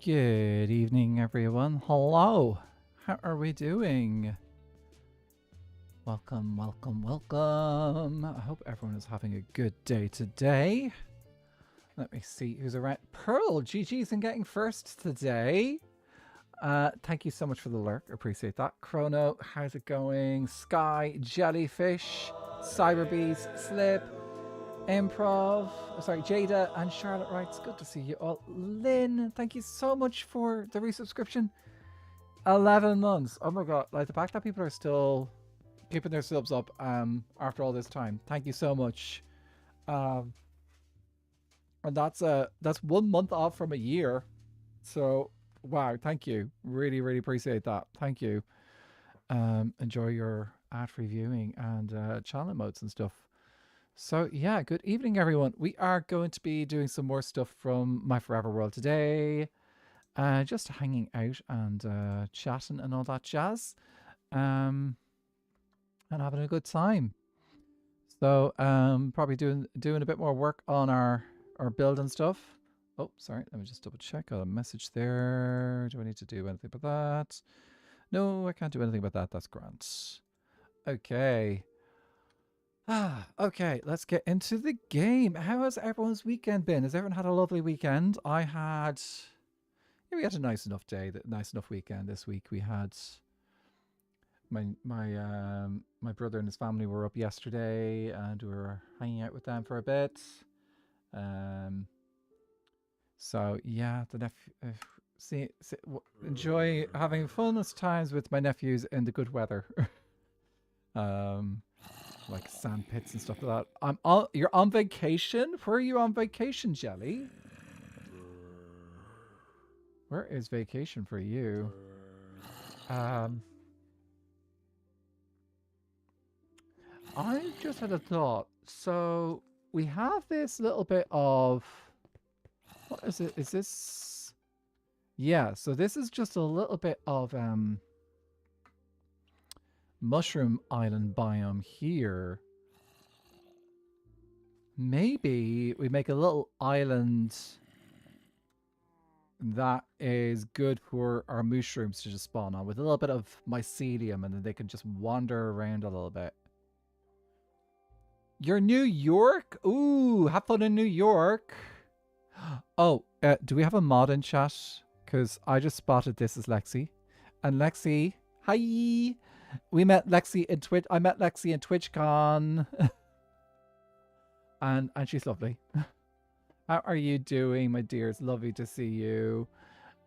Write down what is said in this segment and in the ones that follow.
Good evening, everyone. Hello. How are we doing? Welcome, welcome, welcome. I hope everyone is having a good day today. Let me see who's around. Pearl, GG's in getting first today. Thank you so much for the lurk. Appreciate that. Chrono, how's it going? Sky, Jellyfish, Cyberbees, Slip, Improv, Jada and Charlotte writes, good to see you all. Lynn, thank you so much for the resubscription. 11 months. Oh my god, like the fact that people are still keeping their subs up after all this time. Thank you so much. And that's 1 month off from a year. So wow, thank you. Really, really appreciate that. Thank you. Enjoy your ad-free viewing and channel modes and stuff. So yeah, good evening, everyone. We are going to be doing some more stuff from my Forever World today. Just hanging out and chatting and all that jazz. And having a good time. So probably doing a bit more work on our build and stuff. Oh, sorry. Let me just double check. Got a message there. Do I need to do anything about that? No, I can't do anything about that. That's grand. Okay. Okay, let's get into the game. How has everyone's weekend been? Has everyone had a lovely weekend? We had a nice enough day, nice enough weekend this week. We had my brother and his family were up yesterday, and we were hanging out with them for a bit. So yeah, the nephew, enjoy having fun at times with my nephews in the good weather. Like sand pits and stuff like that. You're on vacation? Where are you on vacation, Jelly? Where is vacation for you? I just had a thought. So we have this little bit of, what is it? Is this? Yeah, so this is just a little bit of Mushroom Island biome here. Maybe we make a little island that is good for our mushrooms to just spawn on with a little bit of mycelium, and then they can just wander around a little bit. You're New York? Ooh, have fun in New York. Oh, do we have a mod in chat? Because I just spotted this as Lexi. And Lexi, hi. We met Lexi in Twitch. I met Lexi in TwitchCon. and she's lovely. How are you doing, my dear? It's lovely to see you.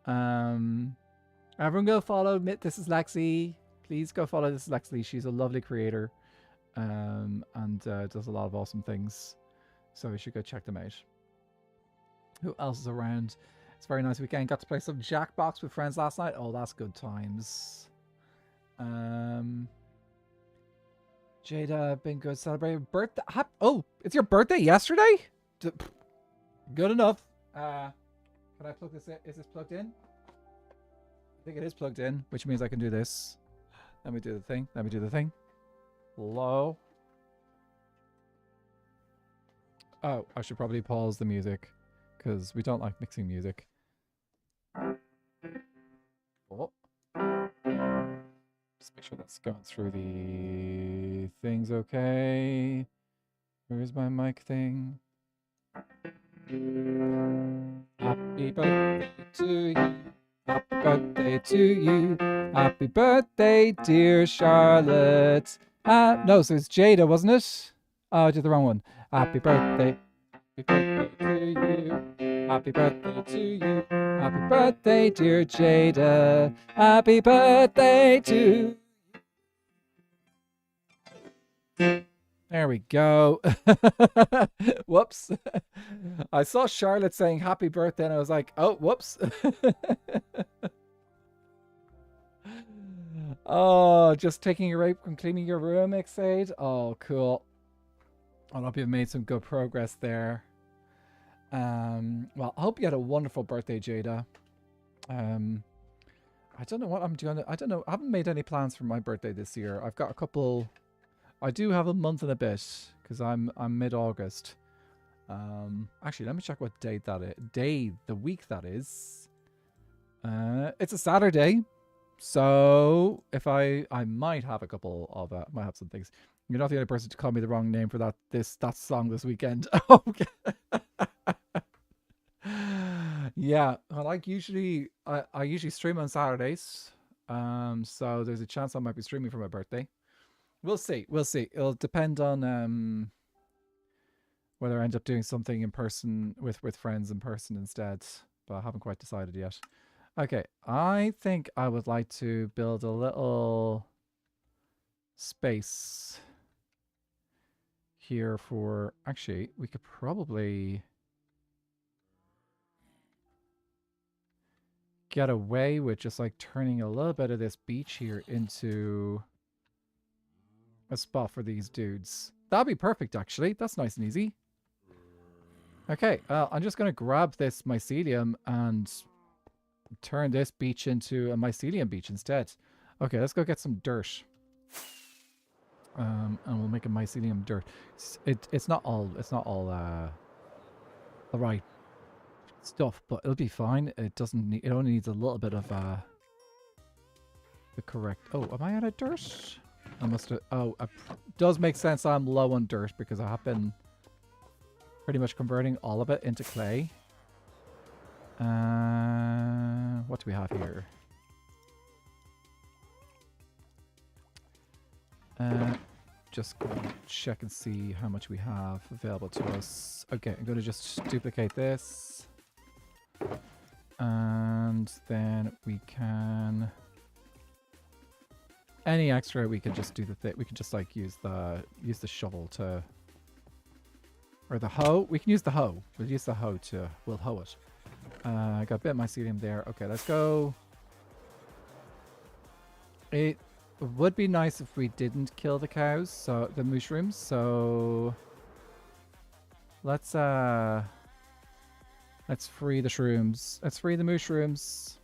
Everyone go follow This is Lexi. Please go follow This is Lexi. She's a lovely creator. And does a lot of awesome things. So we should go check them out. Who else is around? It's a very nice weekend. Got to play some Jackbox with friends last night. Oh, that's good times. Jada, been good celebrating birthday. Oh, it's your birthday yesterday? Good enough. Can I plug this in? Is this plugged in? I think it is plugged in, which means I can do this. Let me do the thing. Let me do the thing. Hello. Oh, I should probably pause the music because we don't like mixing music. Oh. Just make sure that's going through the things okay. Where's my mic thing? Happy birthday to you. Happy birthday to you. Happy birthday, dear Charlotte. No, so it's Jada, wasn't it? Oh, I did the wrong one. Happy birthday. Happy birthday to you. Happy birthday to you. Happy birthday, dear Jada. Happy birthday to you. There we go. Whoops. I saw Charlotte saying happy birthday and I was like, oh, whoops. Oh, just taking a break from cleaning your room, Ixade. Oh, cool. I hope you've made some good progress there. Well, I hope you had a wonderful birthday, Jada. I don't know what I'm doing. I don't know. I haven't made any plans for my birthday this year. I've got a couple. I do have a month and a bit because I'm mid-August. Actually, let me check what date that is. The week that is. It's a Saturday, so if I might have a couple of might have some things. You're not the only person to call me the wrong name for that song this weekend. Okay. Yeah, I usually stream on Saturdays. So there's a chance I might be streaming for my birthday. We'll see. We'll see. It'll depend on whether I end up doing something in person with friends in person instead. But I haven't quite decided yet. Okay, I think I would like to build a little space here for... Actually, we could probably get away with just like turning a little bit of this beach here into a spot for these dudes. That'd be perfect, actually. That's nice and easy. Okay, I'm just going to grab this mycelium and turn this beach into a mycelium beach instead. Okay, let's go get some dirt. And we'll make a mycelium dirt. It's not all the right stuff, but it'll be fine. It doesn't need, it only needs a little bit of the correct... Oh, am I out of dirt? I must have... Oh, it does make sense I'm low on dirt because I have been pretty much converting all of it into clay. What do we have here? Just go check and see how much we have available to us. Okay, I'm going to just duplicate this. And then we can... Any extra, we can just do the thing. We can just like use the shovel to... Or the hoe. We can use the hoe. We'll use the hoe to... We'll hoe it. I got a bit of mycelium there. Okay, let's go. It would be nice if we didn't kill the cows, so the mushrooms. So let's free the shrooms. Let's free the mushrooms,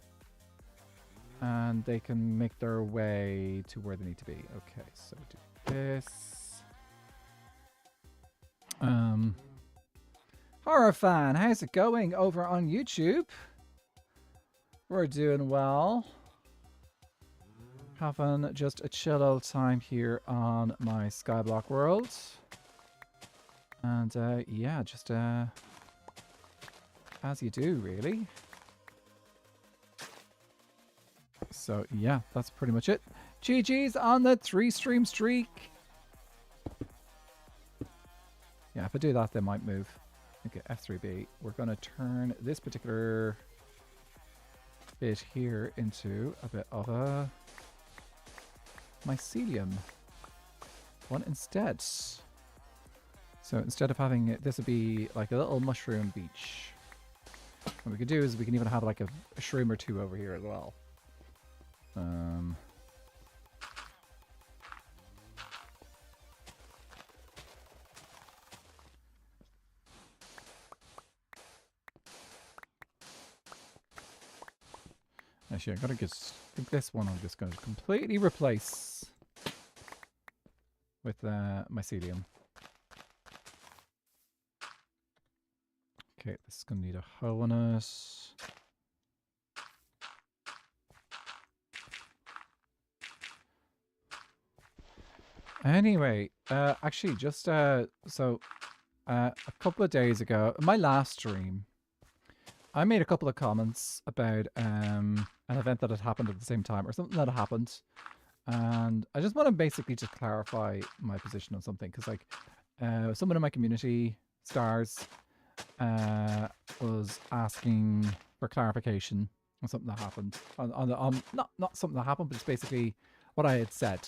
and they can make their way to where they need to be. Okay, so do this. Horror fan, how's it going over on YouTube? We're doing well. Having just a chill old time here on my Skyblock World. And yeah, just as you do, really. So yeah, that's pretty much it. GG's on the 3-stream streak. Yeah, if I do that, they might move. Okay, F3B. We're going to turn this particular bit here into a bit of a mycelium one instead. So instead of having it, this would be like a little mushroom beach. What we could do is we can even have like a shroom or two over here as well. Actually, I gotta get... I think this one I'm just going to completely replace with mycelium. Okay, this is going to need a hoe on it. Anyway, actually, just so a couple of days ago, my last stream, I made a couple of comments about an event that had happened at the same time, or something that happened, and I just want to basically just clarify my position on something, because like someone in my community, Stars, was asking for clarification on something that happened on not something that happened, but it's basically what I had said.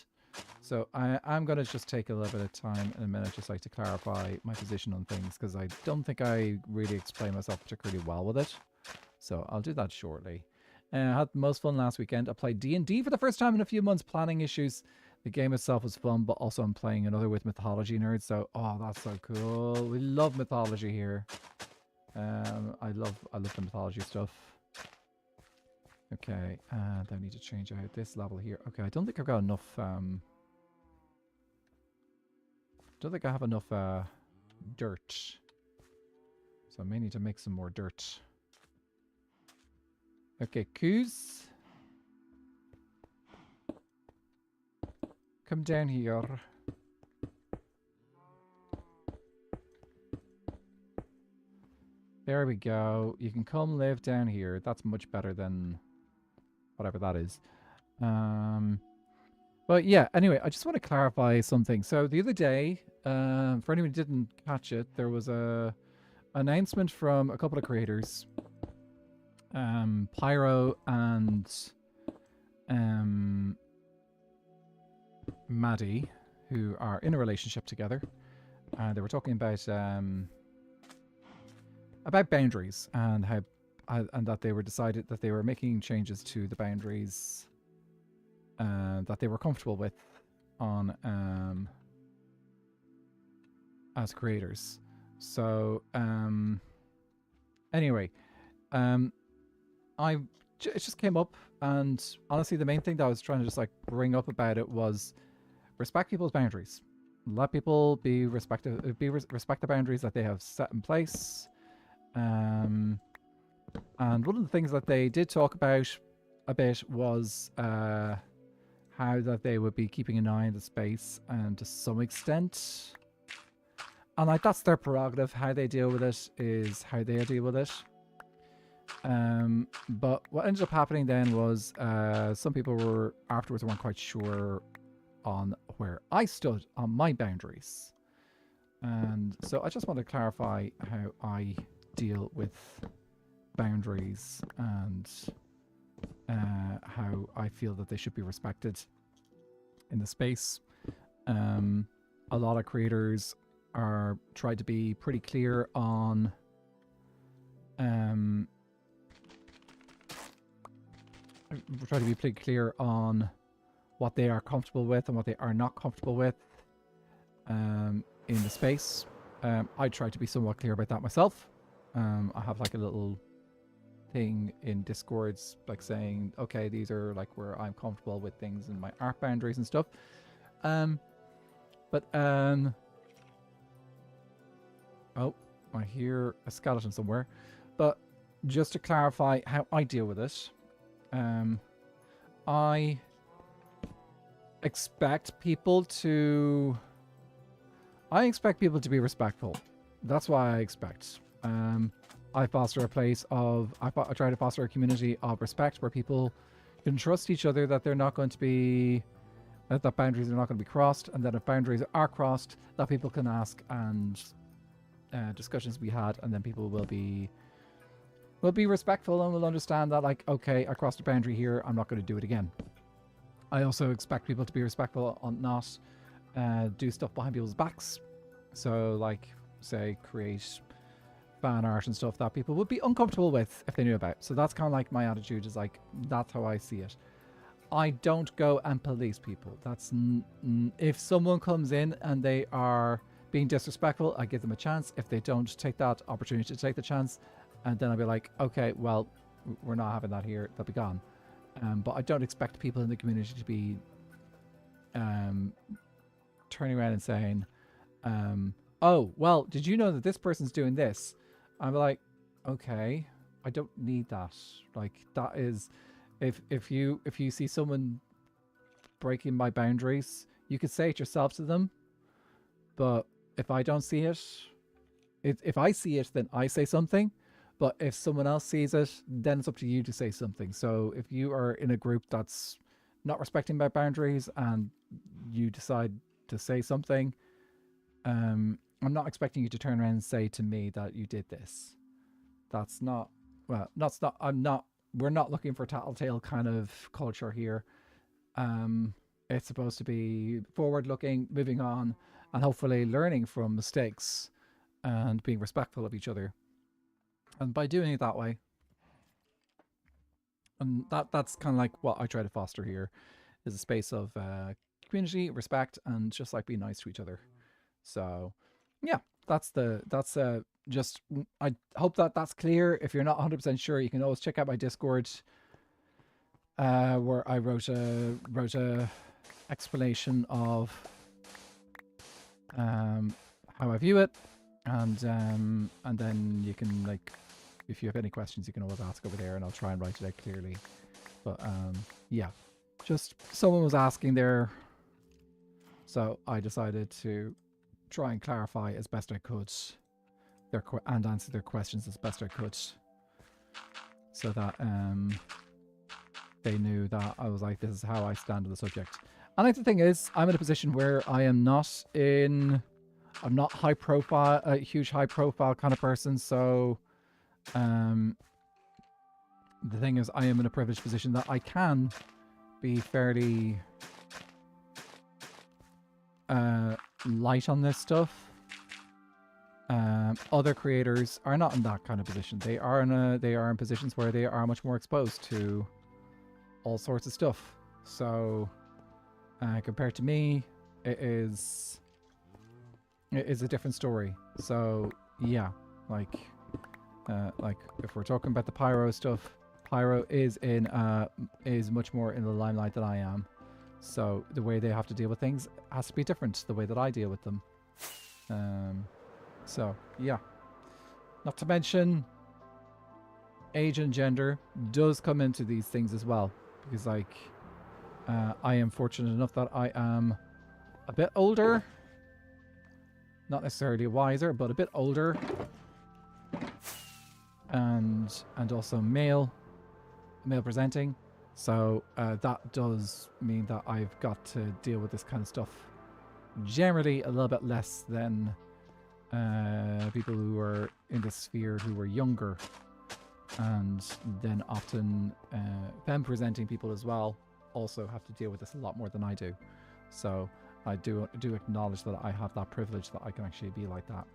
So I'm going to just take a little bit of time in a minute just like to clarify my position on things, because I don't think I really explained myself particularly well with it. So I'll do that shortly. I had the most fun last weekend. I played D&D for the first time in a few months. Planning issues. The game itself was fun, but also I'm playing another with mythology nerds. So, oh, that's so cool. We love mythology here. I love the mythology stuff. Okay, and I need to change out this level here. Okay, I don't think I've got enough, don't think I have enough, dirt. So I may need to make some more dirt. Okay, Coos. Come down here. There we go. You can come live down here. That's much better than whatever that is. But yeah, anyway, I just want to clarify something. So the other day, for anyone who didn't catch it, there was a announcement from a couple of creators, Pyro and Maddie, who are in a relationship together. They were talking about boundaries and how and that they were decided that they were making changes to the boundaries that they were comfortable with on as creators. So anyway, it just came up, and honestly, the main thing that I was trying to just like bring up about it was respect people's boundaries. Let people be respect the boundaries that they have set in place. And one of the things that they did talk about a bit was how that they would be keeping an eye on the space, and to some extent, and like that's their prerogative. How they deal with it is how they deal with it. But what ended up happening then was some people were afterwards weren't quite sure on where I stood on my boundaries, and so I just want to clarify how I deal with boundaries and how I feel that they should be respected in the space. A lot of creators are trying to be pretty clear on what they are comfortable with and what they are not comfortable with in the space. I try to be somewhat clear about that myself. I have like a little thing in Discords like saying, okay, these are like where I'm comfortable with things and my art boundaries and stuff. Oh, I hear a skeleton somewhere. But just to clarify how I deal with it, I expect people to be respectful. That's what I expect. I foster a place of, I try to foster a community of respect where people can trust each other, that they're not going to be, that boundaries are not going to be crossed, and that if boundaries are crossed, that people can ask and discussions be had, and then people will be respectful and will understand that, like, okay, I crossed a boundary here, I'm not going to do it again. I also expect people to be respectful on not do stuff behind people's backs. So, like, say, create fan art and stuff that people would be uncomfortable with if they knew about. So that's kind of like my attitude, is like, that's how I see it. I don't go and police people. That's if someone comes in and they are being disrespectful, I give them a chance. If they don't take that opportunity to take the chance, and then I'll be like, okay, well, we're not having that here. They'll be gone. But I don't expect people in the community to be turning around and saying, oh, well, did you know that this person's doing this? I'm like, okay, I don't need that. Like, that is, if you see someone breaking my boundaries, you could say it yourself to them. But if I don't see it, if I see it, then I say something. But if someone else sees it, then it's up to you to say something. So if you are in a group that's not respecting my boundaries and you decide to say something, I'm not expecting you to turn around and say to me that you did this. That's not, well, that's not, we're not looking for tattletale kind of culture here. It's supposed to be forward looking, moving on, and hopefully learning from mistakes and being respectful of each other. And by doing it that way, and that's kind of like what I try to foster here, is a space of community, respect, and just like being nice to each other. So yeah, that's just, I hope that that's clear. If you're not 100% sure, you can always check out my Discord, where I wrote a explanation of how I view it, and then you can like if you have any questions, you can always ask over there, and I'll try and write it out clearly. But yeah, just someone was asking there, so I decided to try and clarify as best I could and answer their questions as best I could, so that they knew that I was like, this is how I stand on the subject. And like, the thing is, I'm in a position where I'm not high profile, a huge high profile kind of person. So the thing is, I am in a privileged position that I can be fairly light on this stuff. Other creators are not in that kind of position. They are in positions where they are much more exposed to all sorts of stuff. So compared to me, it is a different story. So yeah, like if we're talking about the pyro stuff, pyro is much more in the limelight than I am. So the way they have to deal with things has to be different. The way that I deal with them. So yeah, not to mention age and gender does come into these things as well, because like I am fortunate enough that I am a bit older, not necessarily wiser, but a bit older, and also male presenting. So that does mean that I've got to deal with this kind of stuff generally a little bit less than people who are in the sphere who are younger, and then often them presenting people as well also have to deal with this a lot more than I do. So I do acknowledge that I have that privilege, that I can actually be like that.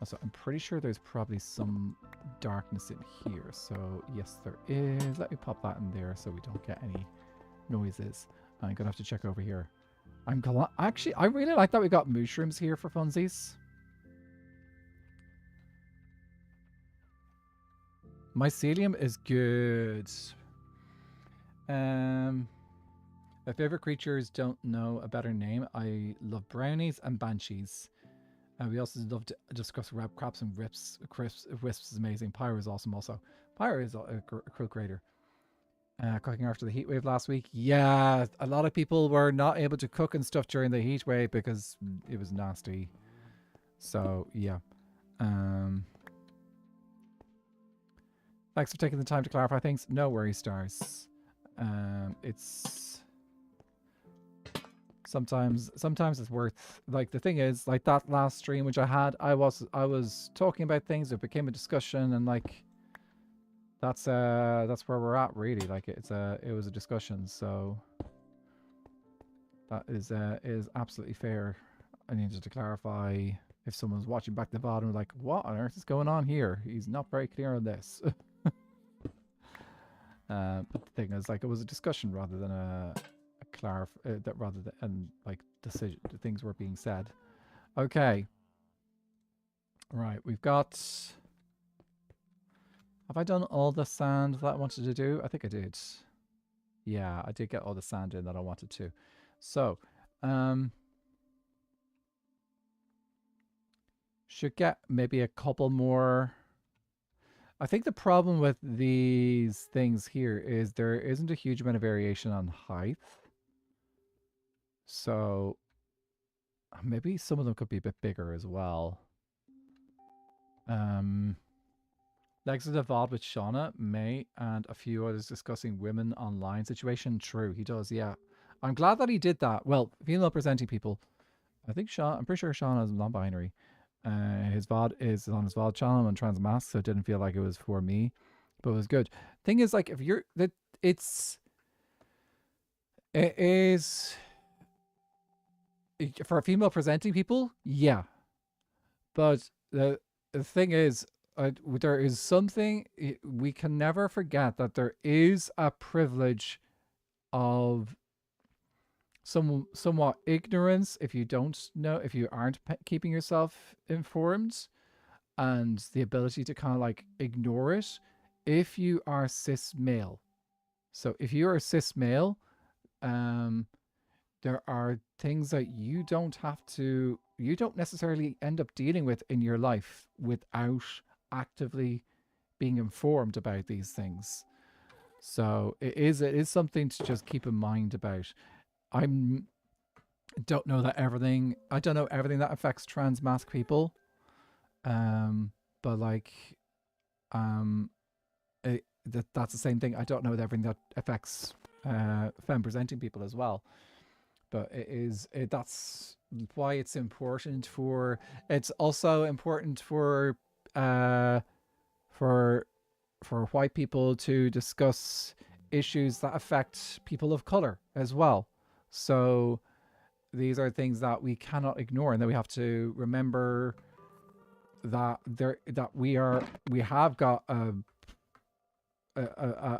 Also, I'm pretty sure there's probably some darkness in here. So yes, there is. Let me pop that in there so we don't get any noises. I'm gonna have to check over here. Actually, I really like that we got mushrooms here for funsies. Mycelium is good. My favorite creatures don't know a better name. I love brownies and banshees. We also love to discuss red crabs and wisps is amazing. Pyro is awesome also. Pyro is a cool creator. Cooking after the heat wave last week. Yeah, a lot of people were not able to cook and stuff during the heat wave because it was nasty. So yeah. Thanks for taking the time to clarify things. No worries, stars. It's sometimes it's worth, like, the thing is, like that last stream which I had, I was talking about things, it became a discussion, and like that's where we're at really. Like it was a discussion, so that is absolutely fair. I needed to clarify if someone's watching back the bottom, like, what on earth is going on here? He's not very clear on this. But the thing is, like, it was a discussion rather than like decision. Things were being said. Okay. Right, we've got. Have I done all the sand that I wanted to do? I think I did. Yeah, I did get all the sand in that I wanted to. So, should get maybe a couple more. I think the problem with these things here is there isn't a huge amount of variation on height. So maybe some of them could be a bit bigger as well. Legs of the VOD with Shauna, May, and a few others discussing women online situation. True, he does, yeah. I'm glad that he did that. Well, female presenting people. I'm pretty sure Shauna is non-binary. His VOD is on his VOD channel on Trans Mask, so it didn't feel like it was for me, but it was good. Thing is, like, if you're that, it is for female presenting people, yeah. But the thing is, there is something we can never forget, that there is a privilege of somewhat ignorance if you don't know, if you aren't keeping yourself informed, and the ability to kind of like ignore it if you are cis male. So if you are a cis male, there are things that you don't necessarily end up dealing with in your life without actively being informed about these things. So it is something to just keep in mind about. I don't know that everything. I don't know everything that affects trans mask people. But like, that's the same thing. I don't know everything that affects femme presenting people as well. But that's why it's important for. It's also important for for white people to discuss issues that affect people of color as well. So these are things that we cannot ignore, and that we have to remember that we have got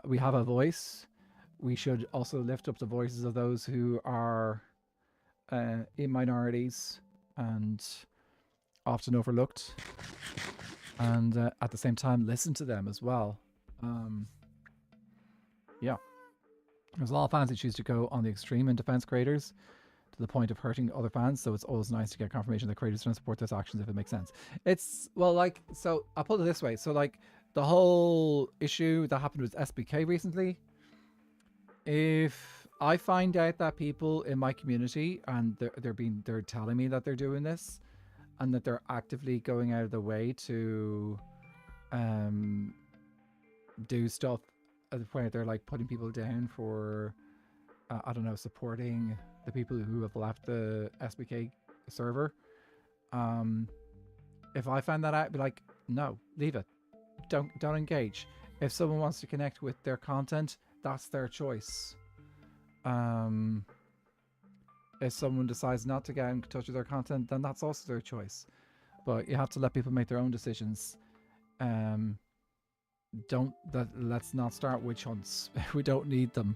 we have a voice. We should also lift up the voices of those who are in minorities and often overlooked, and at the same time listen to them as well. Yeah, there's a lot of fans who choose to go on the extreme in defense creators to the point of hurting other fans, so it's always nice to get confirmation that creators don't support those actions if it makes sense. It's, well, like, so I'll put it this way. So like the whole issue that happened with SBK recently, if I find out that people in my community, and they're telling me that they're doing this, and that they're actively going out of the way to do stuff at the point they're like putting people down for I don't know, supporting the people who have left the SBK server. If I find that out, I'd be like, no, leave it. Don't engage. If someone wants to connect with their content, that's their choice. If someone decides not to get in touch with their content, then that's also their choice. But you have to let people make their own decisions. Let's not start witch hunts. We don't need them.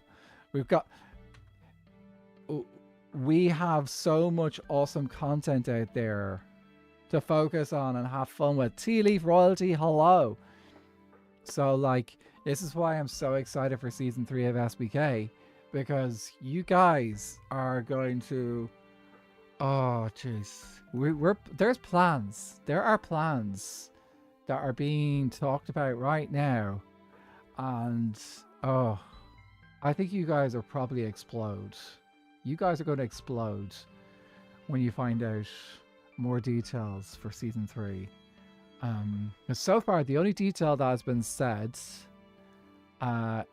We have so much awesome content out there to focus on and have fun with. Tea Leaf Royalty, hello. So like, this is why I'm so excited for season 3 of SBK, because you guys are going to, oh jeez, there's plans. There are plans that are being talked about right now, and oh, I think you guys will probably explode. You guys are going to explode when you find out more details for season 3. So far, the only detail that has been said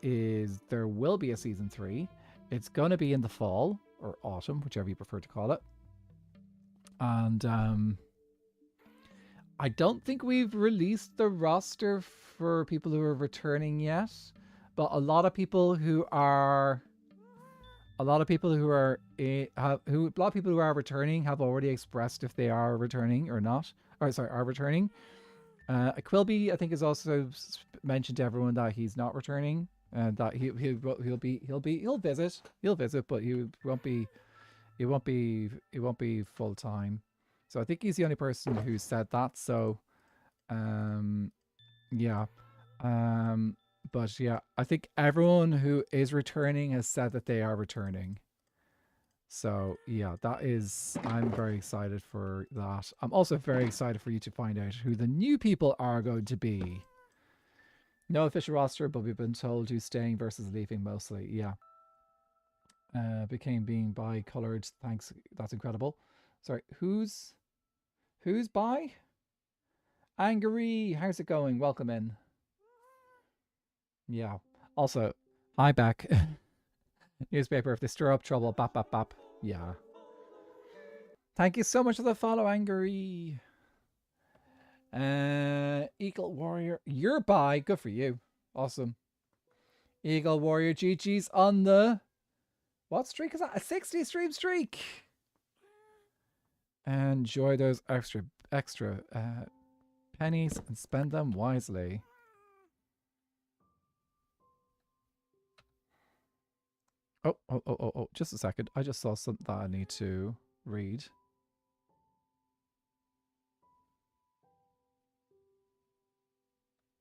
is there will be a season 3. It's going to be in the fall or autumn, whichever you prefer to call it. And I don't think we've released the roster for people who are returning yet, but a lot of people who are returning have already expressed if they are returning or not. Or sorry, are returning. Quilby, I think, has also mentioned to everyone that he's not returning, and that he'll visit, but he won't be full time. So I think he's the only person who said that. So, yeah. But yeah, I think everyone who is returning has said that they are returning. So yeah, I'm very excited for that. I'm also very excited for you to find out who the new people are going to be. No official roster, but we've been told who's staying versus leaving mostly. Yeah. Became being bi-colored. Thanks. That's incredible. Sorry, who's bi? Angry, how's it going? Welcome in. Yeah. Also, hi back. Newspaper, if they stir up trouble, bap, bap, bap. Yeah. Thank you so much for the follow, Angry. Eagle Warrior, you're bi. Good for you. Awesome. Eagle Warrior GG's on the... What streak is that? A 60 stream streak. Enjoy those extra pennies and spend them wisely. Oh, just a second. I just saw something that I need to read.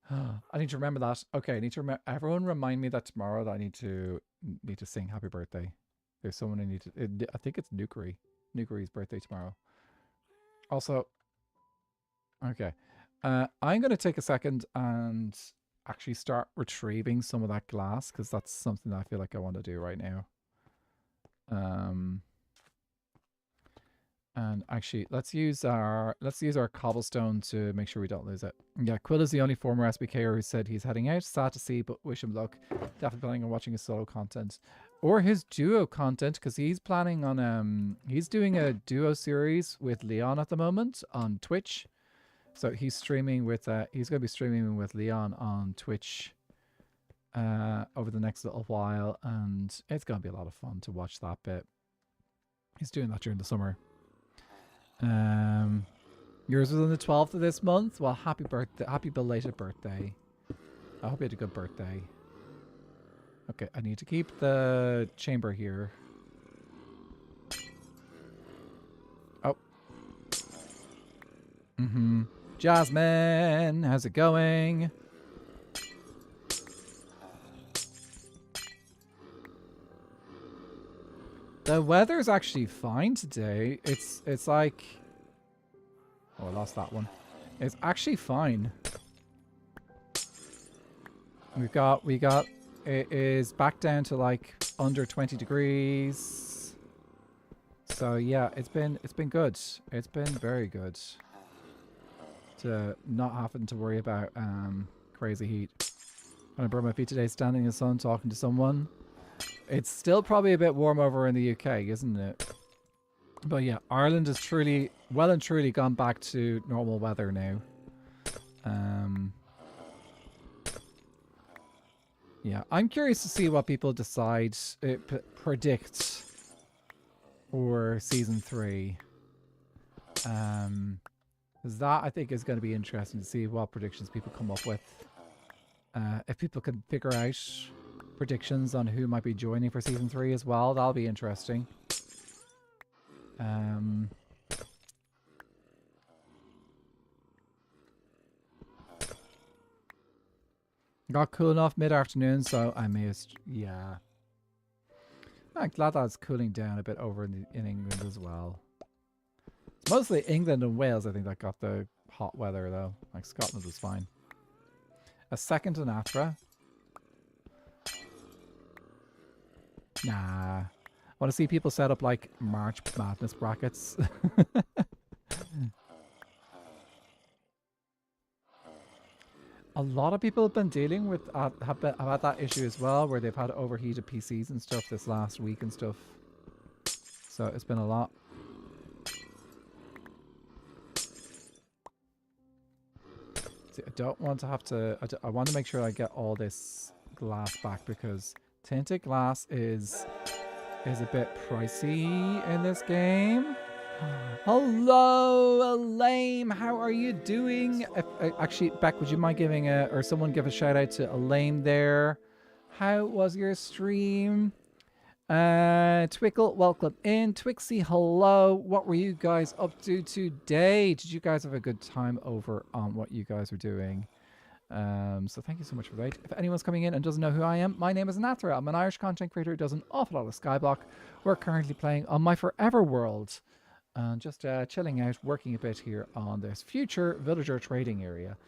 I need to remember that. Okay, I need to remember. Everyone remind me that tomorrow that I need to sing happy birthday. There's someone I need to... I think it's Nukuri. Nukuri's birthday tomorrow. Also... Okay. I'm going to take a second and actually start retrieving some of that glass, because that's something that I feel like I want to do right now. And actually, let's use our cobblestone to make sure we don't lose it. Yeah, Quill is the only former SBKer who said he's heading out. Sad to see, but wish him luck. Definitely planning on watching his solo content or his duo content, because he's planning on he's doing a duo series with Leon at the moment on Twitch. So he's streaming with he's going to be streaming with Leon on Twitch over the next little while, and it's going to be a lot of fun to watch that bit. He's doing that during the summer. Yours was on the 12th of this month. Well, happy birthday, happy belated birthday. I hope you had a good birthday. Okay, I need to keep the chamber here. Oh. Jasmine, how's it going? The weather's actually fine today. It's like... Oh, I lost that one. It's actually fine. We got... It is back down to like under 20 degrees. So yeah, it's been good. It's been very good. To not having to worry about crazy heat. I'm gonna burn my feet today standing in the sun talking to someone. It's still probably a bit warm over in the UK, isn't it? But yeah, Ireland has truly, well and truly gone back to normal weather now. Yeah, I'm curious to see what people decide, predict for season 3. Because that, I think, is going to be interesting to see what predictions people come up with. If people can figure out predictions on who might be joining for season 3 as well, that'll be interesting. Got cool enough mid-afternoon, so I missed. Yeah, I'm glad that it's cooling down a bit over in England as well. It's mostly England and Wales, I think, that got the hot weather though. Like Scotland was fine. A second in Athra. Nah. I want to see people set up like March Madness brackets. A lot of people have been dealing with have had that issue as well, where they've had overheated PCs and stuff this last week and stuff. So it's been a lot. See, I don't want to have to... I want to make sure I get all this glass back, because tinted glass is a bit pricey in this game. Hello, Elaine. How are you doing? Actually, Beck, would you mind giving or someone give a shout out to Elaine there? How was your stream? Twickle, welcome in. Twixie, hello. What were you guys up to today? Did you guys have a good time over on what you guys were doing? So thank you so much for that. If anyone's coming in and doesn't know who I am, my name is Nathra. I'm an Irish content creator who does an awful lot of Skyblock. We're currently playing on my Forever World. And just chilling out, working a bit here on this future villager trading area.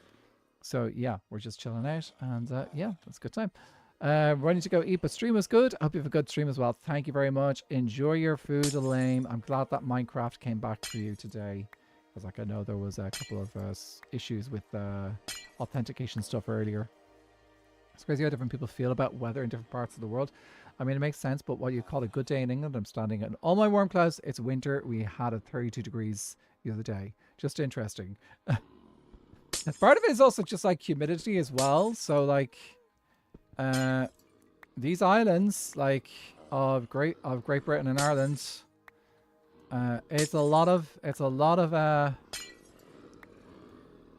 So yeah, we're just chilling out, and yeah, it's a good time. Ready to go eat, but stream was good. I hope you have a good stream as well. Thank you very much. Enjoy your food, Elaine. I'm glad that Minecraft came back for you today, because like I know there was a couple of issues with authentication stuff earlier. It's crazy how different people feel about weather in different parts of the world. I mean, it makes sense, but what you call a good day in England, I'm standing in all my warm clouds. It's winter. We had a 32 degrees the other day. Just interesting. Part of it is also just like humidity as well. So like these islands like of Great Britain and Ireland, it's a lot of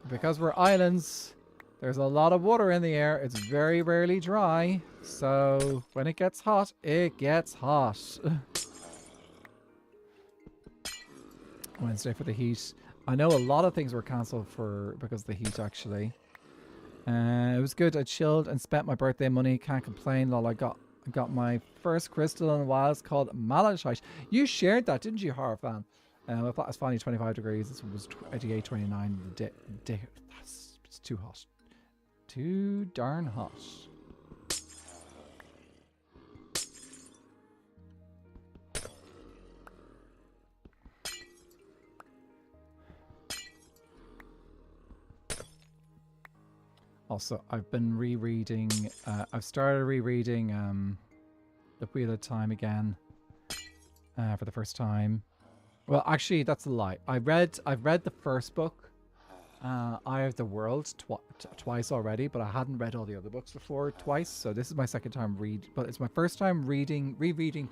because we're islands, there's a lot of water in the air. It's very rarely dry. So when it gets hot, it gets hot. Wednesday for the heat. I know a lot of things were cancelled because of the heat, actually. It was good. I chilled and spent my birthday money. Can't complain. Lol, I got my first crystal in a while. It's called malachite. You shared that, didn't you, horror fan? I thought it was finally 25 degrees. This was 28, 29. It's too hot. too darn hot. Also, I've been rereading, I've started rereading The Wheel of Time again for the first time. Well, actually, that's a lie. I've read the first book, Eye of the World, twice already, but I hadn't read all the other books before twice, so this is my second time but it's my first time rereading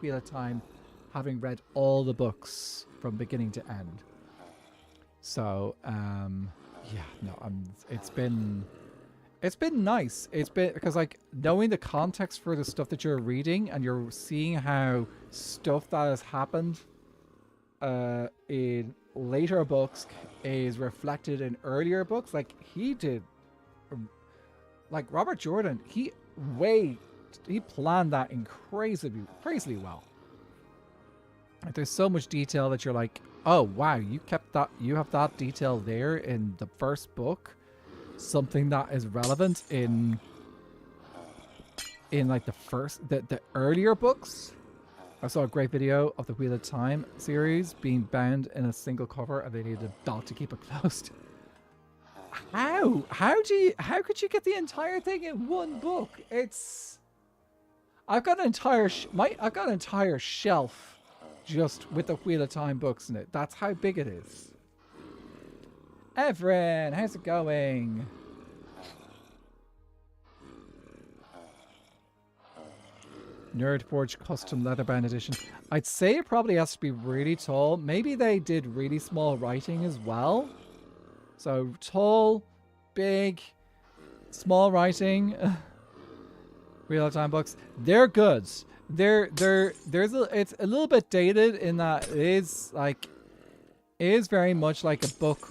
Wheel of Time, having read all the books from beginning to end. So, yeah, no, it's been nice. It's been, because like knowing the context for the stuff that you're reading and you're seeing how stuff that has happened in later books is reflected in earlier books. Like he did, like Robert Jordan, he planned that in crazily well. Like, there's so much detail that you're like, oh wow, you have that detail there in the first book. Something that is relevant in like the earlier books. I saw a great video of the Wheel of Time series being bound in a single cover, and they needed a belt to keep it closed. How could you get the entire thing in one book? I've got an entire shelf just with the Wheel of Time books in it. That's how big it is. Everin, how's it going? Nerdforge custom leatherbound edition. I'd say it probably has to be really tall. Maybe they did really small writing as well. So tall, big, small writing. Wheel of Time books. They're good. It's a little bit dated in that it is very much like a book.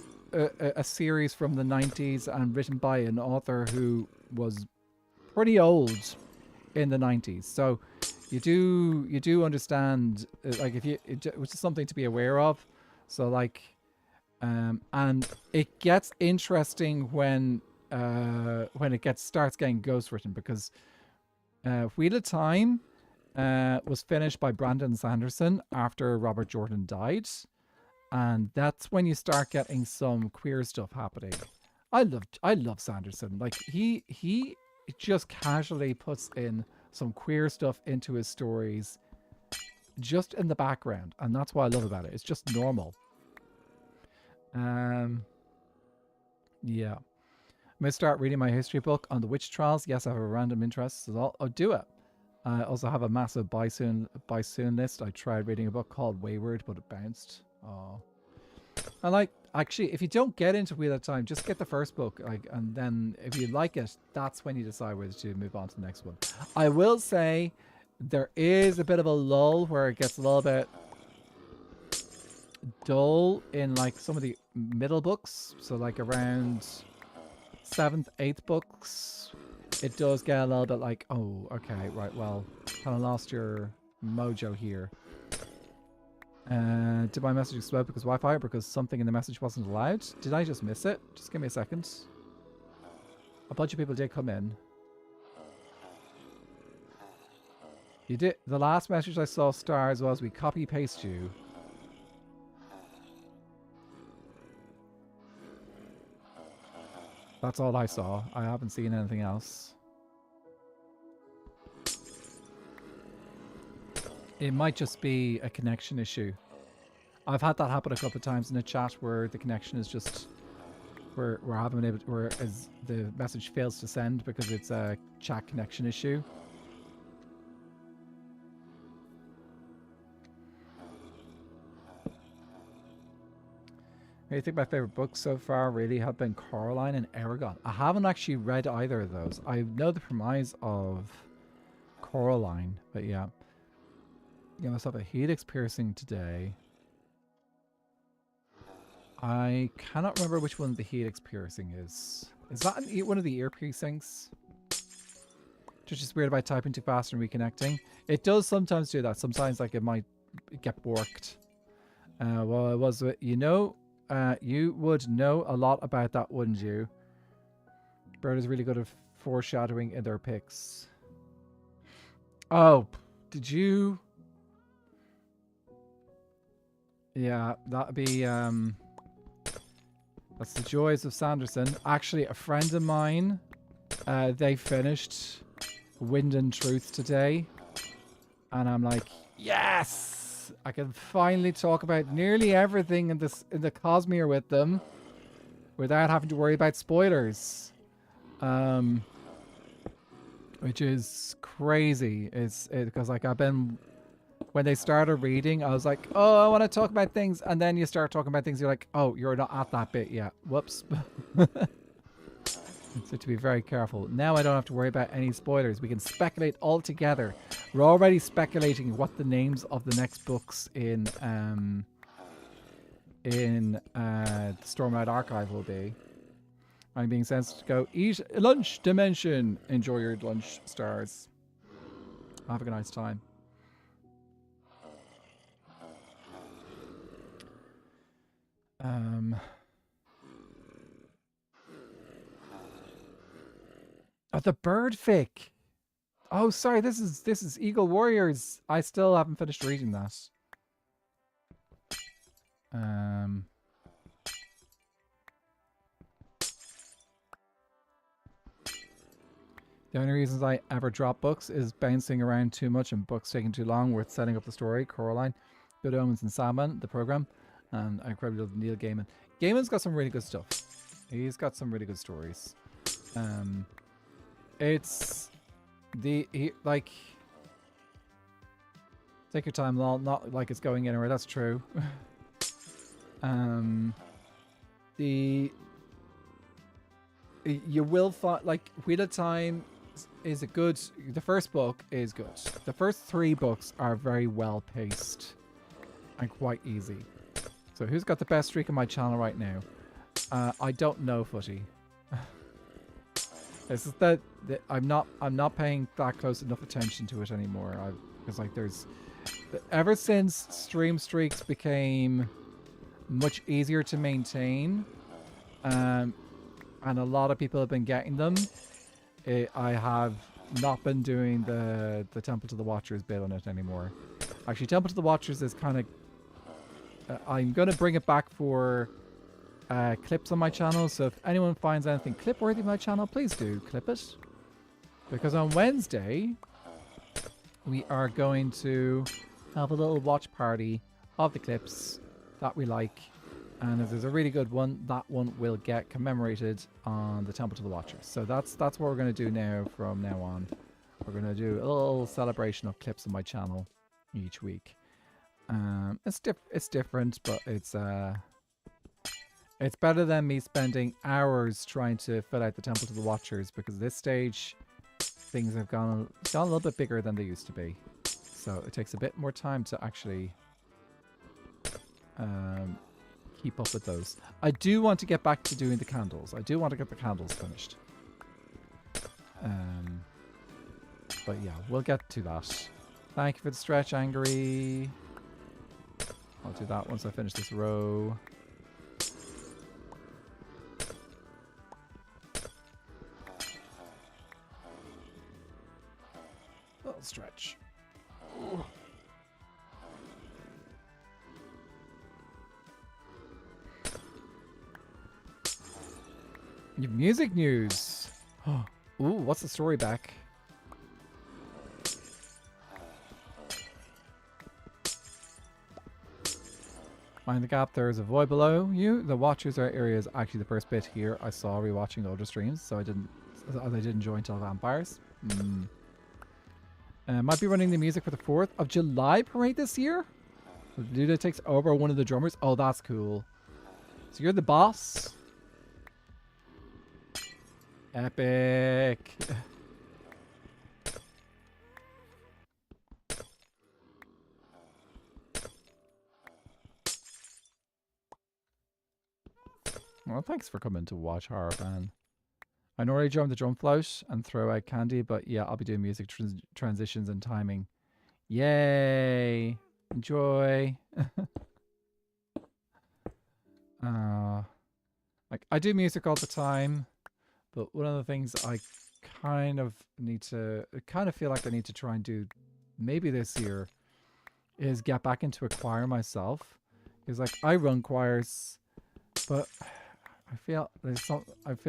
A series from the 90s and written by an author who was pretty old in the 90s. So you do understand, like, which is something to be aware of. So like, and it gets interesting when it starts getting ghostwritten, because Wheel of Time was finished by Brandon Sanderson after Robert Jordan died. And that's when you start getting some queer stuff happening. I love Sanderson. Like he just casually puts in some queer stuff into his stories, just in the background, and that's what I love about it. It's just normal. Yeah. I'm gonna start reading my history book on the witch trials. Yes, I have a random interest, so I'll do it. I also have a massive buy soon list. I tried reading a book called Wayward, but it bounced. Oh, and like, actually, if you don't get into Wheel of Time, just get the first book, like, and then if you like it, that's when you decide whether to move on to the next one. I will say there is a bit of a lull where it gets a little bit dull in like some of the middle books. So like around 7th, 8th books, it does get a little bit like, oh, okay, right, well, kind of lost your mojo here. Did my message explode because Wi-Fi, or because something in the message wasn't allowed? Did I just miss it? Just give me a second. A bunch of people did come in. You did. The last message I saw, Stars, was we copy paste you. That's all I saw. I haven't seen anything else. It might just be a connection issue. I've had that happen a couple of times in a chat where the connection is just we're having able to, whereas the message fails to send because it's a chat connection issue. I think my favorite books so far really have been Coraline and Eragon. I haven't actually read either of those. I know the premise of Coraline, but yeah. You must have a helix piercing today. I cannot remember which one the helix piercing is. Is that one of the ear piercings? Which is weird about typing too fast and reconnecting. It does sometimes do that. Sometimes like it might get borked. Well, it was, you know, you would know a lot about that, wouldn't you? Bird is really good at foreshadowing in their pics. Oh, did you? Yeah, that'd be that's the joys of Sanderson. Actually, a friend of mine, they finished Wind and Truth today, and I'm like, yes, I can finally talk about nearly everything in the Cosmere with them without having to worry about spoilers. Which is crazy. It's because like I've been, when they started reading, I was like, oh, I want to talk about things, and then you start talking about things, you're like, oh, you're not at that bit yet. Whoops. So to be very careful. Now I don't have to worry about any spoilers. We can speculate all together. We're already speculating what the names of the next books in the Stormlight Archive will be. I'm being sent to go eat lunch dimension. Enjoy your lunch, stars. Have a nice time. Oh, the Birdfic. Oh, sorry. This is Eagle Warriors. I still haven't finished reading that. The only reasons I ever drop books is bouncing around too much and books taking too long worth setting up the story. Coraline, Good Omens and Sandman, the program. And I incredibly love Neil Gaiman. Gaiman's got some really good stuff. He's got some really good stories. It's like, take your time, lol, not like it's going anywhere, that's true. You will find, like, Wheel of Time is a good, the first book is good. The first 3 books are very well paced and quite easy. So who's got the best streak on my channel right now? I don't know, Footy. This is that I'm not paying that close enough attention to it anymore. Because like ever since stream streaks became much easier to maintain, and a lot of people have been getting them, I have not been doing the Temple to the Watchers bit on it anymore. Actually, Temple to the Watchers is kind of I'm going to bring it back for clips on my channel, so if anyone finds anything clip worthy on my channel, please do clip it, because on Wednesday we are going to have a little watch party of the clips that we like, and if there's a really good one, that one will get commemorated on the Temple to the Watchers. So that's what we're going to do now. From now on, we're going to do a little celebration of clips on my channel each week. It's different, but it's better than me spending hours trying to fill out the Temple to the Watchers, because at this stage things have gone a little bit bigger than they used to be. So it takes a bit more time to actually keep up with those. I do want to get back to doing the candles. I do want to get the candles finished. But yeah, we'll get to that. Thank you for the stretch, Angry. I'll do that once I finish this row. Little stretch. Ooh. Your music news. Ooh, what's the story back? Mind the gap, there is a void below you. The Watchers are areas. Actually, the first bit here I saw rewatching older streams, so I didn't join till Vampires. Might be running the music for the 4th of July parade this year. The dude that takes over one of the drummers. Oh, that's cool. So you're the boss. Epic. Well, thanks for coming to watch, Horror Fan. I normally drum the drum float and throw out candy, but yeah, I'll be doing music transitions and timing. Yay! Enjoy. Like, I do music all the time, but one of the things I kind of feel like I need to try and do maybe this year is get back into a choir myself. Because like I run choirs, but I feel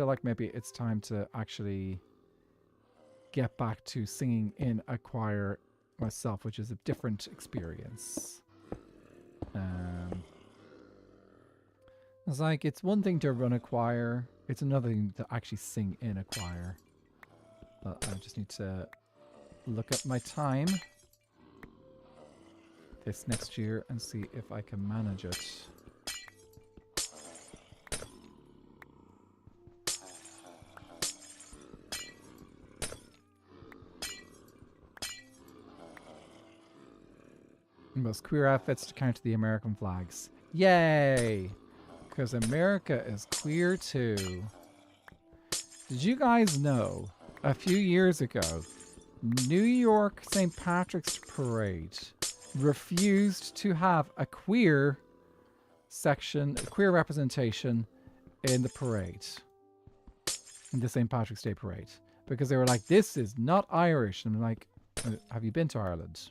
like maybe it's time to actually get back to singing in a choir myself, which is a different experience. It's like it's one thing to run a choir, it's another thing to actually sing in a choir. But I just need to look at my time this next year and see if I can manage it. Most queer outfits to counter the American flags. Yay! Because America is queer too. Did you guys know a few years ago, New York St. Patrick's Parade refused to have a queer section, a queer representation in the parade, in the St. Patrick's Day Parade, because they were like, this is not Irish. And I'm like, have you been to Ireland?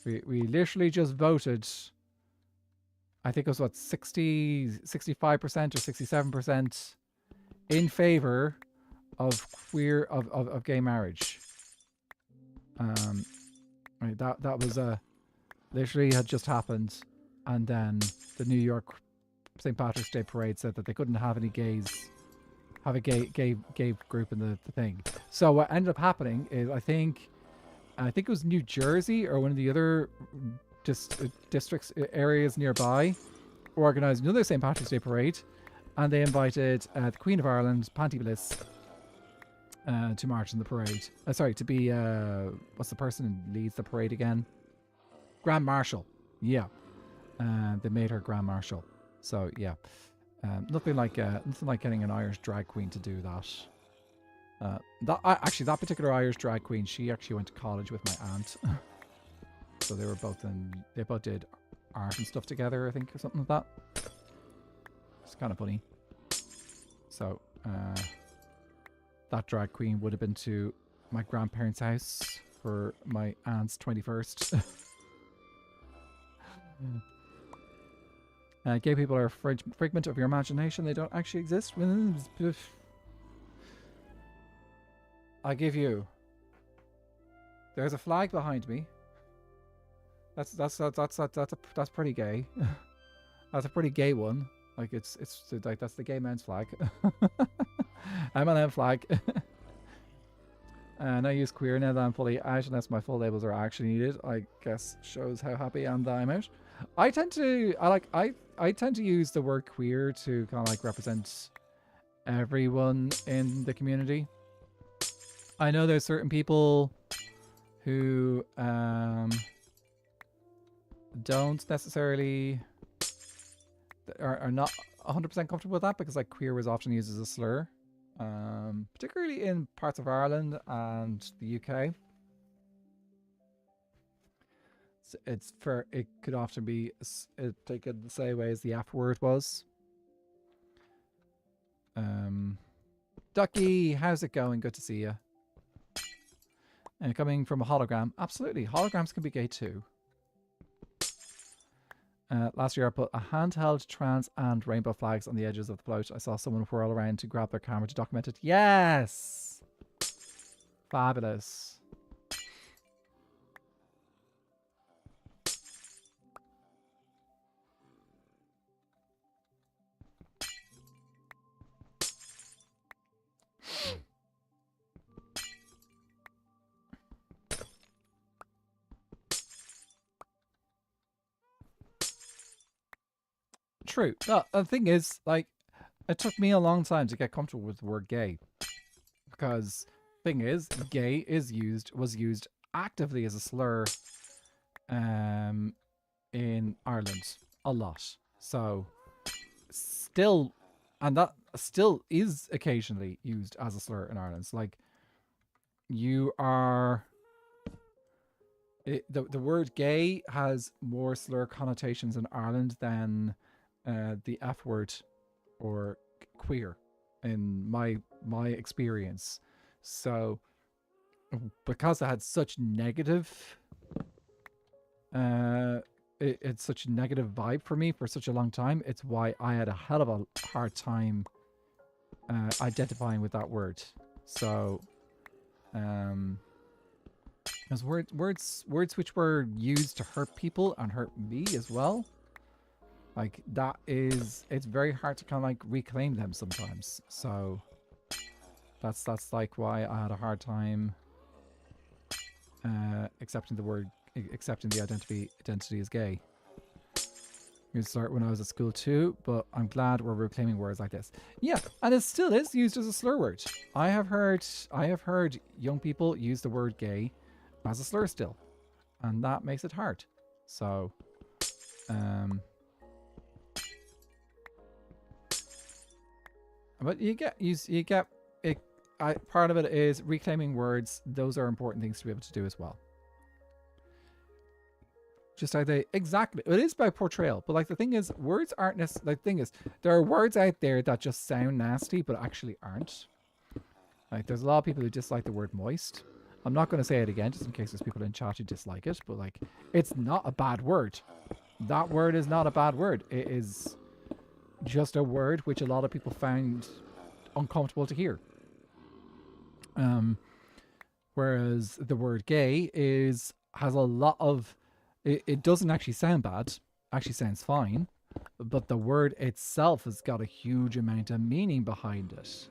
We literally just voted, I think it was what, 65% or 67% in favor of of gay marriage. Right, that was literally had just happened, and then the New York St. Patrick's Day Parade said that they couldn't have any gays, have a gay group in the thing. So what ended up happening is I think it was New Jersey or one of the other districts areas nearby organized another St. Patrick's Day Parade, and they invited the Queen of Ireland, Panty Bliss, to march in the parade. Sorry, to be what's the person who leads the parade again? Grand Marshal. Yeah, they made her Grand Marshal. So yeah, nothing like getting an Irish drag queen to do that. That particular Irish drag queen, she actually went to college with my aunt. So they both did art and stuff together, I think, or something like that. It's kind of funny. So that drag queen would have been to my grandparents' house for my aunt's 21st. Gay people are a figment of your imagination. They don't actually exist. I give you. There's a flag behind me. That's pretty gay. That's a pretty gay one. Like it's like that's the gay men's flag. MLM flag. And I use queer now that I'm fully out, unless my full labels are actually needed. I guess shows how happy I am that I'm out. I tend to use the word queer to kind of like represent everyone in the community. I know there's certain people who don't necessarily are not 100% comfortable with that, because like queer was often used as a slur, particularly in parts of Ireland and the UK. It could often be taken the same way as the F word was. Ducky, how's it going? Good to see you. And coming from a hologram, absolutely. Holograms can be gay too. Last year I put a handheld trans and rainbow flags on the edges of the float. I saw someone whirl around to grab their camera to document it. Yes! Fabulous. True. No, the thing is, like, it took me a long time to get comfortable with the word gay, because thing is, gay was used actively as a slur in Ireland a lot. So still, and that still is occasionally used as a slur in Ireland. So, like, you are the word gay has more slur connotations in Ireland than the F word or queer, in my experience. So because I had such negative, it's such a negative vibe for me for such a long time. It's why I had a hell of a hard time identifying with that word. So, as words which were used to hurt people and hurt me as well. Like that is, it's very hard to kind of like reclaim them sometimes. So that's like why I had a hard time accepting the identity as gay. You start when I was at school too, but I'm glad we're reclaiming words like this. Yeah, and it still is used as a slur word. I have heard young people use the word gay as a slur still, and that makes it hard. So, but you get it. Part of it is reclaiming words. Those are important things to be able to do as well. Just like they exactly, it is by portrayal, but like the thing is, words aren't necessarily. Like the thing is, there are words out there that just sound nasty, but actually aren't. Like there's a lot of people who dislike the word moist. I'm not going to say it again, just in case there's people in chat who dislike it, but like it's not a bad word. That word is not a bad word. It is just a word which a lot of people found uncomfortable to hear. Whereas the word gay has a lot of. It doesn't actually sound bad. Actually sounds fine, but the word itself has got a huge amount of meaning behind it,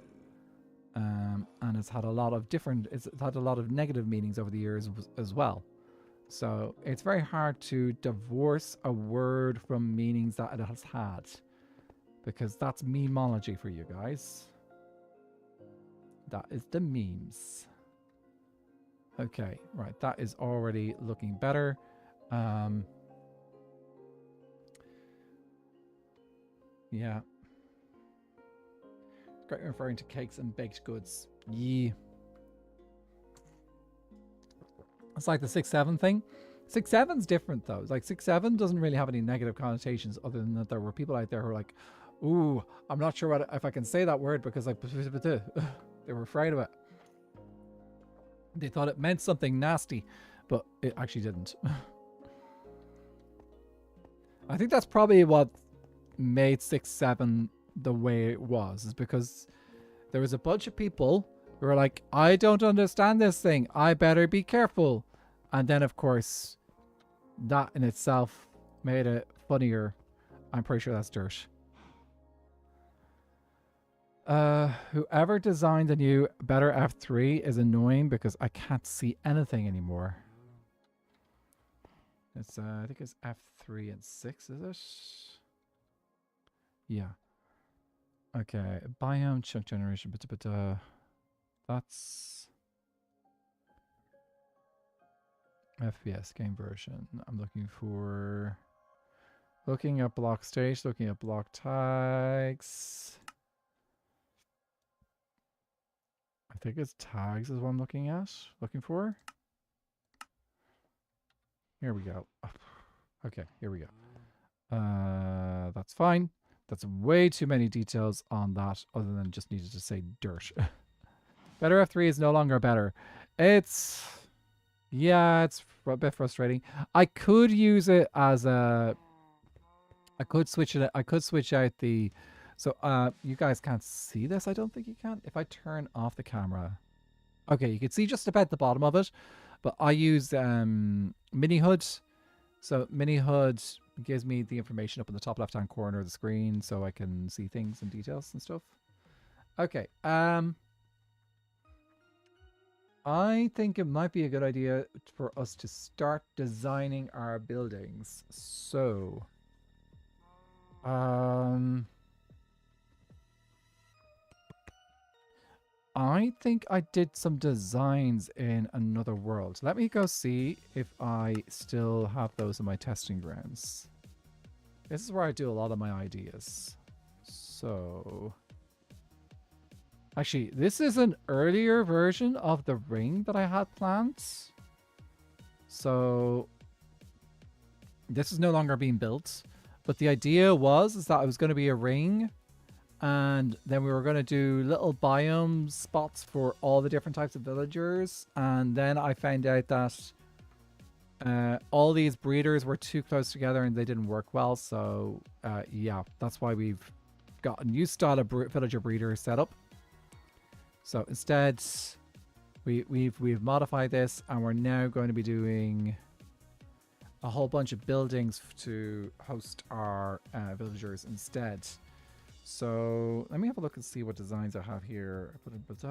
and it's had a lot of negative meanings over the years as well. So it's very hard to divorce a word from meanings that it has had, because that's memeology for you guys. That is the memes. Okay, right. That is already looking better. Yeah. Great referring to cakes and baked goods. Yeah. It's like the 6-7 thing. 6-7's different though. It's like 6-7 doesn't really have any negative connotations other than that there were people out there who were like, ooh, I'm not sure if I can say that word because like they were afraid of it. They thought it meant something nasty, but it actually didn't. I think that's probably what made 6-7 the way it was, is because there was a bunch of people who were like, I don't understand this thing. I better be careful. And then, of course, that in itself made it funnier. I'm pretty sure that's dirt. Whoever designed the new Better F3 is annoying because I can't see anything anymore. It's I think it's F3 and 6, is it? Yeah. Okay. Biome chunk generation. That's FPS game version. I'm looking at block stage, looking at block tags. I think it's tags is what I'm looking for. Here we go. Okay, here we go. That's fine. That's way too many details on that, other than just needed to say dirt. Better F3 is no longer better. It's a bit frustrating. I could use it as a. I could switch out the. So you guys can't see this. I don't think you can. If I turn off the camera, okay, you can see just about the bottom of it. But I use mini HUD. So mini HUD gives me the information up in the top left hand corner of the screen, so I can see things and details and stuff. Okay. I think it might be a good idea for us to start designing our buildings. So, I think I did some designs in another world. Let me go see if I still have those in my testing grounds. This is where I do a lot of my ideas. So, actually, this is an earlier version of the ring that I had planned. So, this is no longer being built. But the idea is that it was going to be a ring And then we were going to do little biome spots for all the different types of villagers. And then I found out that all these breeders were too close together and they didn't work well. So yeah, that's why we've got a new style of villager breeder set up. So instead, we've modified this, and we're now going to be doing a whole bunch of buildings to host our villagers instead. So let me have a look and see what designs I have here. That's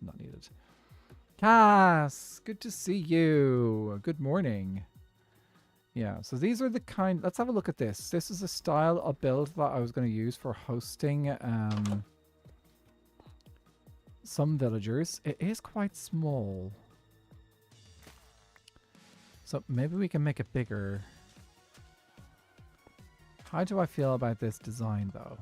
not needed. Cass, good to see you. Good morning. Yeah, so these are the kind... Let's have a look at this. This is a style of build that I was going to use for hosting some villagers. It is quite small. So maybe we can make it bigger. How do I feel about this design, though?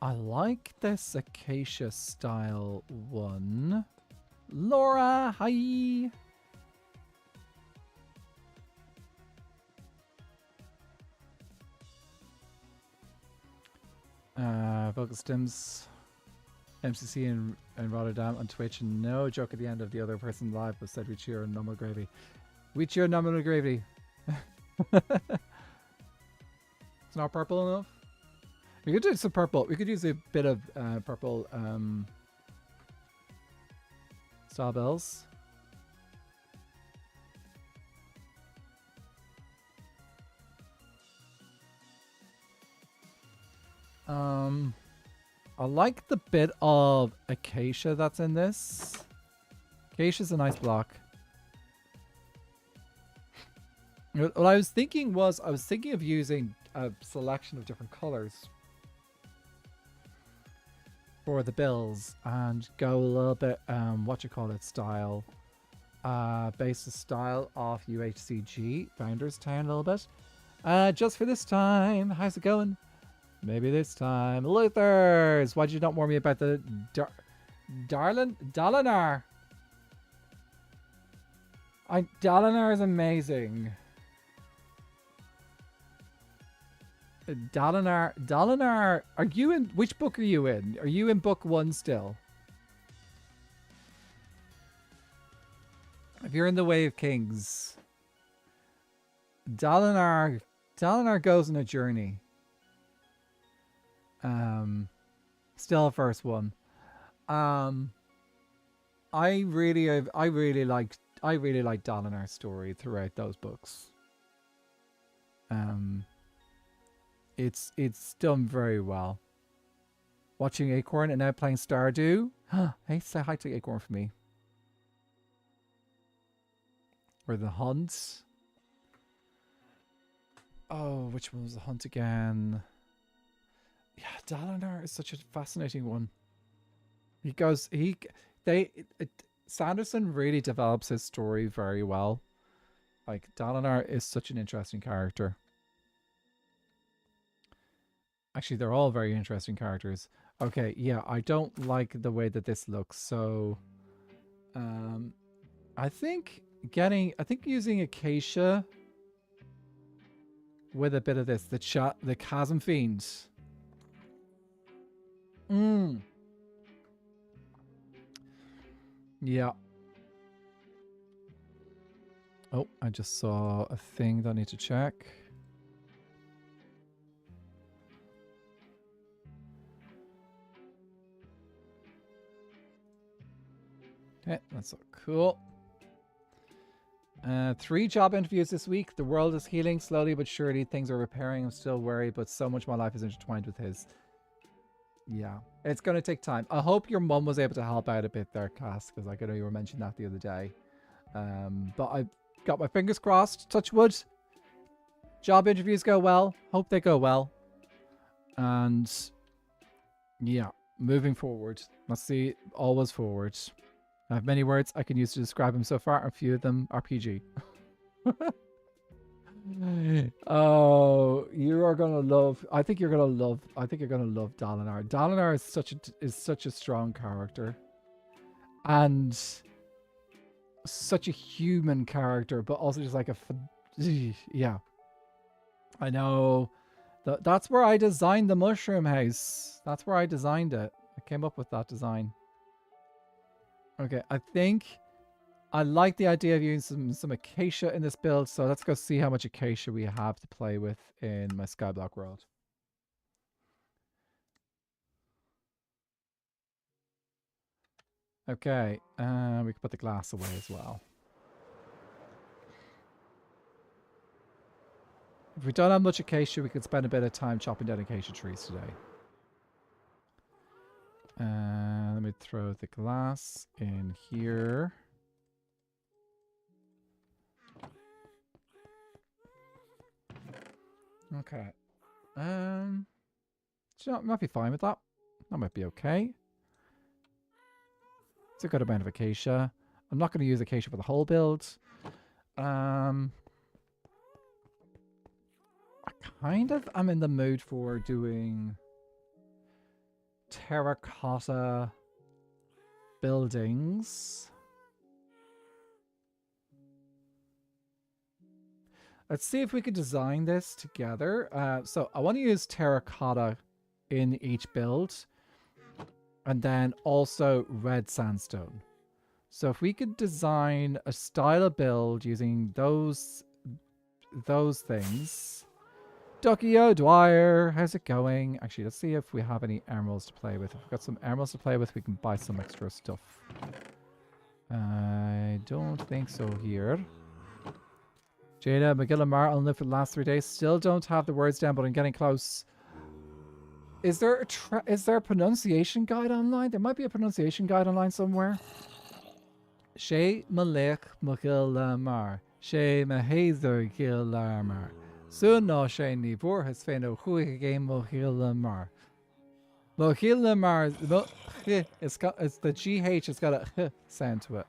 I like this acacia style one. Laura, hi! Focus Stims, MCC in Rotterdam on Twitch. And no joke at the end of the other person live, but said we cheer on normal gravy. We cheer normal gravy. It's not purple enough. We could do some purple. We could use a bit of purple sawbells. I like the bit of acacia that's in this. Acacia's a nice block. What I was thinking was, I was thinking of using a selection of different colors for the bills and go a little bit, style, base the style off UHCG, Founders Town a little bit. Just for this time, how's it going? Maybe this time. Luthers, why did you not warn me about the Dalinar? Dalinar is amazing. Dalinar, are you in, which book are you in? Are you in book 1 still? If you're in the Way of Kings, Dalinar goes on a journey. Still a first one. I really like Dalinar's story throughout those books. It's done very well. Watching Acorn and now playing Stardew. Hey, say hi to Acorn for me. Or the Hunt. Oh, which one was the Hunt again? Yeah, Dalinar is such a fascinating one. Sanderson really develops his story very well. Like, Dalinar is such an interesting character. Actually, they're all very interesting characters. Okay, yeah, I don't like the way that this looks, so I think using Acacia with a bit of this, the Chasm Fiend. Yeah. Oh, I just saw a thing that I need to check. Okay, that's so cool. 3 job interviews this week. The world is healing slowly but surely. Things are repairing. I'm still worried, but so much of my life is intertwined with his. Yeah, it's going to take time. I hope your mum was able to help out a bit there, Cass, because I know you were mentioning that the other day. But I've got my fingers crossed. Touch wood. Job interviews go well. Hope they go well. And yeah, moving forward. Let's see. Always forward. I have many words I can use to describe him so far. A few of them are PG. Oh, you are gonna love. I think you're gonna love Dalinar. Dalinar is such a strong character, and such a human character, but also just like yeah. I know That's where I designed the mushroom house. That's where I designed it. I came up with that design. Okay, I think I like the idea of using some acacia in this build, so let's go see how much acacia we have to play with in my Skyblock World. Okay, we can put the glass away as well. If we don't have much acacia, we could spend a bit of time chopping down acacia trees today. Let me throw the glass in here. Okay. So I might be fine with that. That might be okay. It's a good amount of acacia. I'm not going to use acacia for the whole build. I kind of am in the mood for doing terracotta buildings. Let's see if we can design this together. So I want to use terracotta in each build. And then also red sandstone. So if we could design a style of build using those things. Ducky O'Dwyer, how's it going? Actually, let's see if we have any emeralds to play with. If we've got some emeralds to play with, we can buy some extra stuff. I don't think so here. Jada, McGillamar, only for the last 3 days. Still don't have the words down, but I'm getting close. Is there a pronunciation guide online? There might be a pronunciation guide online somewhere. She Malik McGillamar. She Mahazer Gillamar. Soon no she ni vor has feno hui game McGillamar. McGillamar it's the GH, it's got a sound to it.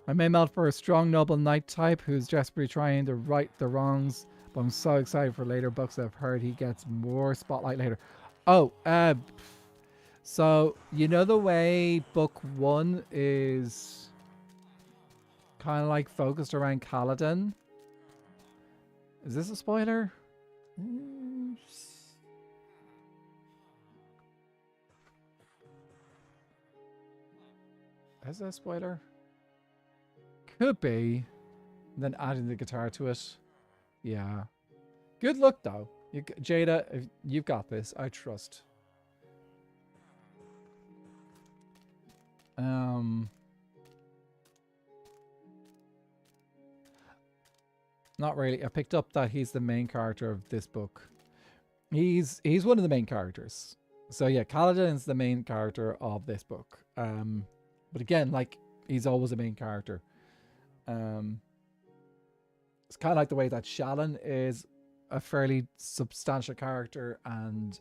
I may melt for a strong noble knight type who's desperately trying to right the wrongs. But I'm so excited for later books. I've heard he gets more spotlight later. Oh, so you know the way book 1 is kind of like focused around Kaladin? Is this a spoiler? Is that a spoiler? Could be. And then adding the guitar to it. Yeah. Good luck, though. Jada, you've got this. I trust. Not really. I picked up that he's the main character of this book. He's one of the main characters. So yeah, Kaladin's the main character of this book. But again, like, he's always a main character. It's kind of like the way that Shallan is a fairly substantial character, and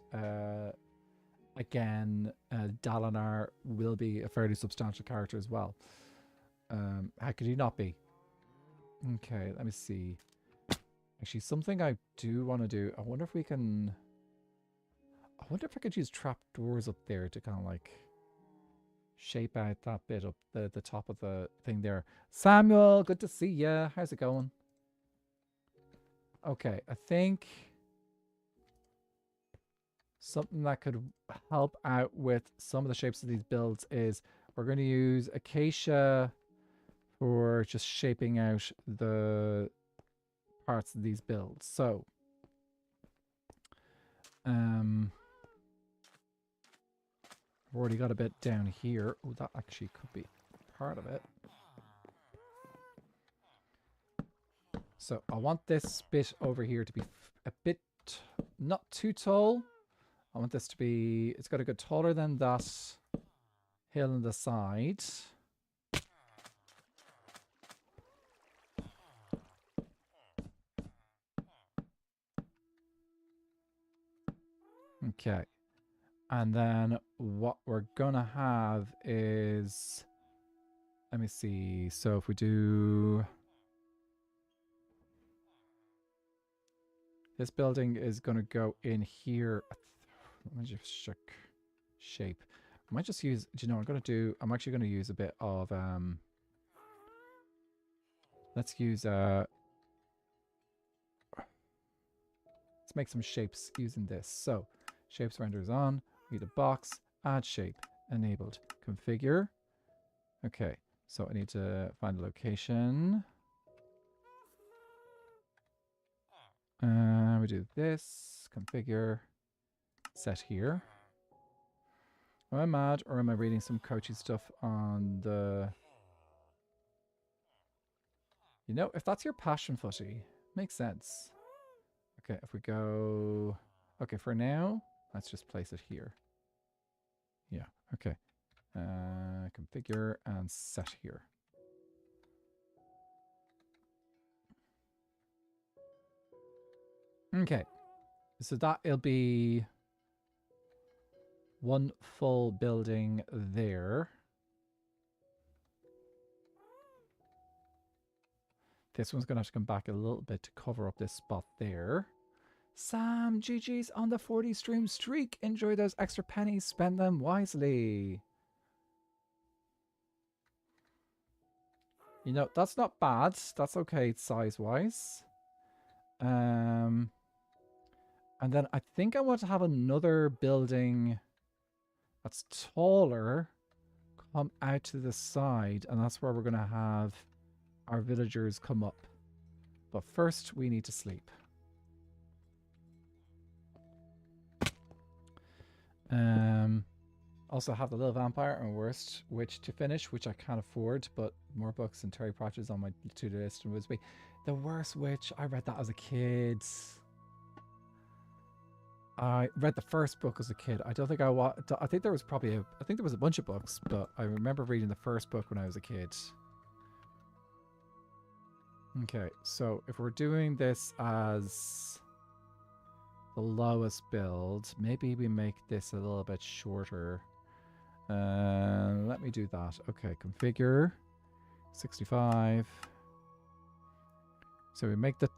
again, Dalinar will be a fairly substantial character as well. How could he not be? Okay, let me see. Actually, something I do want to do. I wonder if we can. I wonder if I could use trapdoors up there to kind of like shape out that bit up the top of the thing there. Samuel, good to see you. How's it going? Okay, I think something that could help out with some of the shapes of these builds is we're going to use acacia for just shaping out the parts of these builds. So, I've already got a bit down here. Oh, that actually could be part of it. So I want this bit over here to be a bit not too tall. I want this to be, it's got to go taller than that hill on the side. Okay. And then what we're gonna have is, let me see. So if we do, this building is gonna go in here. Let me just check shape. I might just use, do you know what I'm gonna do? I'm actually gonna use a bit of, let's use, make some shapes using this. So shapes renders on. We need a box. Add shape. Enabled. Configure. Okay. So I need to find a location. We do this. Configure. Set here. Am I mad or am I reading some coachy stuff on the... You know, if that's your passion, Footy, makes sense. Okay, if we go... Okay, for now, let's just place it here. Yeah, okay. Configure and set here. Okay, so that'll be one full building there. This one's going to have to come back a little bit to cover up this spot there. Sam, GG's on the 40 stream streak. Enjoy those extra pennies. Spend them wisely. You know, that's not bad. That's okay size-wise. And then I think I want to have another building that's taller come out to the side. And that's where we're going to have our villagers come up. But first, we need to sleep. Also have the little vampire and worst witch to finish, which I can't afford, but more books and Terry Pratchett's on my to-do list and Wisby. The worst witch, I read that as a kid. I read the first book as a kid. I don't think I think there was probably I think there was a bunch of books, but I remember reading the first book when I was a kid. Okay, so if we're doing this as the lowest build, maybe we make this a little bit shorter. Let me do that. Okay, configure 65. So we make the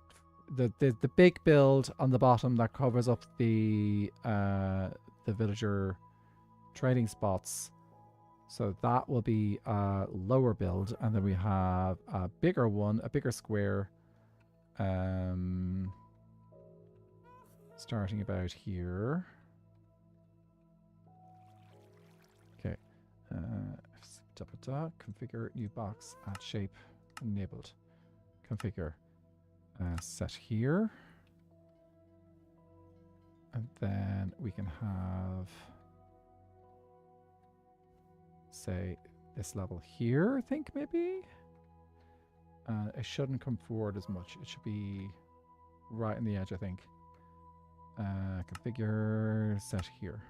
big build on the bottom that covers up the villager trading spots. So that will be a lower build, and then we have a bigger one, a bigger square, starting about here. Okay, configure new box, add shape, enabled. Configure, set here, and then we can have, say, this level here, I think, maybe. It shouldn't come forward as much. It should be right in the edge, I think. Configure, set here.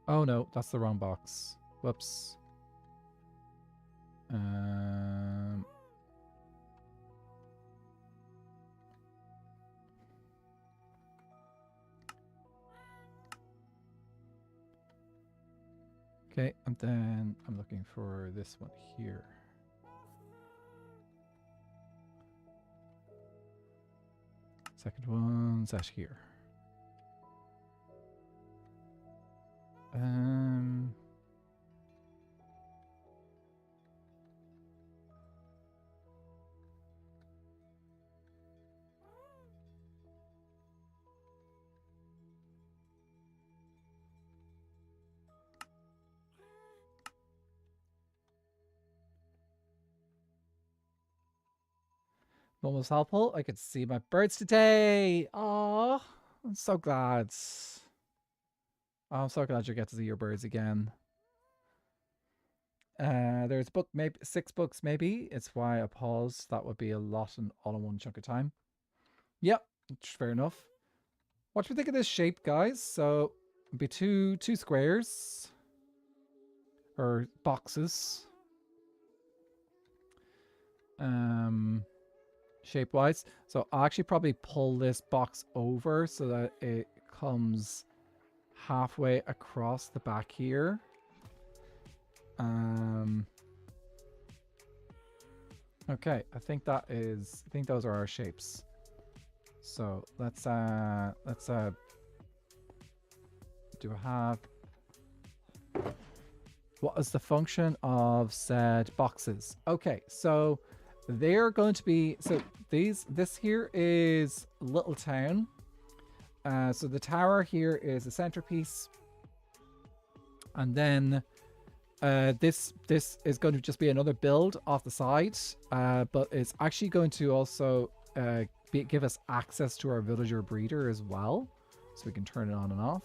Oh no, that's the wrong box. Whoops. Okay, and then I'm looking for this one here. Second one, set here. Almost helpful. I could see my birds today. Oh, I'm so glad. Oh, I'm so glad you get to see your birds again. There's a book, maybe 6 books, maybe. It's why I paused. That would be a lot and all in one chunk of time. Yep, fair enough. What do we think of this shape, guys? So it'd be two squares or boxes. Shape-wise. So I'll actually probably pull this box over so that it comes halfway across the back here. Okay, I think those are our shapes. So let's do I have, what is the function of said boxes? Okay, so they're going to be, so This here is Little Town. So the tower here is a centerpiece. And then this is going to just be another build off the side. But it's actually going to also give us access to our villager breeder as well. So we can turn it on and off.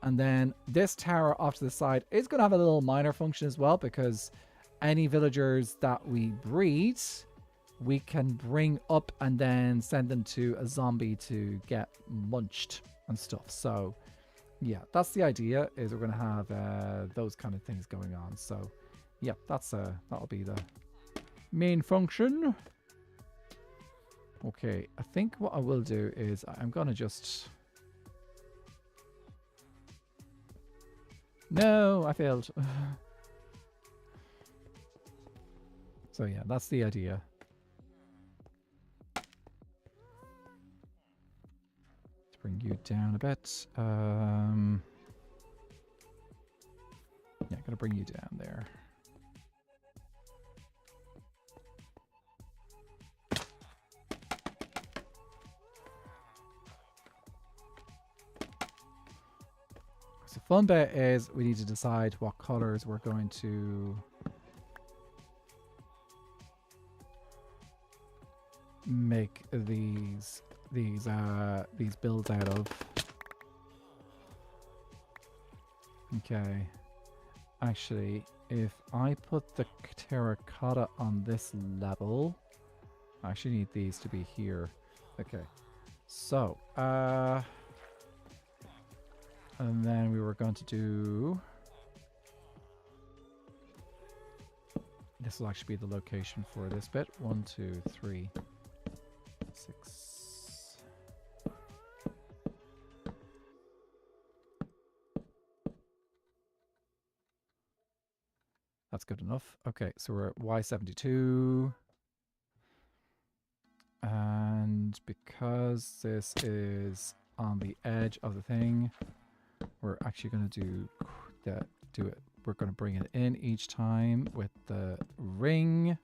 And then this tower off to the side is going to have a little minor function as well, because any villagers that we breed, we can bring up and then send them to a zombie to get munched and stuff. So yeah, that's the idea, is we're going to have those kind of things going on. So yeah, that'll be the main function. Okay, I think what I will do is I'm going to just... No, I failed. So yeah, that's the idea. Let's bring you down a bit. Yeah, gonna bring you down there. So fun bit is we need to decide what colors we're going to make these builds out of. Okay, actually, if I put the terracotta on this level, I actually need these to be here. Okay, so and then we were going to do... This will actually be the location for this bit. 1, 2, 3, 6. That's good enough. Okay, so we're at Y72. And because this is on the edge of the thing, we're actually going to do it. We're going to bring it in each time with the ring.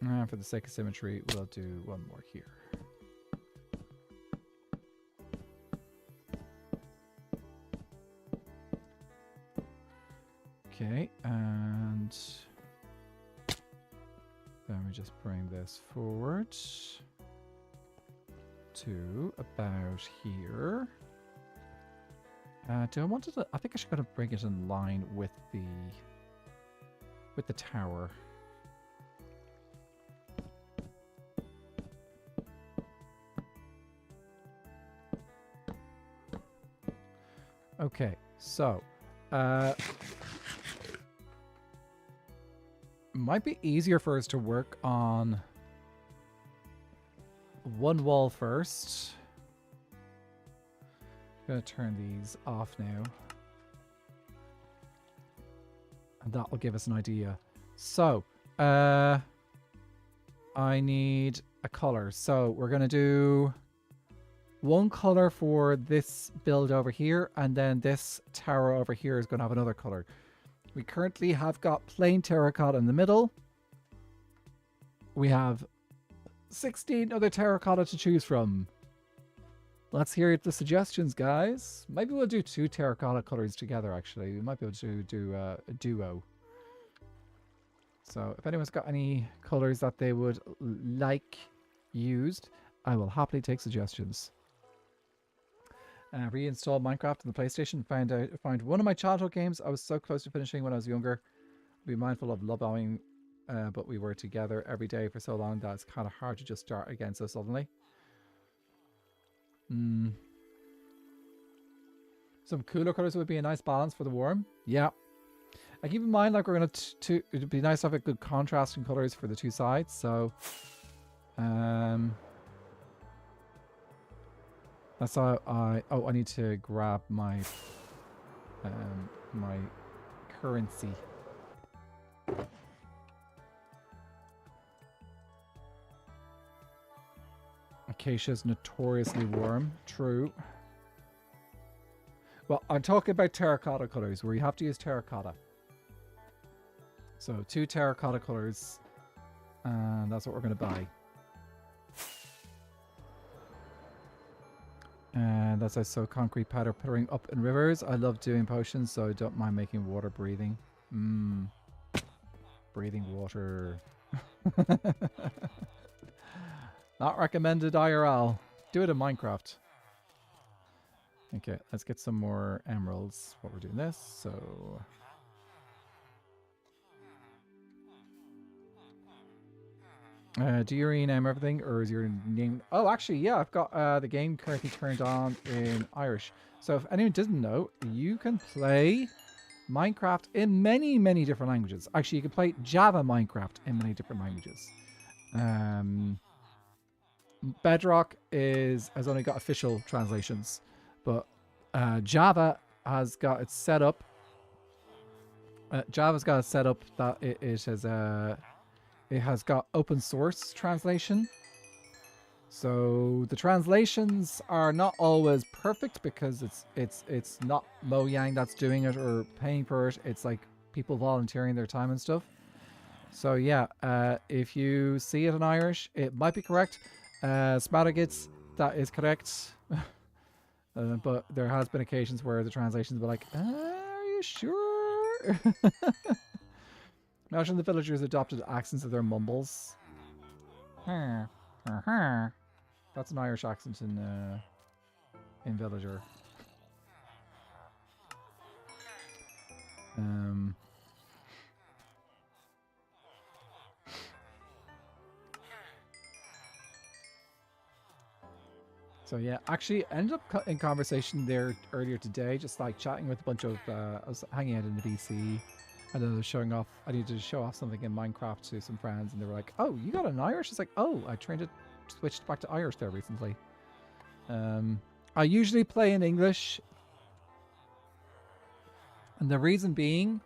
And for the sake of symmetry, we'll do one more here. Okay, and then we just bring this forward to about here. Do I want to? I think I should kind of bring it in line with the tower. Okay, so might be easier for us to work on one wall first. I'm gonna turn these off now, and that will give us an idea. So I need a color, so we're gonna do one color for this build over here, and then this tower over here is going to have another color. We currently have got plain terracotta in the middle. We have 16 other terracotta to choose from. Let's hear the suggestions, guys. Maybe we'll do 2 terracotta colors together, actually. We might be able to do a duo. So if anyone's got any colors that they would like used, I will happily take suggestions. Reinstalled Minecraft on the PlayStation. Found one of my childhood games I was so close to finishing when I was younger. Be mindful of love bombing, but we were together every day for so long that it's kind of hard to just start again so suddenly. Some cooler colors would be a nice balance for the worm. Yeah. I keep in mind, like, we're gonna it'd be nice to have a good contrast in colors for the two sides. So, that's how I need to grab my my currency. Acacia is notoriously warm. True. Well, I'm talking about terracotta colors, where you have to use terracotta. So 2 terracotta colors, and that's what we're going to buy. And that's I sow concrete powder puttering up in rivers. I love doing potions, so I don't mind making water breathing. Breathing water. Not recommended IRL. Do it in Minecraft. Okay, let's get some more emeralds while we're doing this. So do you rename everything, or is your name... Oh, actually, yeah, I've got the game currently turned on in Irish. So if anyone doesn't know, you can play Minecraft in many, many different languages. Actually, you can play Java Minecraft in many different languages. Bedrock has only got official translations, but Java has got it set up. Java's got it set up that it has got open source translation. So the translations are not always perfect because it's not Mojang that's doing it or paying for it. It's like people volunteering their time and stuff. So yeah, if you see it in Irish, it might be correct. Smaragits, that is correct. But there has been occasions where the translations were like, are you sure? Imagine the villagers adopted accents of their mumbles. That's an Irish accent in Villager. So yeah, actually ended up in conversation there earlier today, just like chatting with a bunch of, I was hanging out in the BC, and then I was showing off, I needed to show off something in Minecraft to some friends, and they were like, oh, you got an Irish? It's like, oh, I switched back to Irish there recently. I usually play in English, and the reason being,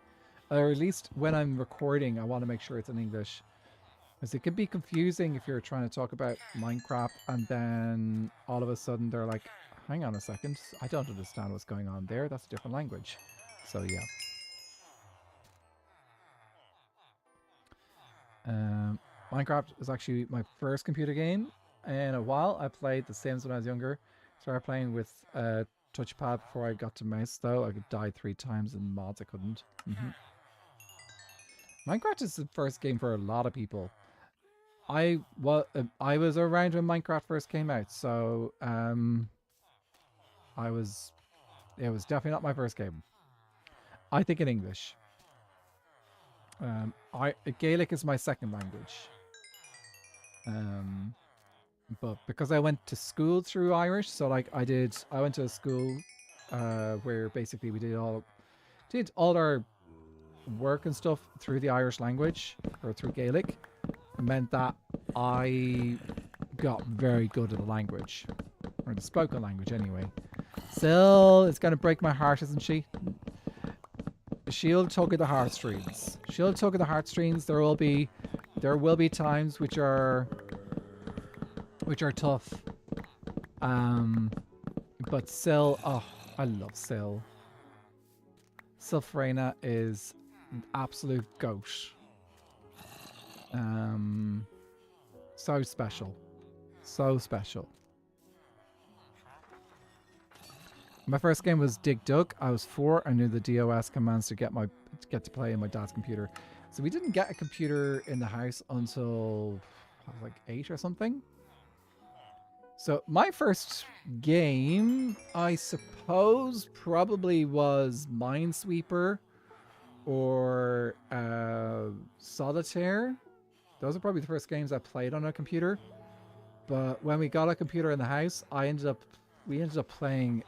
or at least when I'm recording, I want to make sure it's in English. Because it can be confusing if you're trying to talk about Minecraft and then all of a sudden they're like, hang on a second, I don't understand what's going on there. That's a different language. So yeah. Minecraft was actually my first computer game in a while. I played The Sims when I was younger. Started playing with a touchpad before I got to mouse though. I died 3 times in mods. I couldn't. Minecraft is the first game for a lot of people. I was around when Minecraft first came out, so it was definitely not my first game. I think in English. Gaelic is my second language. But because I went to school through Irish, so like I went to a school where basically we did all our work and stuff through the Irish language or through Gaelic. It meant that I got very good at the language, or the spoken language anyway. Still, it's gonna break my heart, isn't she? She'll tug at the heartstrings. She'll tug at the heartstrings. There will be times which are tough. But Sil, oh, I love Sil. Silfrena is an absolute goat. So special. So special. My first game was Dig Dug. I was 4. I knew the DOS commands to get to play in my dad's computer. So we didn't get a computer in the house until I was like 8 or something. So my first game, I suppose, probably was Minesweeper or Solitaire. Those are probably the first games I played on a computer. But when we got a computer in the house, we ended up playing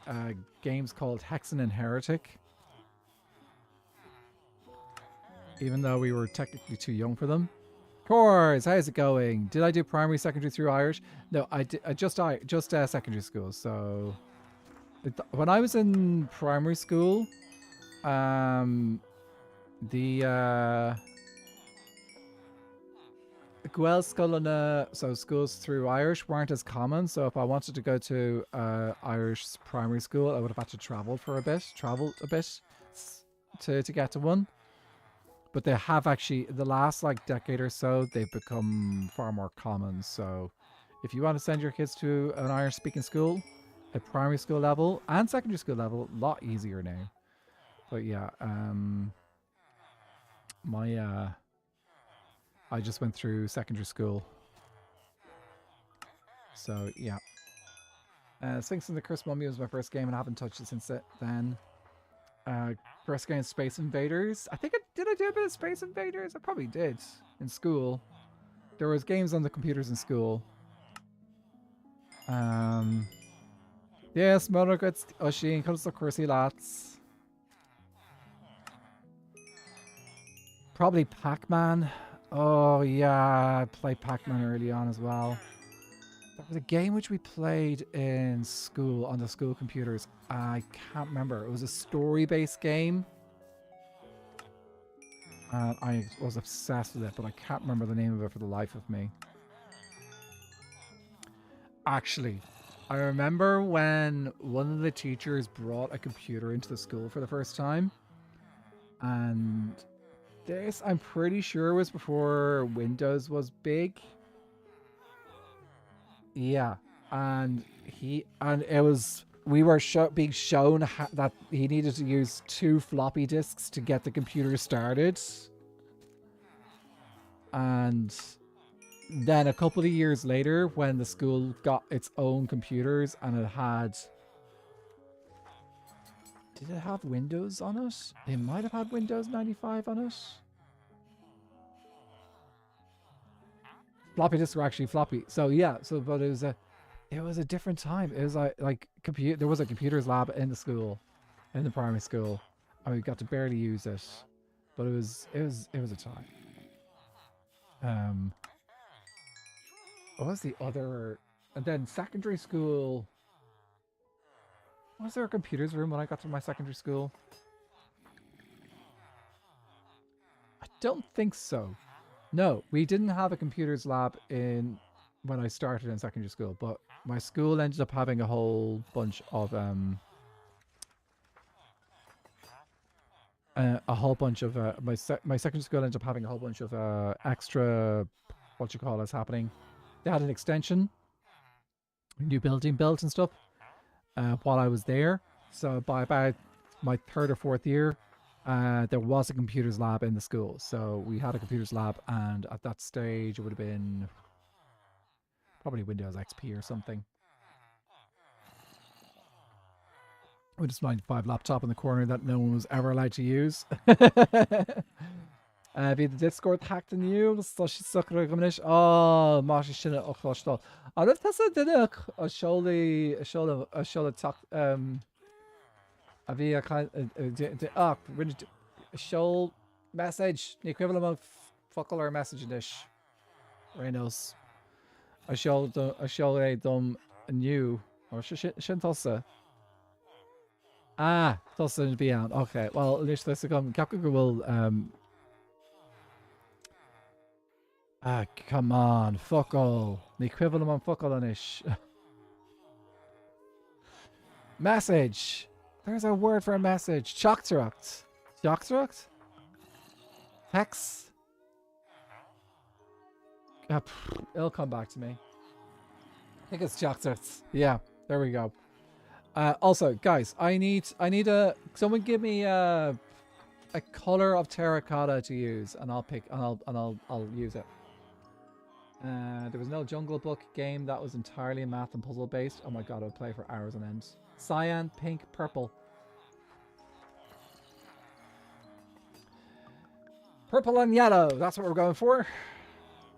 games called Hexen and Heretic. Even though we were technically too young for them. Course, how's it going? Did I do primary, secondary through Irish? No, I did just secondary school. So when I was in primary school, Gaeilge Scoilne, so schools through Irish weren't as common. So if I wanted to go to Irish primary school, I would have had to travel a bit to get to one. But they have actually, the last like decade or so, they've become far more common. So if you want to send your kids to an Irish speaking school at primary school level and secondary school level, a lot easier now. But yeah, I just went through secondary school. So yeah. Sphinx and the Cursed Mummy was my first game and I haven't touched it since then. First game, Space Invaders. I think did I do a bit of Space Invaders? I probably did in school. There was games on the computers in school. Yes, Monoguts, Oshin, comes to Cursey Lats. Probably Pac-Man. Oh yeah, I played Pac-Man early on as well. There was a game which we played in school on the school computers. I can't remember. It was a story-based game. I was obsessed with it, but I can't remember the name of it for the life of me. Actually, I remember when one of the teachers brought a computer into the school for the first time. And this, I'm pretty sure, was before Windows was big. Yeah, and we were being shown that he needed to use 2 floppy disks to get the computer started. And then a couple of years later, when the school got its own computers and it had... Did it have Windows on it? It might have had Windows 95 on it. Floppy disks were actually floppy. So yeah, but it was a different time. It was there was a computers lab in the school, in the primary school, and we got to barely use it. But it was a time. What was the other? And then secondary school. Was there a computers room when I got to my secondary school? I don't think so. No, we didn't have a computers lab when I started in secondary school, but my school ended up having a whole bunch of my secondary school ended up having a whole bunch of extra happening. They had an extension, new building built and stuff while I was there. So by about my 3rd or 4th year, there was a computers lab in the school. So we had a computers lab, and at that stage it would have been probably Windows XP or something. With a 95 laptop in the corner that no one was ever allowed to use. Wie the Discord hacked in you, so she sucked it up. Oh, Marty Shinna, oh, gosh, no. I don't know if that's a shoulder talk. Havia kind of a shoal message, the equivalent of fuckler message in this. Reynolds. A shoal a dumb new or Shintosa. Ah, Tosa beyond. Okay, well, this come Kakuga will come on, fuck all. The equivalent of fuck all on ish. Message. There's a word for a message. Chocteract. Chocteract? Hex. It'll come back to me. I think it's Chocteract. Yeah, there we go. Also, guys, I need someone give me a color of terracotta to use, and I'll pick and I'll use it. There was no Jungle Book game that was entirely math and puzzle based. Oh my god, I would play for hours on end. Cyan, pink, purple. Purple and yellow. That's what we're going for.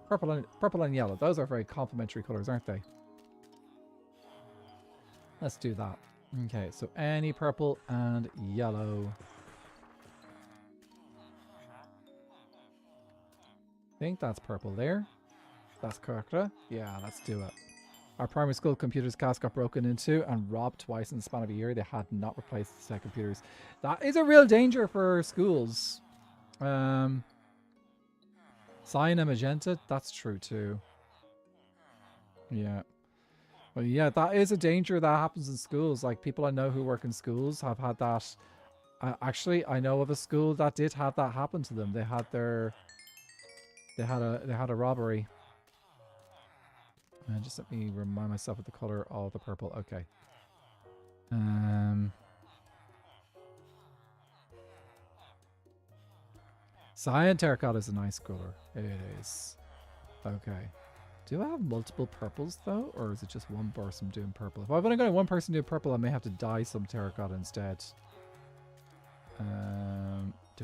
Purple and yellow. Those are very complementary colors, aren't they? Let's do that. Okay, so any purple and yellow. I think that's purple there. That's correct. Yeah, let's do it. Our primary school computers cast got broken into and robbed twice in the span of a year. They had not replaced the set computers. That is a real danger for schools. Cyan and magenta, that's true too. Yeah. Well, yeah, that is a danger that happens in schools. Like, people I know who work in schools have had that. Actually, I know of a school that did have that happen to them. They had a robbery. Just let me remind myself of the color of the purple. Okay. Cyan terracotta is a nice color. It is. Okay. Do I have multiple purples though, or is it just one person doing purple? If I've only got one person doing purple, I may have to dye some terracotta instead. Do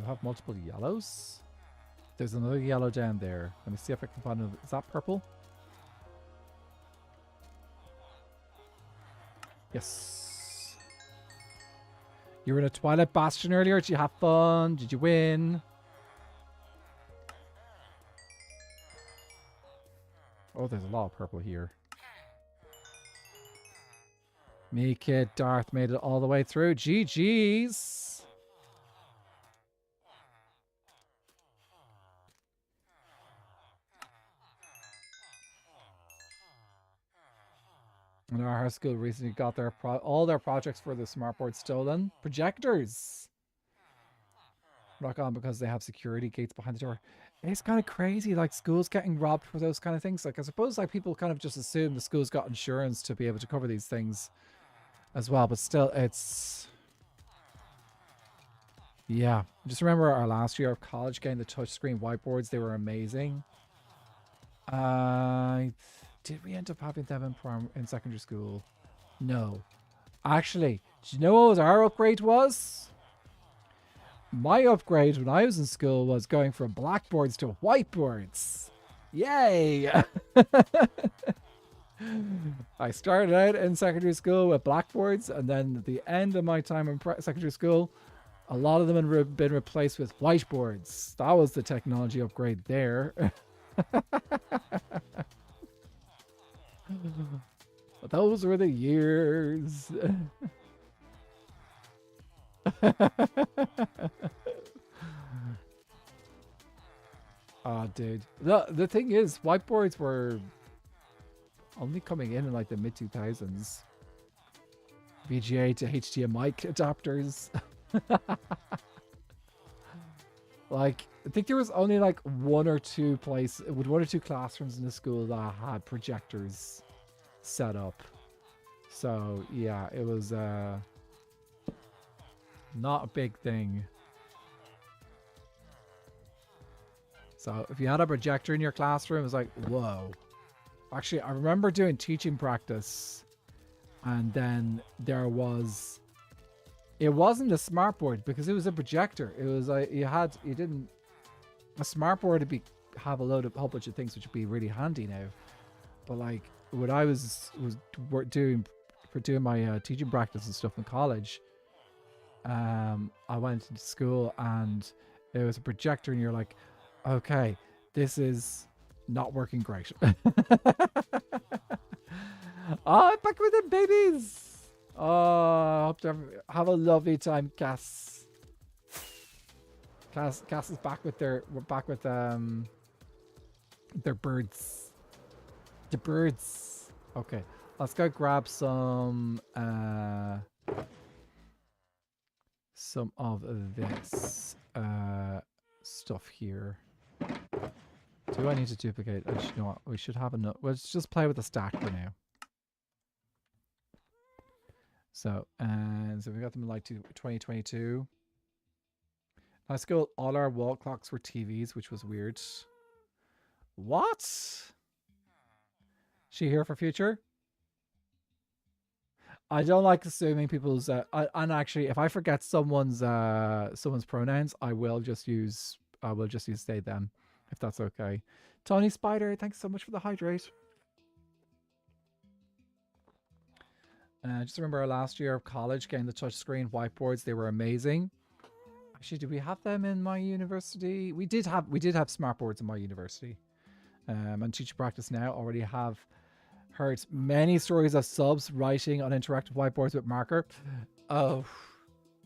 I have multiple yellows? There's another yellow down there. Let me see if I can find another. Is that purple? Yes. You were in a Twilight Bastion earlier. Did you have fun? Did you win? Oh, there's a lot of purple here. Me, Kid, Darth made it all the way through. GG's. And our school recently got their all their projects for the smartboard stolen. Projectors. Rock on because they have security gates behind the door. It's kind of crazy, like schools getting robbed for those kind of things. Like, I suppose like people kind of just assume the school's got insurance to be able to cover these things as well, but still, it's... Yeah. Just remember our last year of college getting the touchscreen whiteboards. They were amazing. Did we end up having them in secondary school? No. Actually, do you know what our upgrade was? My upgrade when I was in school was going from blackboards to whiteboards. Yay! I started out in secondary school with blackboards, and then at the end of my time in secondary school, a lot of them had been replaced with whiteboards. That was the technology upgrade there. Those were the years. Oh, dude. The thing is, whiteboards were only coming in like the mid-2000s. VGA to HDMI adapters. Like, I think there was only like one or two classrooms in the school that had projectors set up. So yeah, it was not a big thing. So if you had a projector in your classroom, it was like, whoa. Actually, I remember doing teaching practice, and then there was... It wasn't a smartboard because it was a projector. It was like a smartboard would have a whole bunch of things which would be really handy now. But like what I was doing my teaching practice and stuff in college, I went into school and it was a projector, and you're like, okay, this is not working great. Oh, back with the babies. Oh, I hope to have a lovely time, Cass. Cass is back with their birds. The birds. Okay, let's go grab some of this stuff here. Do I need to duplicate? You know what? We should have enough. Let's just play with the stack for now. So we got them in like 2022. High school, all our wall clocks were TVs, which was weird. What? She here for future? I don't like assuming people's. And actually, if I forget someone's pronouns, I will just use they them, if that's okay. Tony Spider, thanks so much for the hydrate. Just remember our last year of college getting the touchscreen whiteboards. They were amazing. Actually, did we have them in my university? We did have smartboards in my university. And teacher practice now already have heard many stories of subs writing on interactive whiteboards with marker. Oh,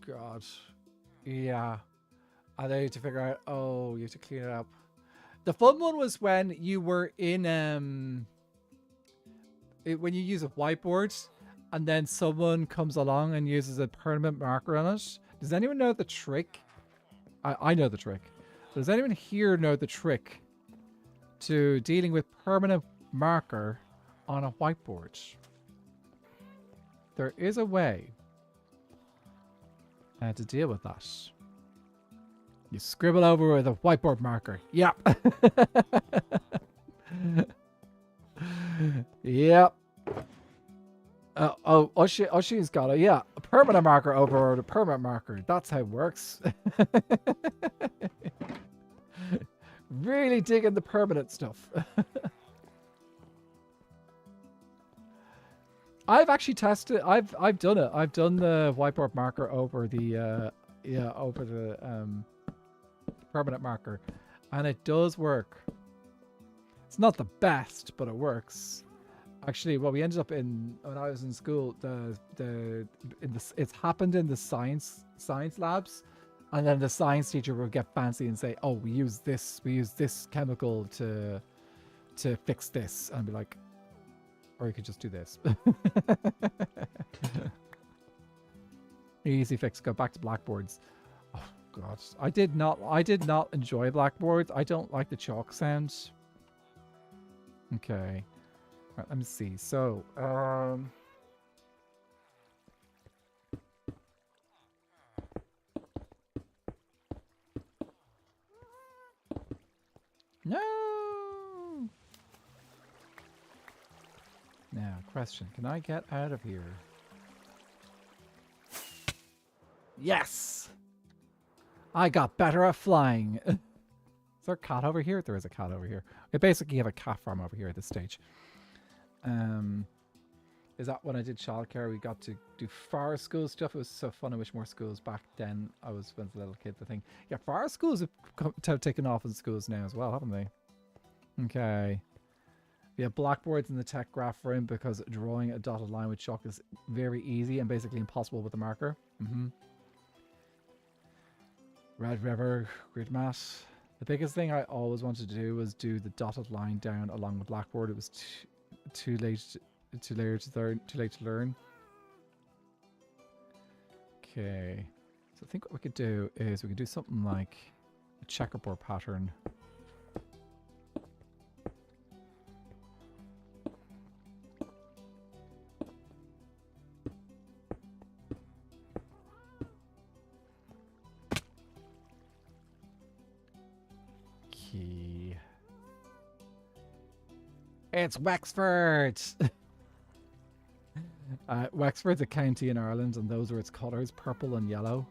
God. Yeah. And then you have to figure out, oh, you have to clean it up. The fun one was when you were in when you use a whiteboard and then someone comes along and uses a permanent marker on it. Does anyone know the trick? I know the trick. Does anyone here know the trick to dealing with permanent marker on a whiteboard? There is a way to deal with that. You scribble over with a whiteboard marker. Yep. Yep. She's got it. Yeah, a permanent marker over the permanent marker. That's how it works. Really digging the permanent stuff. I've actually tested. I've done it. I've done the whiteboard marker over the permanent marker, and it does work. It's not the best, but it works. Actually, what we ended up in when I was in school, it's happened in the science labs, and then the science teacher would get fancy and say, "Oh, we use this chemical to fix this," and I'd be like, "Or you could just do this." Easy fix. Go back to blackboards. Oh God, I did not enjoy blackboards. I don't like the chalk sound. Okay. Right, let me see. So, no. Now, question. Can I get out of here? Yes! I got better at flying. Is there a cat over here? There is a cat over here. We basically have a cat farm over here at this stage. Is that when I did childcare, we got to do forest school stuff. It was so fun. I wish more schools back then. I was when I was a little kid, the thing. Yeah, forest schools have taken off in schools now as well, haven't they? Okay. We have blackboards in the tech graph room because drawing a dotted line with chalk is very easy and basically impossible with a marker. Red River grid mat. The biggest thing I always wanted to do was do the dotted line down along the blackboard. It was too late to learn. Okay. So I think what we could do is we could do something like a checkerboard pattern. Key. It's Wexford! Wexford's a county in Ireland, and those are its colours, purple and yellow.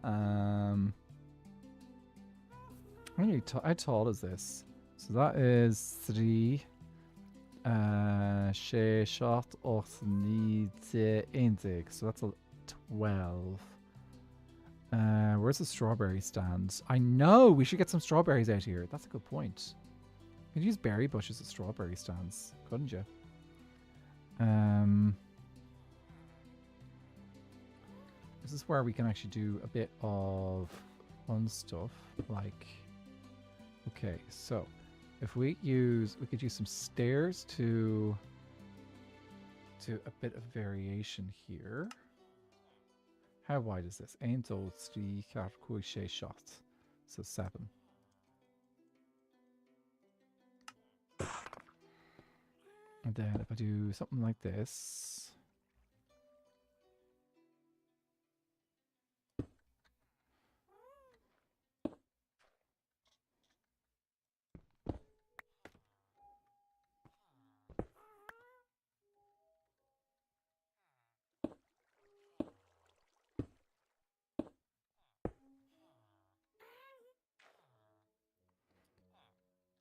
How tall is this? So that is 3 6 7 8 9 10. So that's a 12. Where's the strawberry stand? I know! We should get some strawberries out here. That's a good point. You could use berry bushes as strawberry stands, couldn't you? This is where we can actually do a bit of fun stuff. Like, okay, so if we could use some stairs to a bit of variation here. How wide is this? 1, 2, 3, 4, 5, 6 shots. So 7. And then if I do something like this.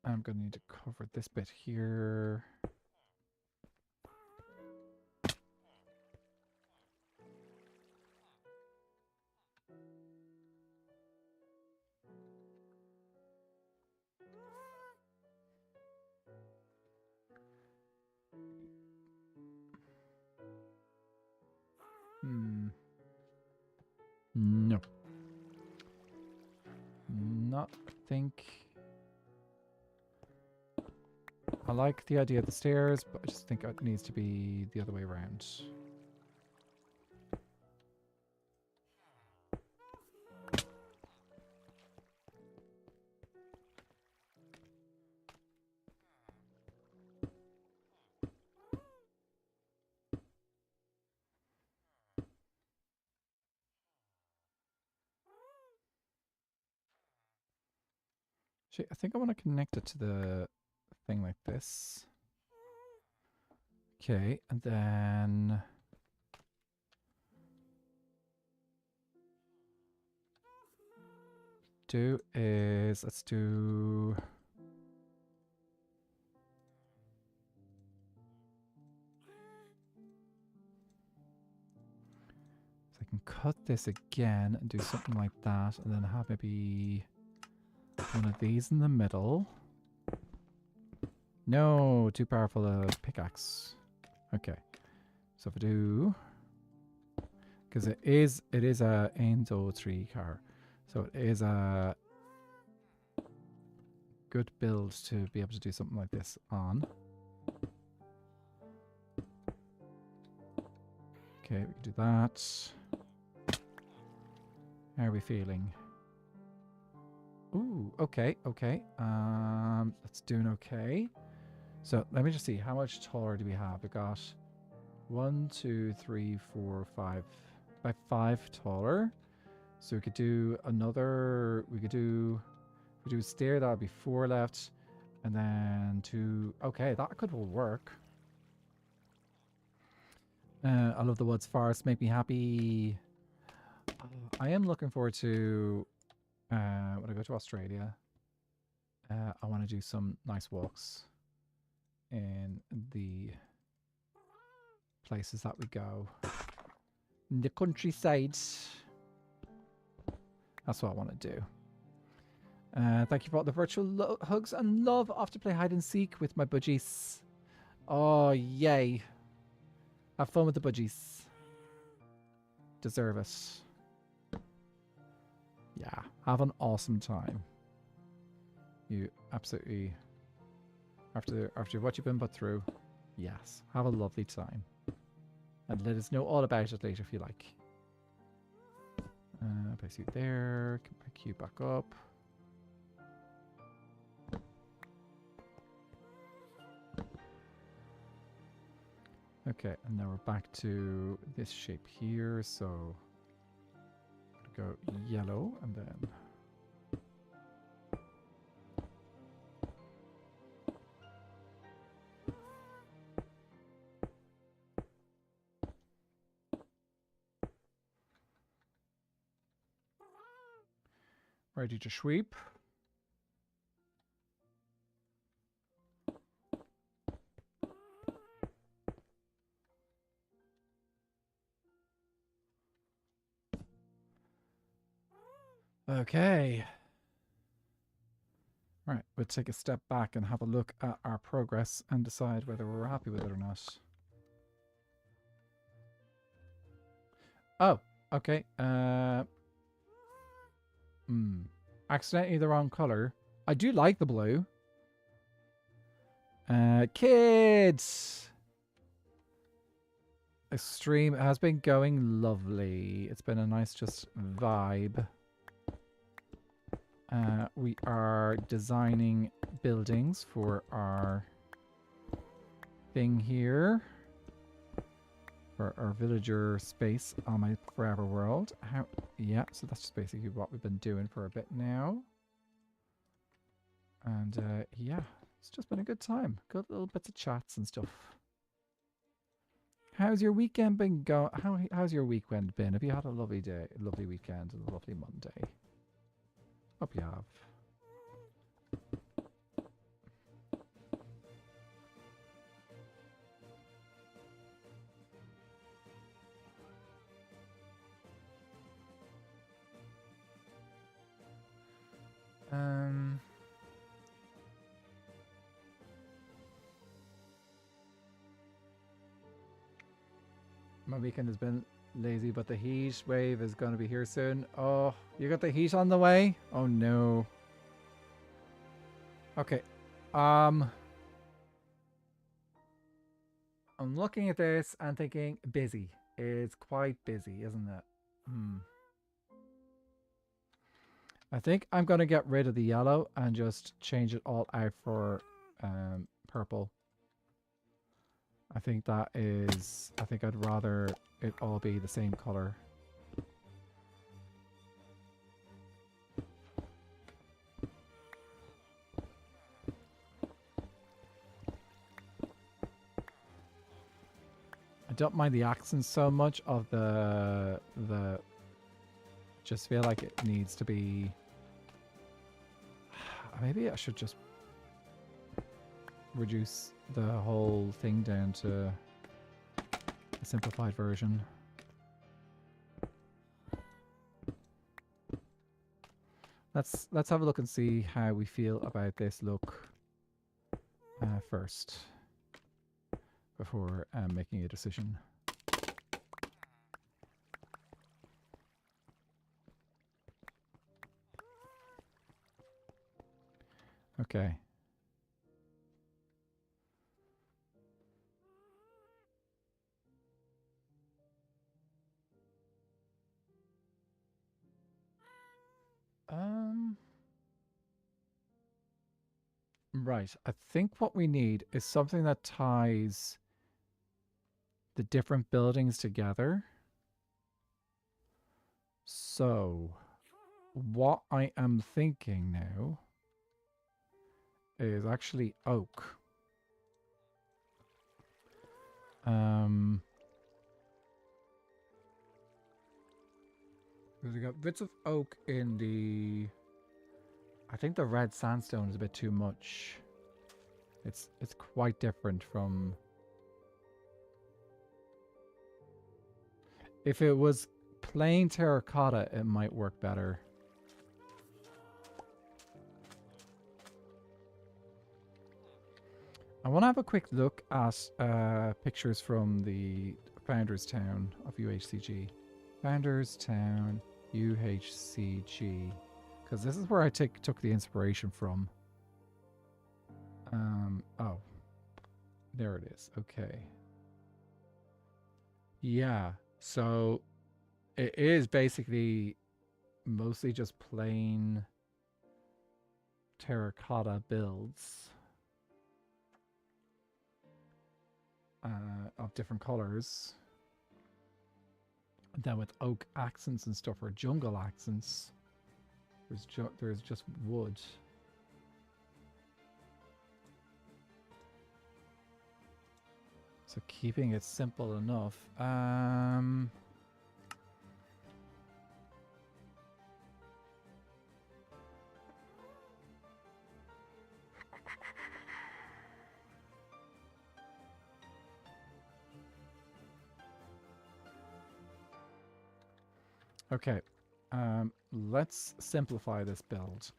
I'm going to need to cover this bit here. No. not think... I like the idea of the stairs, but I just think it needs to be the other way around. Actually, I think I want to connect it to the thing like this. Okay, and then... let's do... So I can cut this again and do something like that, and then have maybe one of these in the middle. No, too powerful a pickaxe. Okay, so if I do... Because it is a Endo tree car. So it is a good build to be able to do something like this on. Okay, we can do that. How are we feeling? Ooh, okay, okay. That's doing okay. So let me just see, how much taller do we have? We got 1, 2, 3, 4, 5. By 5 taller. So we could do another, we could do a stair, that would be 4 left. And then 2, okay, that could all work. I love the woods forest, make me happy. I am looking forward to, when I go to Australia, I want to do some nice walks in the places that we go. In the countryside. That's what I want to do. Thank you for all the virtual hugs and love. Off to play hide and seek with my budgies. Oh, yay. Have fun with the budgies. Deserve it. Yeah, have an awesome time. You absolutely... After what you've been put through, yes, have a lovely time. And let us know all about it later if you like. Place you there. Can pick you back up. Okay, and now we're back to this shape here. So go yellow and then. Ready to sweep. Okay. Right, we'll take a step back and have a look at our progress and decide whether we're happy with it or not. Oh, okay. Accidentally the wrong color. I do like the blue. Kids! Stream has been going lovely. It's been a nice just vibe. We are designing buildings for our thing here. For our villager space on my Forever World. Yeah, so that's just basically what we've been doing for a bit now. And yeah, it's just been a good time. Good little bits of chats and stuff. How's your weekend been going? How's your weekend been? Have you had a lovely day, a lovely weekend, and a lovely Monday? Hope you have. My weekend has been lazy, but the heat wave is going to be here soon. Oh, you got the heat on the way? Oh no. Okay. I'm looking at this and thinking busy. It's quite busy, isn't it? I think I'm going to get rid of the yellow and just change it all out for purple. I think I'd rather it all be the same color. I don't mind the accents so much of the just feel like it needs to be. Maybe I should just reduce the whole thing down to a simplified version. Let's have a look and see how we feel about this look first before making a decision. Okay. Right. I think what we need is something that ties the different buildings together. So, what I am thinking now is actually oak. Because we got bits of oak in the. I think the red sandstone is a bit too much. It's quite different from. If it was plain terracotta, it might work better. I want to have a quick look at pictures from the Founders Town of UHCG. Founders Town, UHCG. Because this is where I took the inspiration from. Oh. There it is. Okay. Yeah. So it is basically mostly just plain terracotta builds of different colors. And then with oak accents and stuff, or jungle accents, there's just wood. So keeping it simple enough. Okay. Let's simplify this build.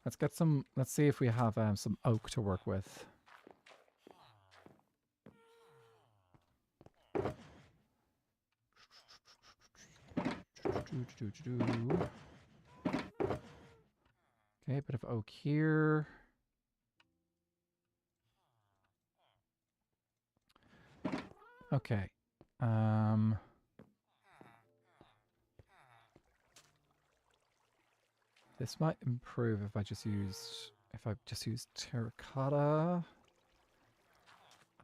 Let's see if we have some oak to work with. Okay, a bit of oak here. Okay. This might improve if I just use terracotta.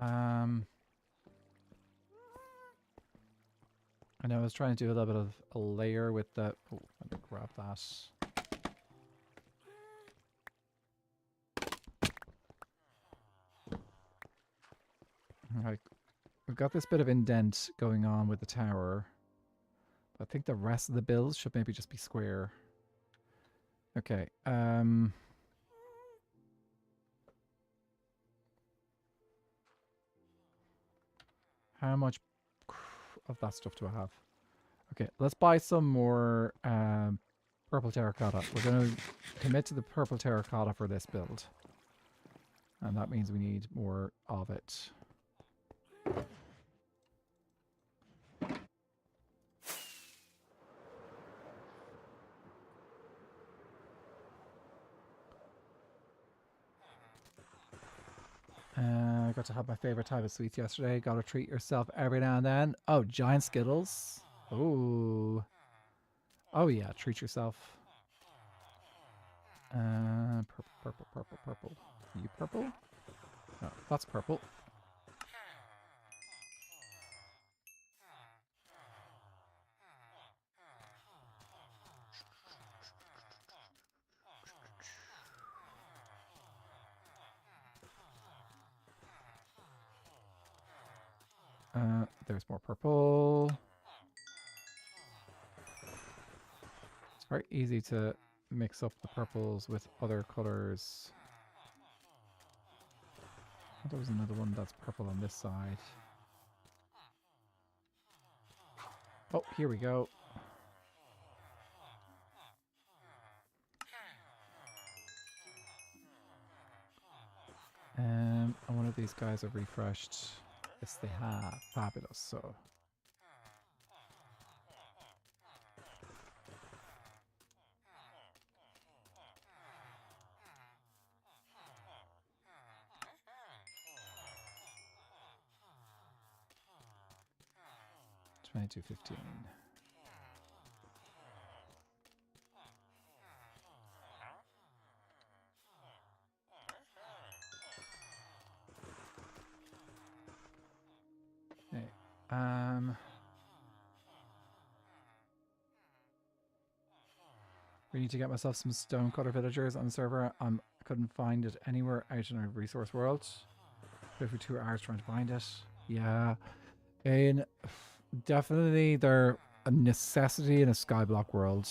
I know I was trying to do a little bit of a layer with the. Oh, let me grab that. Alright, we've got this bit of indent going on with the tower. I think the rest of the builds should maybe just be square. Okay. How much of that stuff do I have? Okay, let's buy some more purple terracotta. We're going to commit to the purple terracotta for this build. And that means we need more of it. I got to have my favorite type of sweets yesterday. Got to treat yourself every now and then. Oh, giant Skittles. Ooh. Oh yeah, treat yourself. Purple, purple, purple, purple. Are you purple? No, that's purple. There's more purple. It's very easy to mix up the purples with other colors. Oh, there was another one that's purple on this side. Oh, here we go. And one of these guys have refreshed. Yes, they have. Fabulous. So. $22.15. Okay. We need to get myself some stonecutter villagers on the server. I couldn't find it anywhere out in our resource world. Been for 2 hours trying to find it. Yeah. And definitely they're a necessity in a skyblock world.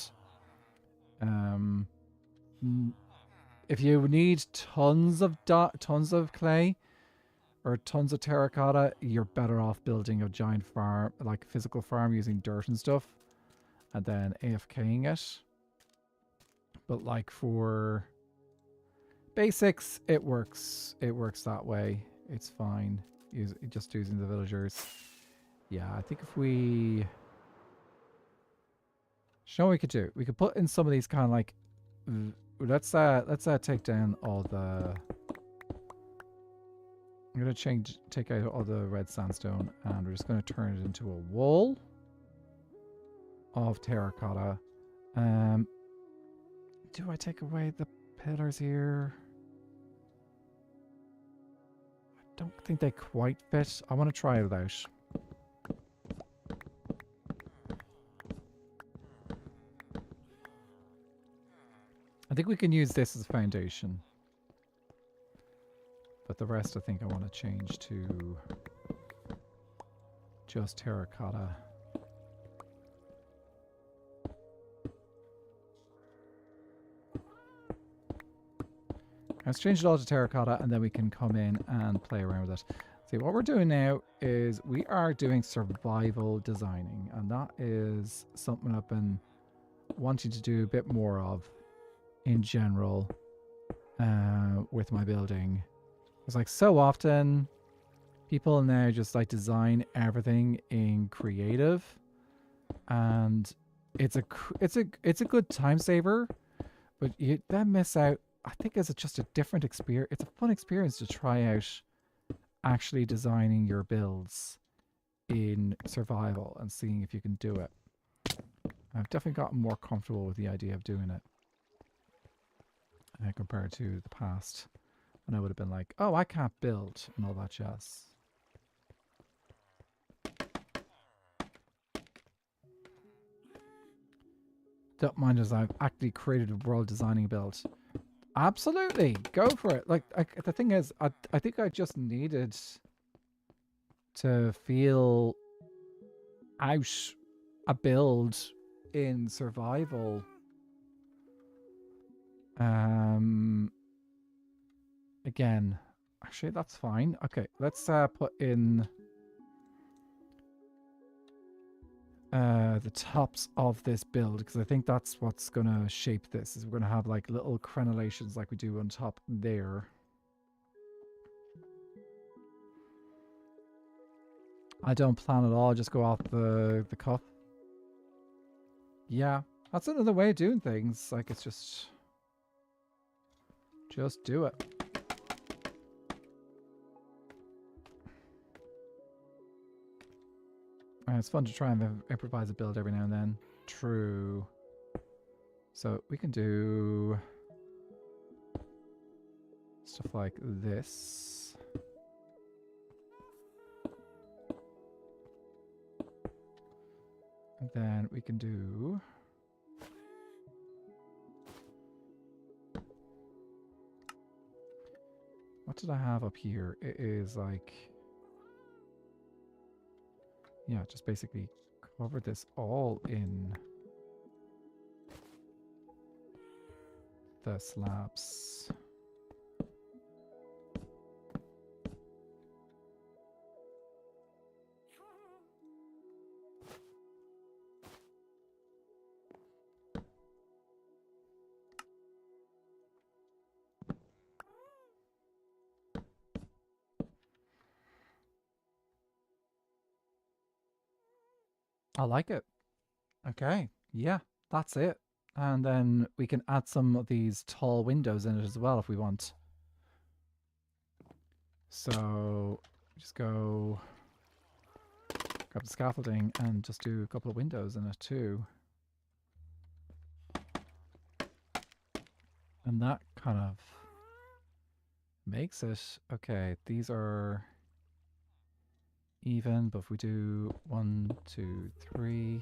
If you need tons of clay or tons of terracotta, you're better off building a giant farm, like a physical farm using dirt and stuff, and then AFKing it. But like for basics, it works. It works that way. It's fine. Just using the villagers. Yeah, I think if we... You know what we could do? We could put in some of these kind of like... Let's take down all the... I'm going to take out all the red sandstone, and we're just going to turn it into a wall of terracotta. Do I take away the pillars here? I don't think they quite fit. I want to try it out. I think we can use this as a foundation. But the rest I think I want to change to just terracotta. Let's change it all to terracotta, and then we can come in and play around with it. See, what we're doing now is we are doing survival designing, and that is something I've been wanting to do a bit more of in general with my building. It's like so often people now just like design everything in creative, and it's a good time saver, but you then miss out. I think it's just a different experience. It's a fun experience to try out actually designing your builds in survival and seeing if you can do it. I've definitely gotten more comfortable with the idea of doing it compared to the past, when I would have been like, oh, I can't build and all that jazz. Don't mind as I've actually created a world designing build. Absolutely, go for it. Like, the thing is, I think I just needed to feel out a build in survival. Again, actually, that's fine. Okay, let's put in the tops of this build, because I think that's what's gonna shape this. Is we're gonna have like little crenellations like we do on top there. I don't plan at all. Just go off the cuff. Yeah, that's another way of doing things. Like, it's just do it. It's fun to try and improvise a build every now and then. True. So we can do stuff like this. And then we can do... What did I have up here? It is like... Yeah, just basically cover this all in the slabs. I like it. Okay, yeah, that's it. And then we can add some of these tall windows in it as well if we want. So just go grab the scaffolding and just do a couple of windows in it too. And that kind of makes it... Okay, these are even, but if we do 1, 2, 3,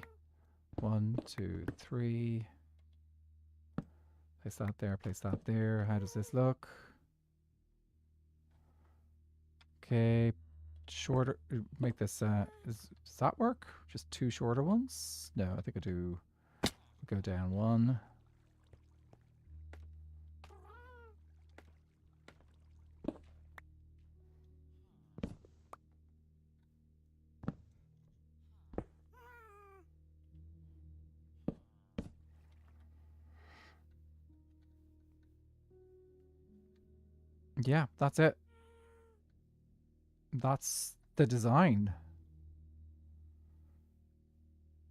1, 2, 3, place that there, place that there. How does this look? Okay, shorter, make this, does that work? Just 2 shorter ones? No, I think I do, go down 1. Yeah, that's it. That's the design.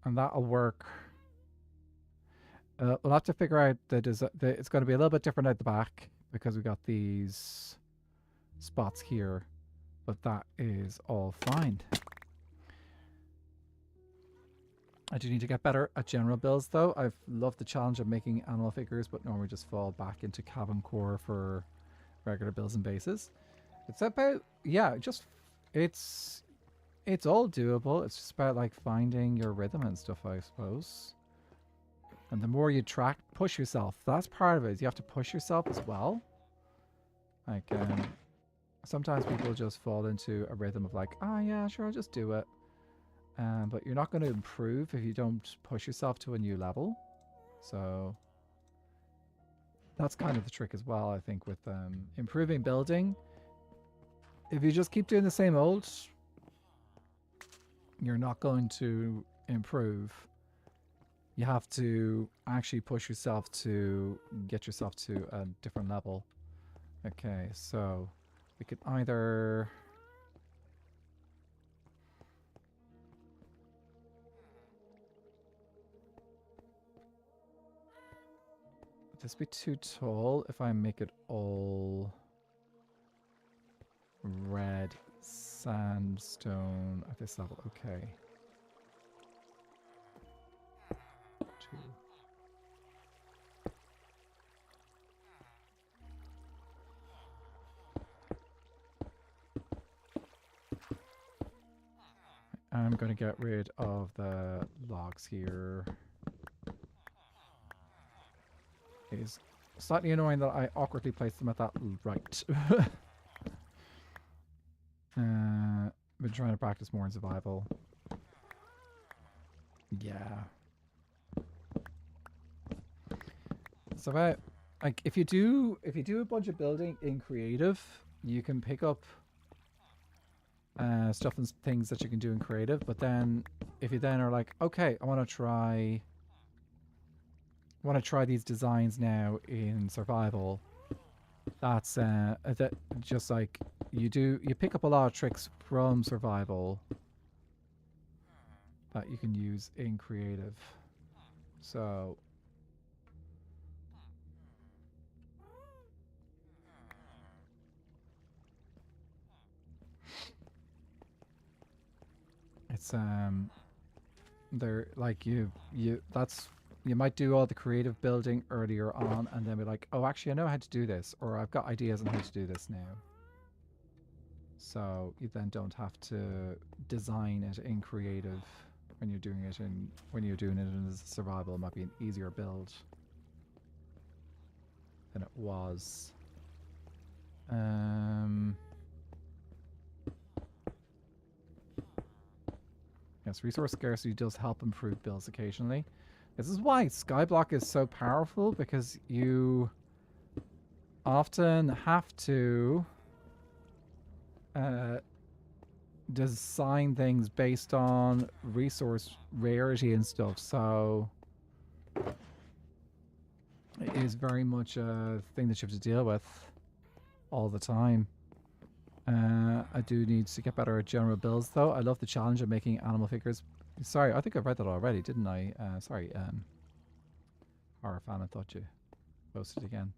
And that'll work. We'll have to figure out it's going to be a little bit different out the back because we got these spots here, but that is all fine. I do need to get better at general builds though. I've loved the challenge of making animal figures, but normally just fall back into cabin core for regular builds and bases. It's about, yeah, just, it's all doable. It's just about like finding your rhythm and stuff, I suppose. And the more you push yourself, that's part of it. You have to push yourself as well. Like, sometimes people just fall into a rhythm of like, oh yeah, sure, I'll just do it. But you're not going to improve if you don't push yourself to a new level. So that's kind of the trick as well, I think, with improving building. If you just keep doing the same old, you're not going to improve. You have to actually push yourself to get yourself to a different level. Okay, so we could either... Would this be too tall if I make it all red sandstone at this level? Okay. 2. I'm going to get rid of the logs here. It is slightly annoying that I awkwardly placed them at that right. Been trying to practice more in survival. Yeah. So like if you do a bunch of building in creative, you can pick up stuff and things that you can do in creative, but then if you then are like, okay, I want to try these designs now in survival, that's that just like you pick up a lot of tricks from survival that you can use in creative. So it's They're like that's you might do all the creative building earlier on and then be like, oh, actually I know how to do this, or I've got ideas on how to do this now. So you then don't have to design it in creative when you're doing it in survival. It might be an easier build than it was. Yes, resource scarcity does help improve builds occasionally. This is why Skyblock is so powerful, because you often have to design things based on resource rarity and stuff, so it is very much a thing that you have to deal with all the time. I do need to get better at general builds, though. I love the challenge of making animal figures. Sorry, I think I've read that already, didn't I? Sorry, horror fan, I thought you posted again.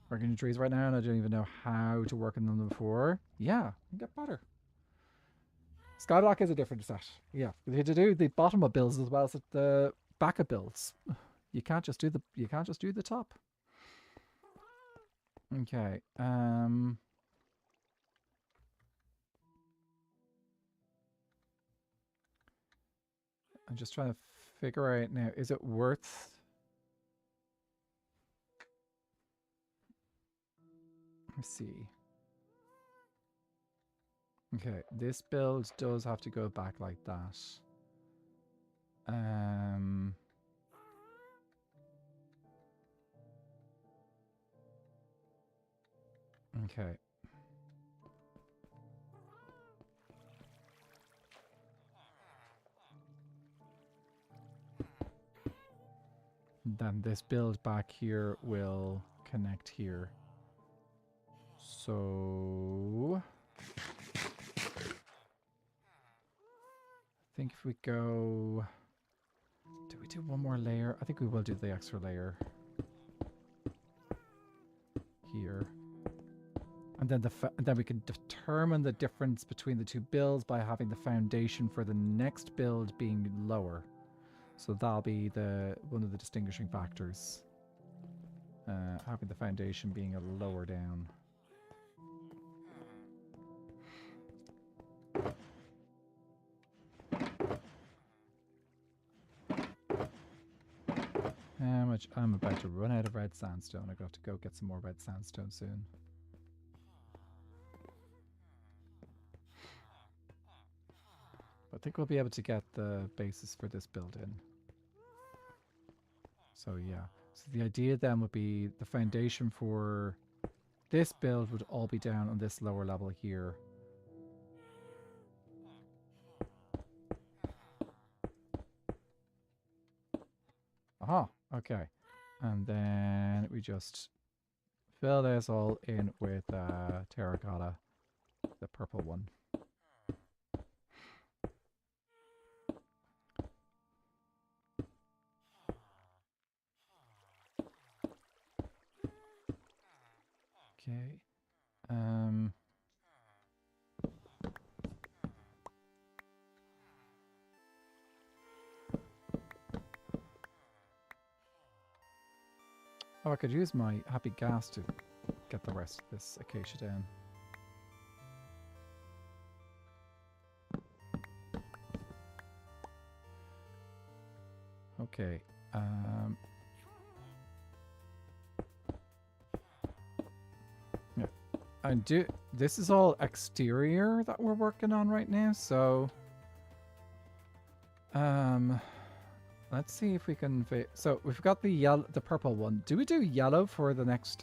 Working in trees right now, and I don't even know how to work in them before. Yeah, get better. Skyblock is a different set. Yeah, you have to do the bottom of builds as well as the back of builds. You can't just do the top. Okay. I'm just trying to figure out now, is it worth... Let's see. Okay, this build does have to go back like that. Okay. Then this build back here will connect here. So I think if we go, do we do one more layer? I think we will do the extra layer here. And then then we can determine the difference between the two builds by having the foundation for the next build being lower. So that'll be one of the distinguishing factors. Having the foundation being a lower down. How much? I'm about to run out of red sandstone. I'm going to have to go get some more red sandstone soon. I think we'll be able to get the basis for this build in. So yeah. So the idea then would be the foundation for this build would all be down on this lower level here. Aha, okay. And then we just fill this all in with terracotta, the purple one. Okay. Oh, I could use my happy gas to get the rest of this acacia down. Okay. Yeah. This is all exterior that we're working on right now, so let's see if we can so we've got the purple one. Do we do yellow for the next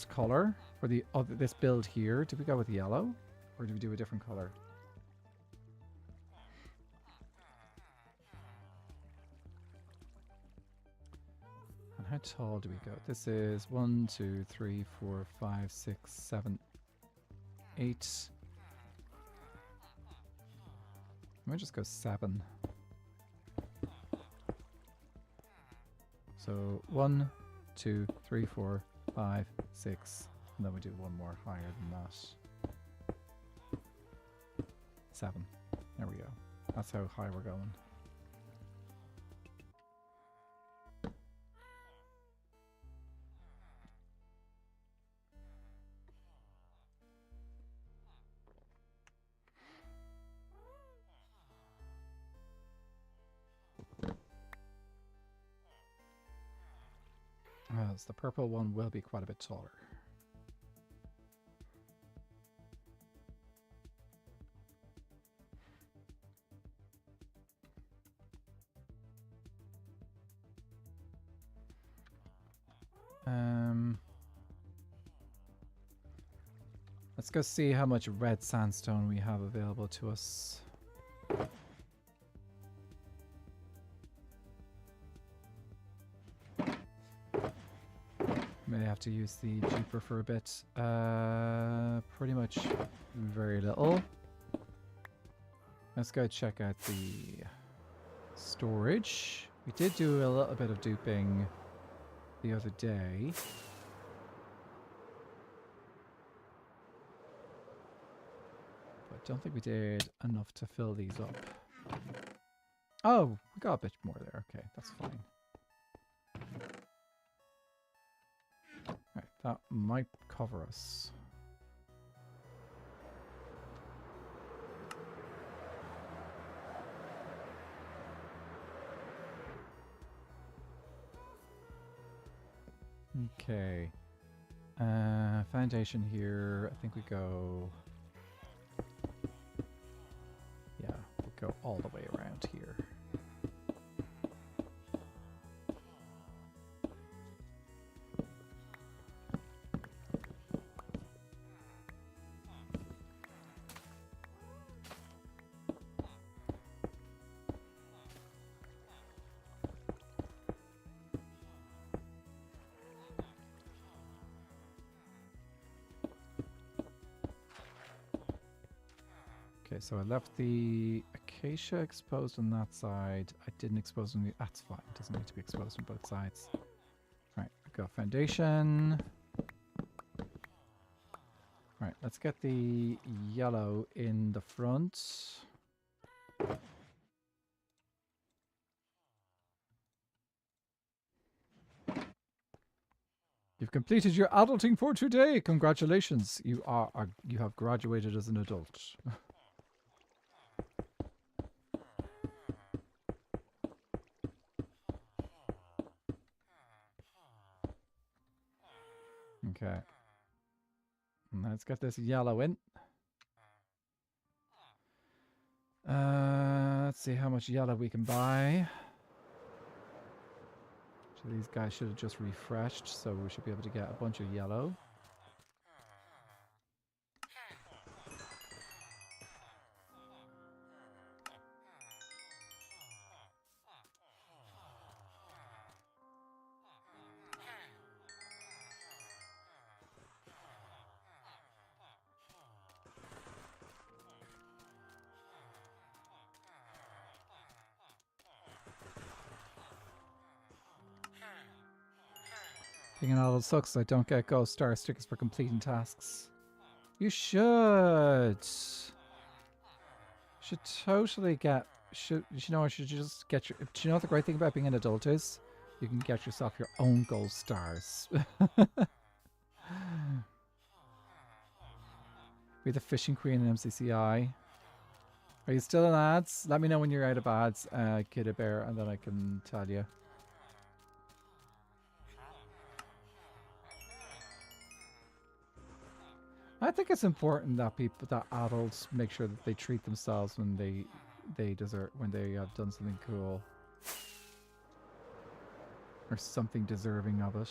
color for this build here? Do we go with yellow, or do we do a different color? And how tall do we go? This is 1, 2, 3, 4, 5, 6, 7, 8. I might just go 7. So 1, 2, 3, 4, 5, 6, and then we do one more higher than that. 7. There we go. That's how high we're going. As the purple one will be quite a bit taller. Let's go see how much red sandstone we have available to us. May have to use the Jeeper for a bit. Pretty much very little. Let's go check out the storage. We did do a little bit of duping the other day. But don't think we did enough to fill these up. Oh, we got a bit more there. Okay, that's fine. Right, that might cover us. Okay. Foundation here. I think we go... Yeah, we'll go all the way around here. Okay, so I left the acacia exposed on that side. I didn't expose on the... That's fine. It doesn't need to be exposed on both sides. Right, we got foundation. Right, let's get the yellow in the front. You've completed your adulting for today. Congratulations. You have graduated as an adult. Okay. Let's get this yellow in. Let's see how much yellow we can buy. So these guys should have just refreshed, so we should be able to get a bunch of yellow. Being an adult sucks. I don't get gold star stickers for completing tasks. You should. Should totally get. Should you know? I should just get your. Do you know what the great thing about being an adult is? You can get yourself your own gold stars. Be the fishing queen in MCCI. Are you still in ads? Let me know when you're out of ads, Kid a Bear, and then I can tell you. I think it's important that that adults make sure that they treat themselves when they when they have done something cool or something deserving of it.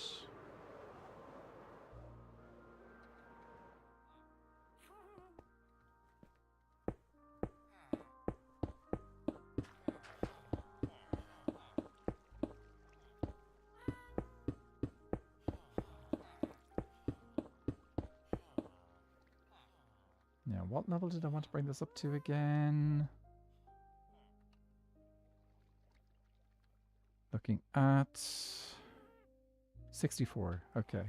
Now, what level did I want to bring this up to again? Looking at 64. Okay.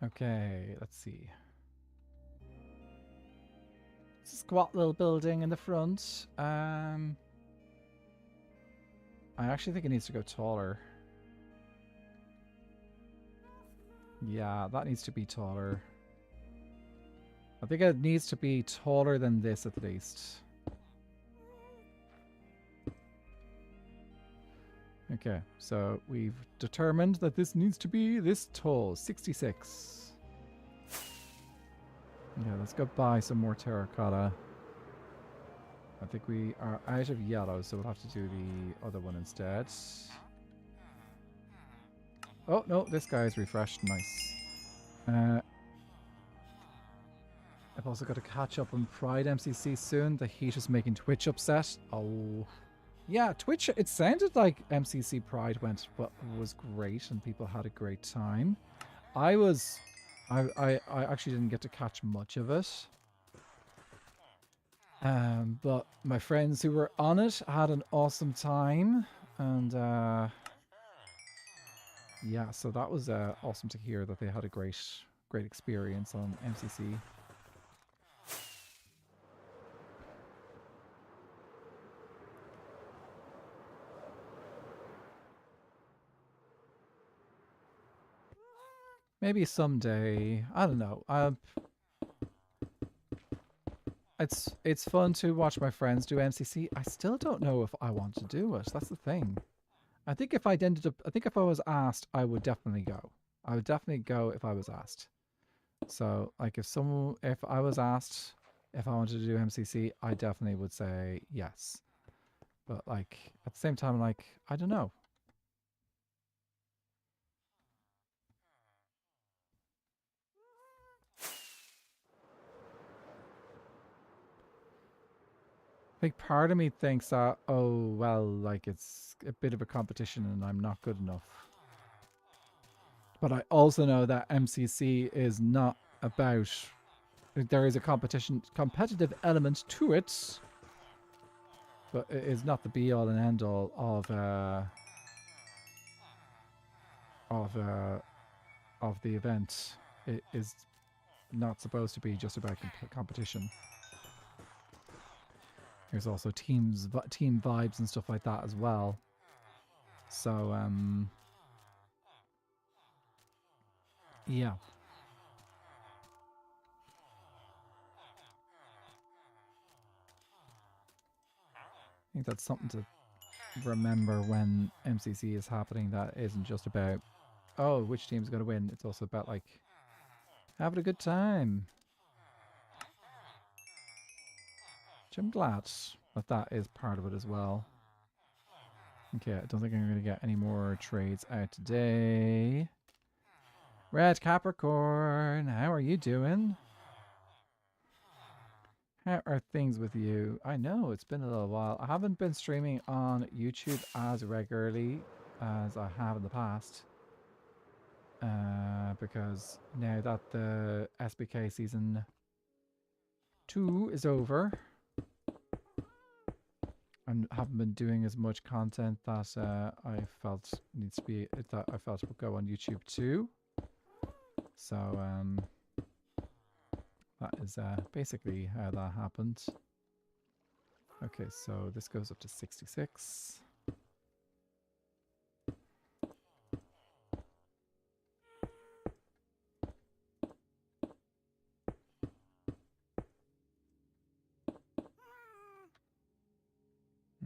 Okay, let's see. It's a squat little building in the front. I actually think it needs to go taller. Yeah, that needs to be taller. I think it needs to be taller than this at least. Okay, so we've determined that this needs to be this tall, 66. Yeah, let's go buy some more terracotta. I think we are out of yellow, so we'll have to do the other one instead. Oh, no, this guy is refreshed. Nice. I've also got to catch up on Pride MCC soon. The heat is making Twitch upset. Oh. Yeah, Twitch, it sounded like MCC Pride was great and people had a great time. I actually didn't get to catch much of it. But my friends who were on it had an awesome time. And yeah, so that was awesome to hear that they had a great experience on MCC. Maybe someday. I don't know. It's fun to watch my friends do MCC. I still don't know if I want to do it. That's the thing. I think if I was asked, I would definitely go. I would definitely go if I was asked. So, like, if I was asked if I wanted to do MCC, I definitely would say yes. But, like, at the same time, like, I don't know. I think part of me thinks that, oh, well, like, it's a bit of a competition and I'm not good enough. But I also know that MCC is not about... There is a competitive element to it, but it is not the be-all and end-all of the event. It is not supposed to be just about competition. There's also team vibes and stuff like that as well. So, yeah. I think that's something to remember when MCC is happening. That isn't just about, oh, which team's going to win. It's also about, like, having a good time. Which I'm glad that is part of it as well. Okay, I don't think I'm going to get any more trades out today. Red Capricorn, how are you doing? How are things with you? I know, it's been a little while. I haven't been streaming on YouTube as regularly as I have in the past. Because now that the SBK Season 2 is over, I haven't been doing as much content that I felt would go on YouTube too. So that is basically how that happened. Okay, so this goes up to 66.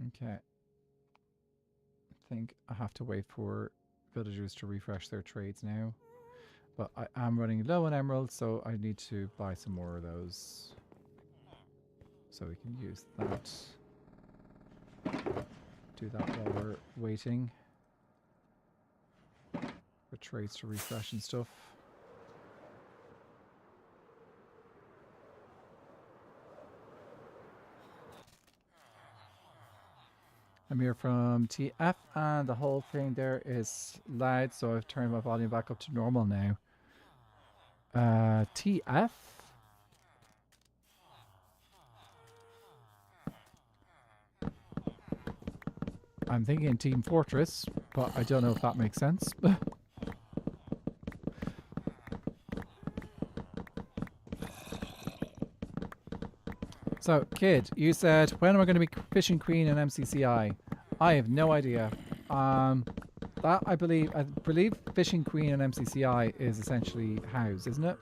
Okay. I think I have to wait for villagers to refresh their trades now. But I am running low on emeralds, so I need to buy some more of those. So we can use that. Do that while we're waiting for trades to refresh and stuff. I'm here from TF, and the whole thing there is loud, so I've turned my volume back up to normal now. TF? I'm thinking Team Fortress, but I don't know if that makes sense. So, kid, you said, when am I going to be fishing queen in MCCI? I have no idea. That I believe fishing queen in MCCI is essentially House, isn't it?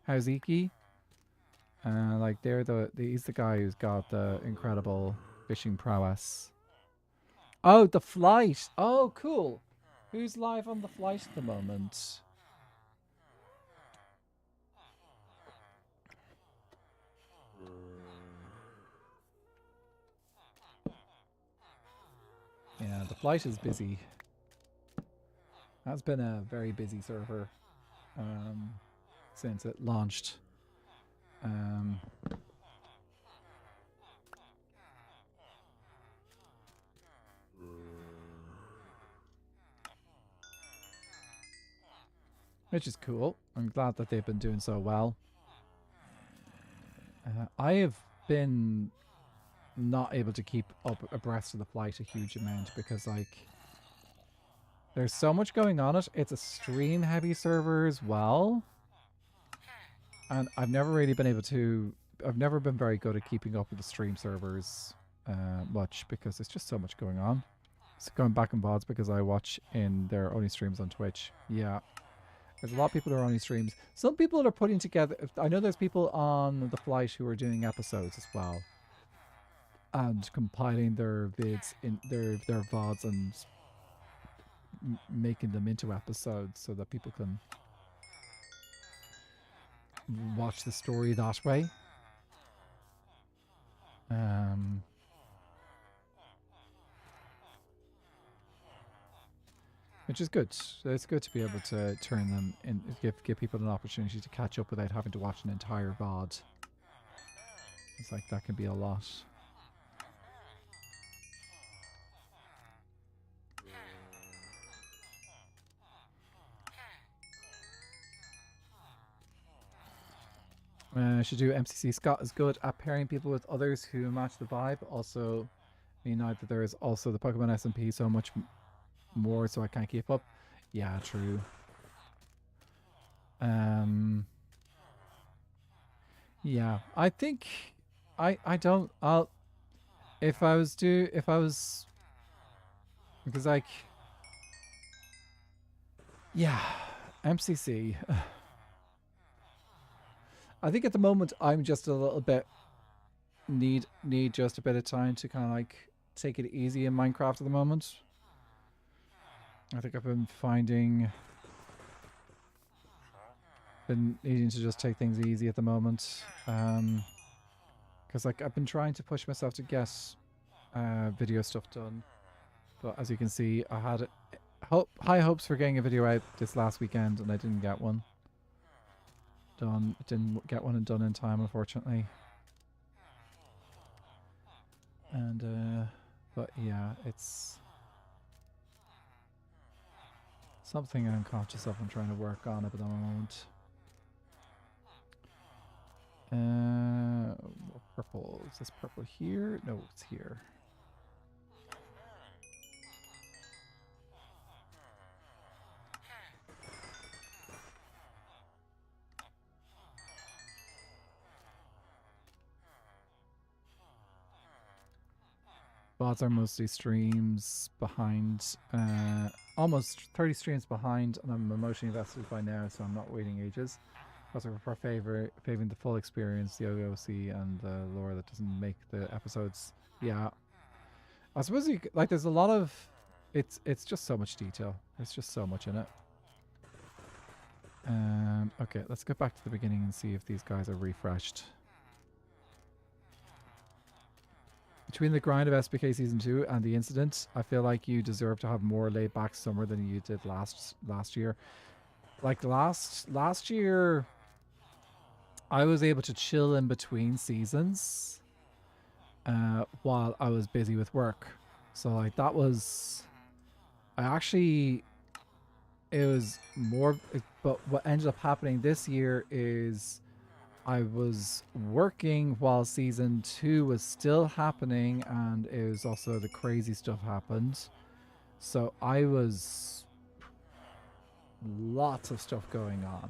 House Iki. Like he's the guy who's got the incredible fishing prowess. Oh, the flight. Oh, cool. Who's live on the flight at the moment? Yeah, the flight is busy. That's been a very busy server since it launched. Which is cool. I'm glad that they've been doing so well. I have been not able to keep up abreast of the flight a huge amount because, like, there's so much going on it. It's a stream heavy server as well. And I've never really been able to... I've never been very good at keeping up with the stream servers much because there's just so much going on. It's going back in VODs because I watch in their only streams on Twitch. Yeah. There's a lot of people who are only streams. Some people are putting together... I know there's people on the flight who are doing episodes as well. And compiling their vids, in their VODs and making them into episodes so that people can watch the story that way. Which is good. It's good to be able to turn them in, give people an opportunity to catch up without having to watch an entire VOD. It's like that can be a lot. Should do MCC. Scott is good at pairing people with others who match the vibe. Also, mean that there is also the Pokemon SMP so much more, so I can't keep up. Yeah, true. Yeah, I think I don't. If I was because, like, yeah, MCC. I think at the moment I'm just a little bit need just a bit of time to kind of like take it easy in Minecraft at the moment. I think I've been needing to just take things easy at the moment. Because like I've been trying to push myself to get video stuff done, but as you can see, I had high hopes for getting a video out this last weekend, and I didn't get one done. Didn't get one done in time, unfortunately. And but yeah, it's something I'm conscious of and trying to work on at the moment. What purple? Is this purple here? No, it's here. VODs are mostly streams behind, almost 30 streams behind, and I'm emotionally invested by now, so I'm not waiting ages. Also, I prefer favoring the full experience, the OOC, and the lore that doesn't make the episodes. Yeah, I suppose like there's a lot of, it's just so much detail. There's just so much in it. Okay, let's go back to the beginning and see if these guys are refreshed. Between the grind of SBK Season 2 and the incident, I feel like you deserve to have more laid-back summer than you did last year. Like last year, I was able to chill in between seasons while I was busy with work. So like that was... it was more... But what ended up happening this year is... I was working while Season 2 was still happening, and it was also the crazy stuff happened. So I was... lots of stuff going on.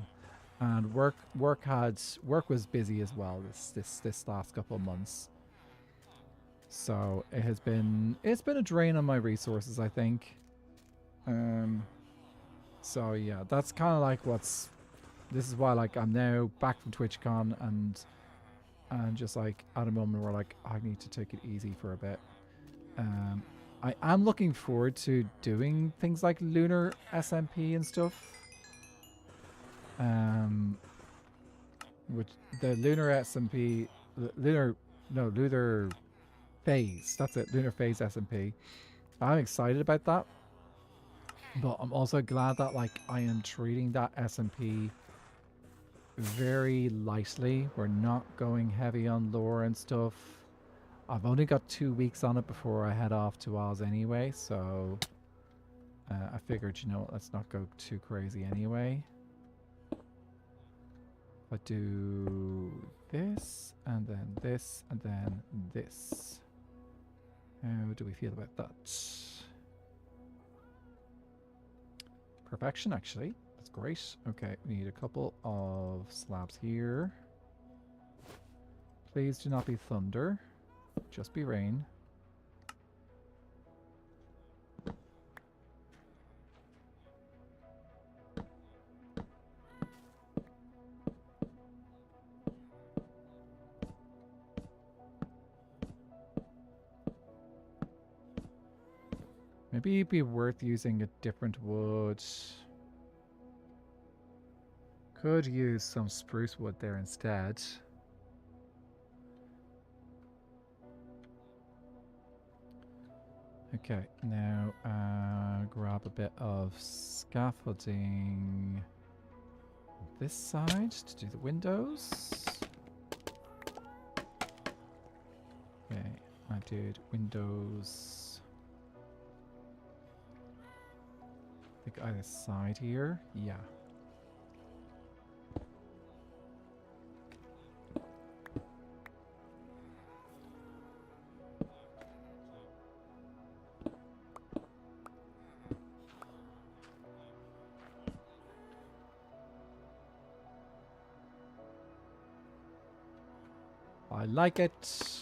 and work was busy as well this last couple of months. So it's been a drain on my resources, I think. So yeah, that's kind of like this is why like I'm now back from TwitchCon and just like at a moment where like I need to take it easy for a bit. I am looking forward to doing things like Lunar SMP and stuff. Which the Lunar SMP, Lunar Phase. That's it, Lunar Phase SMP. I'm excited about that, but I'm also glad that like I am treating that SMP very lightly. We're not going heavy on lore and stuff. I've only got 2 weeks on it before I head off to Oz anyway, so I figured, you know what, let's not go too crazy anyway. I do this, and then this, and then this. How do we feel about that? Perfection, actually. That's great. Okay, we need a couple of slabs here. Please do not be thunder. Just be rain. Maybe it'd be worth using a different wood. Could use some spruce wood there instead. Okay, now grab a bit of scaffolding this side to do the windows. Okay, I did windows. I think either side here. Yeah. I like it.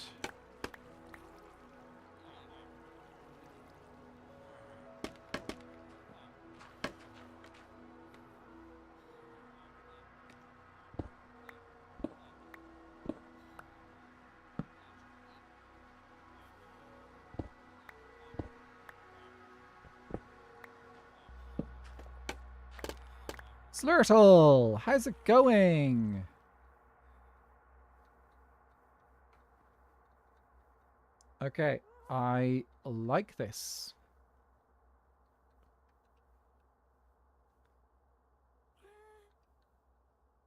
Slurtle, how's it going? Okay, I like this.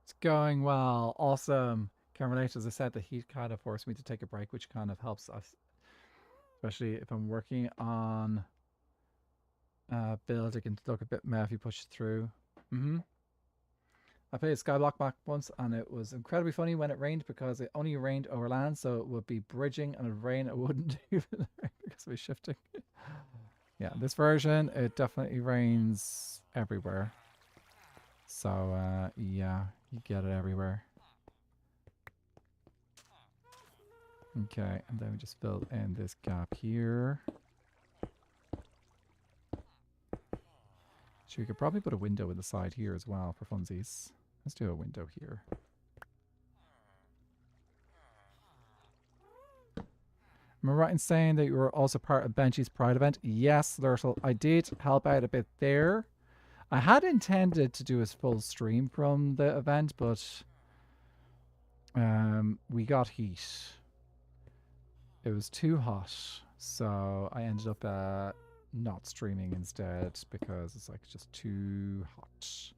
It's going well. Awesome. Can relate, as I said, the heat kind of forced me to take a break, which kind of helps us, especially if I'm working on build. It can look a bit meh if you push it through. I played Skyblock back once, and it was incredibly funny when it rained because it only rained over land, so it would be bridging, and it would rain, it wouldn't even rain because it was shifting. Yeah, this version, it definitely rains everywhere. So, yeah, you get it everywhere. Okay, and then we just fill in this gap here. So we could probably put a window in the side here as well for funsies. Let's do a window here. Am I right in saying that you were also part of Benchy's Pride event? Yes, Lurtle, I did help out a bit there. I had intended to do a full stream from the event, but we got heat. It was too hot, so I ended up not streaming instead because it's like just too hot.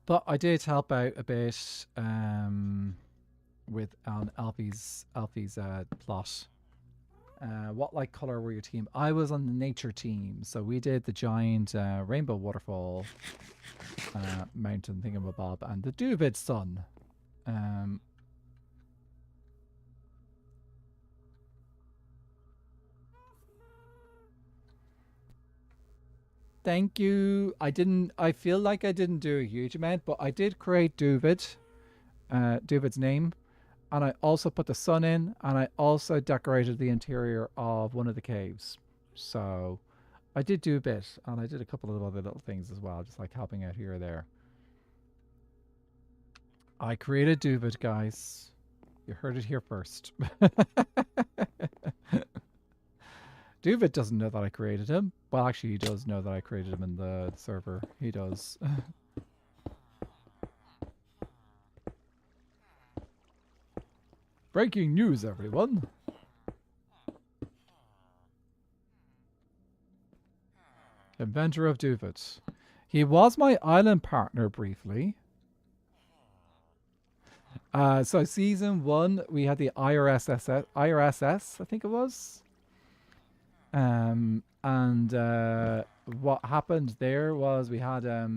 But I did help out a bit with Alfie's plot. What like color were your team? I was on the nature team, so we did the giant rainbow waterfall mountain thingamabob and the Duvid sun. Thank you. I feel like I didn't do a huge amount, but I did create Duvid, Duvid's name. And I also put the sun in, and I also decorated the interior of one of the caves. So I did do a bit, and I did a couple of other little things as well, just like helping out here or there. I created Duvid, guys. You heard it here first. Duvid doesn't know that I created him. Well, actually, he does know that I created him in the server. He does. Breaking news, everyone. Inventor of Duvid. He was my island partner briefly. So season 1, we had the IRSS, I think it was. And what happened there was we had a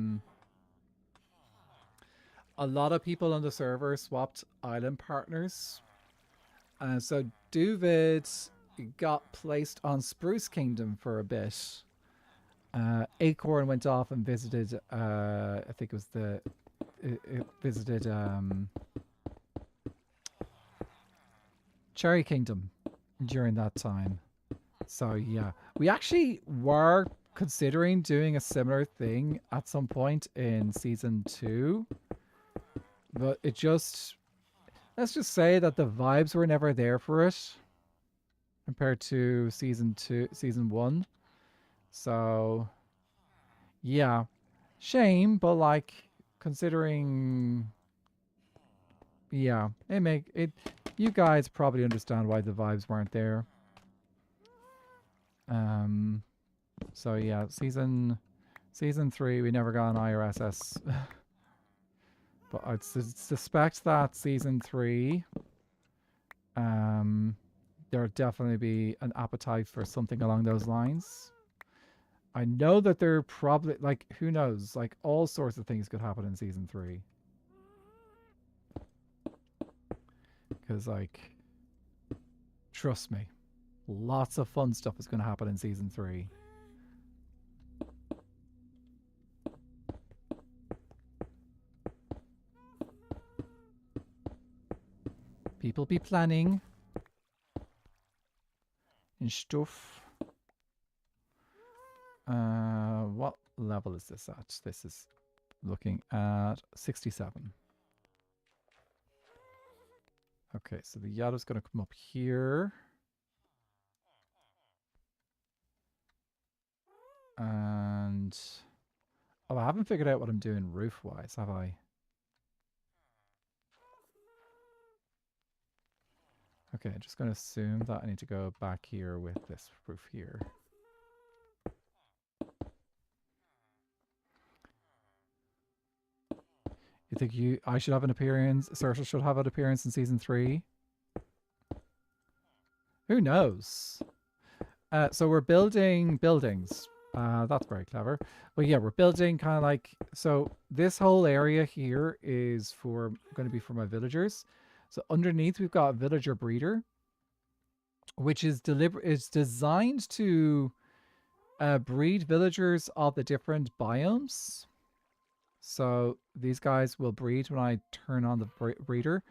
lot of people on the server swapped island partners. So Duvid got placed on Spruce Kingdom for a bit. Acorn went off and visited, I think it was it visited Cherry Kingdom during that time. So yeah, we actually were considering doing a similar thing at some point in season 2, but it just, let's just say that the vibes were never there for it compared to season 1. So yeah, shame, but like considering, yeah, it. You guys probably understand why the vibes weren't there. So yeah, season 3 we never got an IRSS. But I'd suspect that season 3 there'll definitely be an appetite for something along those lines. I know that there probably, like, who knows, like all sorts of things could happen in season 3. Because, like, trust me, lots of fun stuff is going to happen in season 3. People be planning and stuff. What level is this at? This is looking at 67. Okay, so the Yada's going to come up here. And... oh, I haven't figured out what I'm doing roof-wise, have I? Okay, I'm just going to assume that I need to go back here with this roof here. You think I should have an appearance? Saoirse should have an appearance in season 3? Who knows? So we're building buildings. That's very clever. But yeah, we're building kind of like, so this whole area here is going to be for my villagers. So underneath we've got a villager breeder, which is designed to breed villagers of the different biomes. So these guys will breed when I turn on the breeder,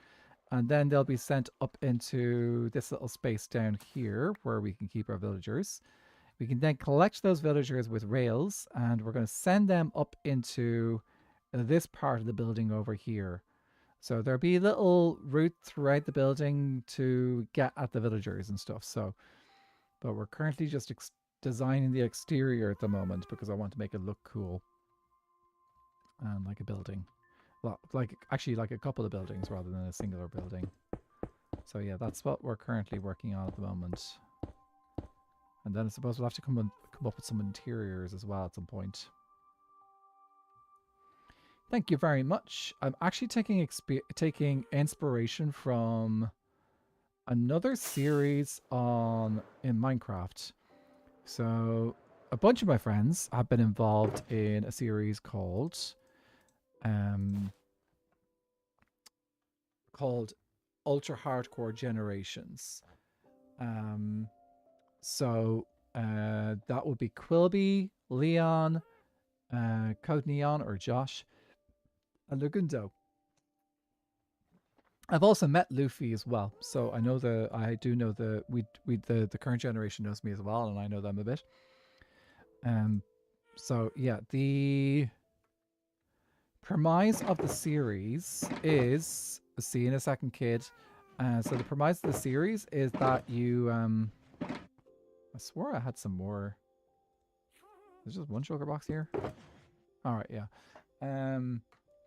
and then they'll be sent up into this little space down here where we can keep our villagers. We can then collect those villagers with rails, and we're going to send them up into this part of the building over here. So there'll be little routes throughout the building to get at the villagers and stuff. So, but we're currently just designing the exterior at the moment because I want to make it look cool. And like a building. Well, actually like a couple of buildings rather than a singular building. So yeah, that's what we're currently working on at the moment. And then I suppose we'll have to come up with some interiors as well at some point. Thank you very much. I'm actually taking inspiration from another series in Minecraft. So a bunch of my friends have been involved in a series called Ultra Hardcore Generations. So that would be Quilby, Leon, Code Neon or Josh, and Lugundo. I've also met Luffy as well, so I do know the current generation knows me as well, and I know them a bit. So yeah, the premise of the series is, see you in a second, kid. So the premise of the series is that you I swore I had some more. There's just one sugar box here. All right, yeah.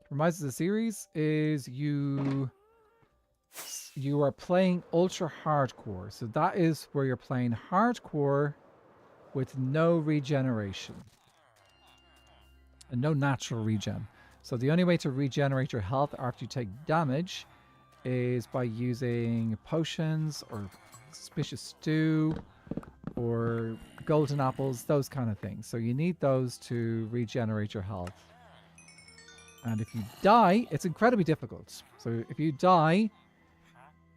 Premise of the series is you are playing ultra hardcore. So that is where you're playing hardcore with no regeneration and no natural regen. So the only way to regenerate your health after you take damage is by using potions or suspicious stew or golden apples, those kind of things. So you need those to regenerate your health. And if you die, it's incredibly difficult. So if you die,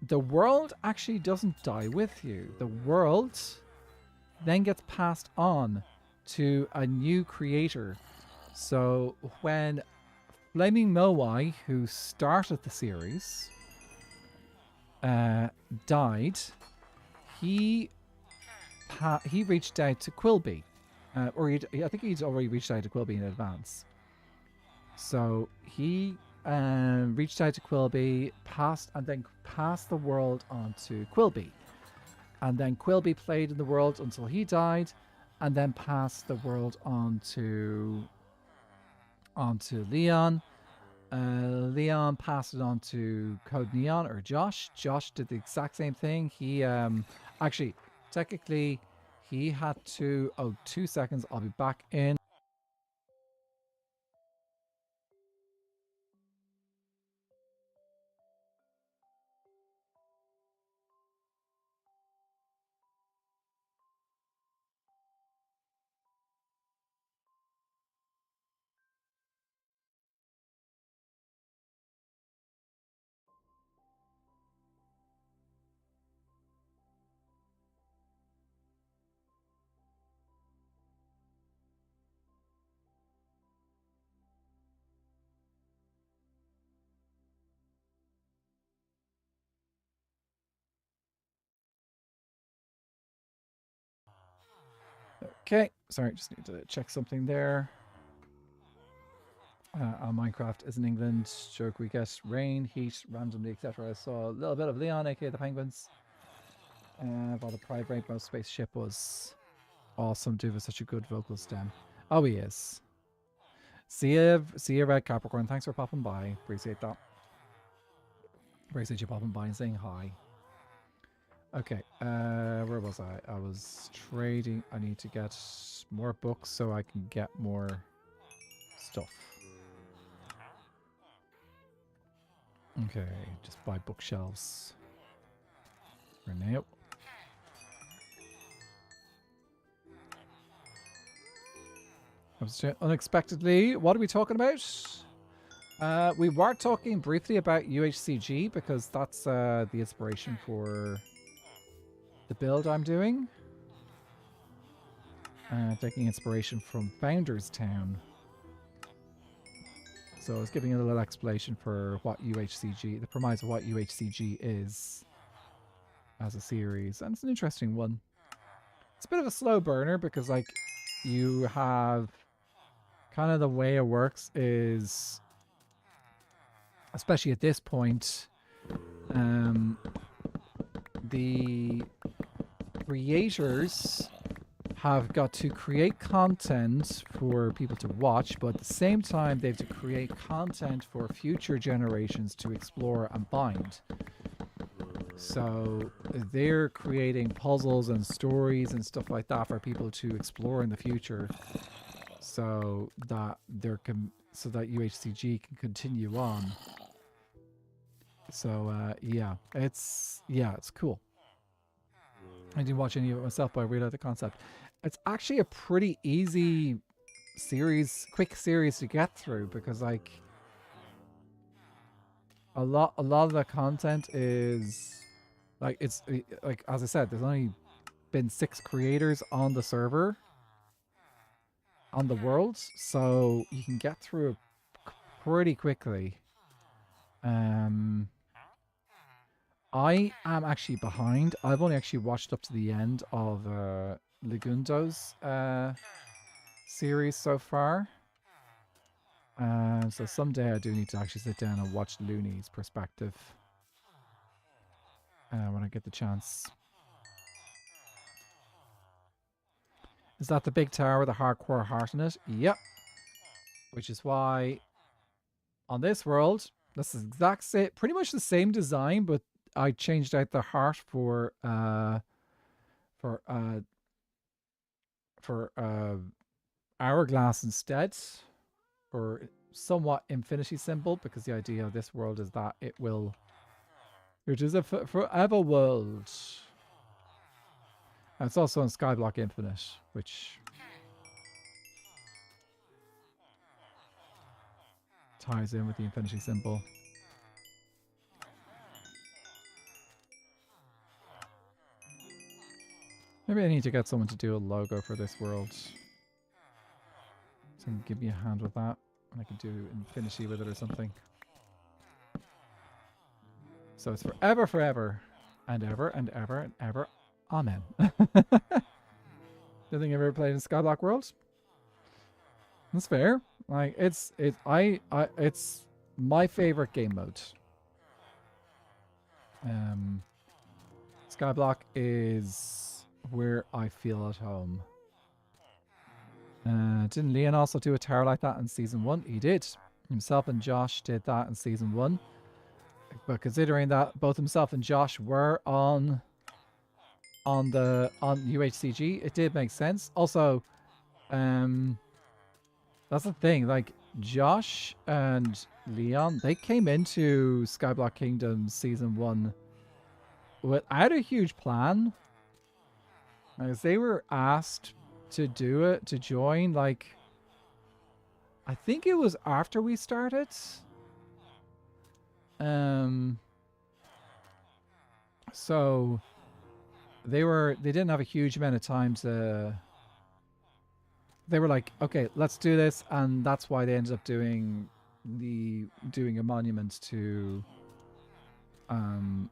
the world actually doesn't die with you. The world then gets passed on to a new creator. So when Flaming Moai, who started the series, died, he reached out to Quilby, I think he'd already reached out to Quilby in advance. So he reached out to Quilby, passed the world on to Quilby, and then Quilby played in the world until he died, and then passed the world on to Leon. Leon passed it on to Code Neon or Josh. Josh did the exact same thing. He actually, technically, he had to. Oh, 2 seconds. I'll be back in. Okay, sorry, just need to check something there. Minecraft is in England. Joke, we get rain, heat, randomly, etc. I saw a little bit of Leon, aka the Penguins. While the Pride Rainbow spaceship was awesome. Dude was such a good vocal stem. Oh, he is. See ya, Red Capricorn. Thanks for popping by. Appreciate that. Appreciate you popping by and saying hi. Okay, where was I? I was trading. I need to get more books so I can get more stuff. Okay, just buy bookshelves for now. Unexpectedly, what are we talking about? We were talking briefly about UHCG because that's the inspiration for the build I'm doing. Taking inspiration from Founders Town. So I was giving a little explanation for what UHCG, the premise of what UHCG is as a series. And it's an interesting one. It's a bit of a slow burner because, like, you have kind of the way it works is, especially at this point, the creators have got to create content for people to watch, but at the same time they have to create content for future generations to explore and bind. So they're creating puzzles and stories and stuff like that for people to explore in the future, so that UHCG can continue on. So it's cool. I didn't watch any of it myself, but I really like the concept. It's actually a pretty easy series, quick series to get through because, like, a lot of the content is like, it's like, as I said, there's only been 6 creators on the server, on the world, so you can get through it pretty quickly. I am actually behind. I've only actually watched up to the end of Lagundo's series so far. So someday I do need to actually sit down and watch Looney's perspective when I get the chance. Is that the big tower with a hardcore heart in it? Yep. Which is why on this world, this is exact same, pretty much the same design, but I changed out the heart for hourglass instead, or somewhat infinity symbol, because the idea of this world is that it is a forever world. And it's also on Skyblock Infinite, which ties in with the infinity symbol. Maybe I need to get someone to do a logo for this world. So give me a hand with that, and I can do infinity with it or something. So it's forever, forever, and ever, and ever, and ever. Amen. Nothing ever played in Skyblock World? That's fair. Like it's my favorite game mode. Skyblock is where I feel at home. Didn't Leon also do a tower like that in season 1? He did. Himself and Josh did that in season 1. But considering that both himself and Josh were on UHCG, it did make sense. Also, that's the thing. Like Josh and Leon, they came into Skyblock Kingdom season 1 without a huge plan. As they were asked to do it, to join, like, I think it was after we started. So they didn't have a huge amount of time to, they were like, okay, let's do this, and that's why they ended up doing a monument to the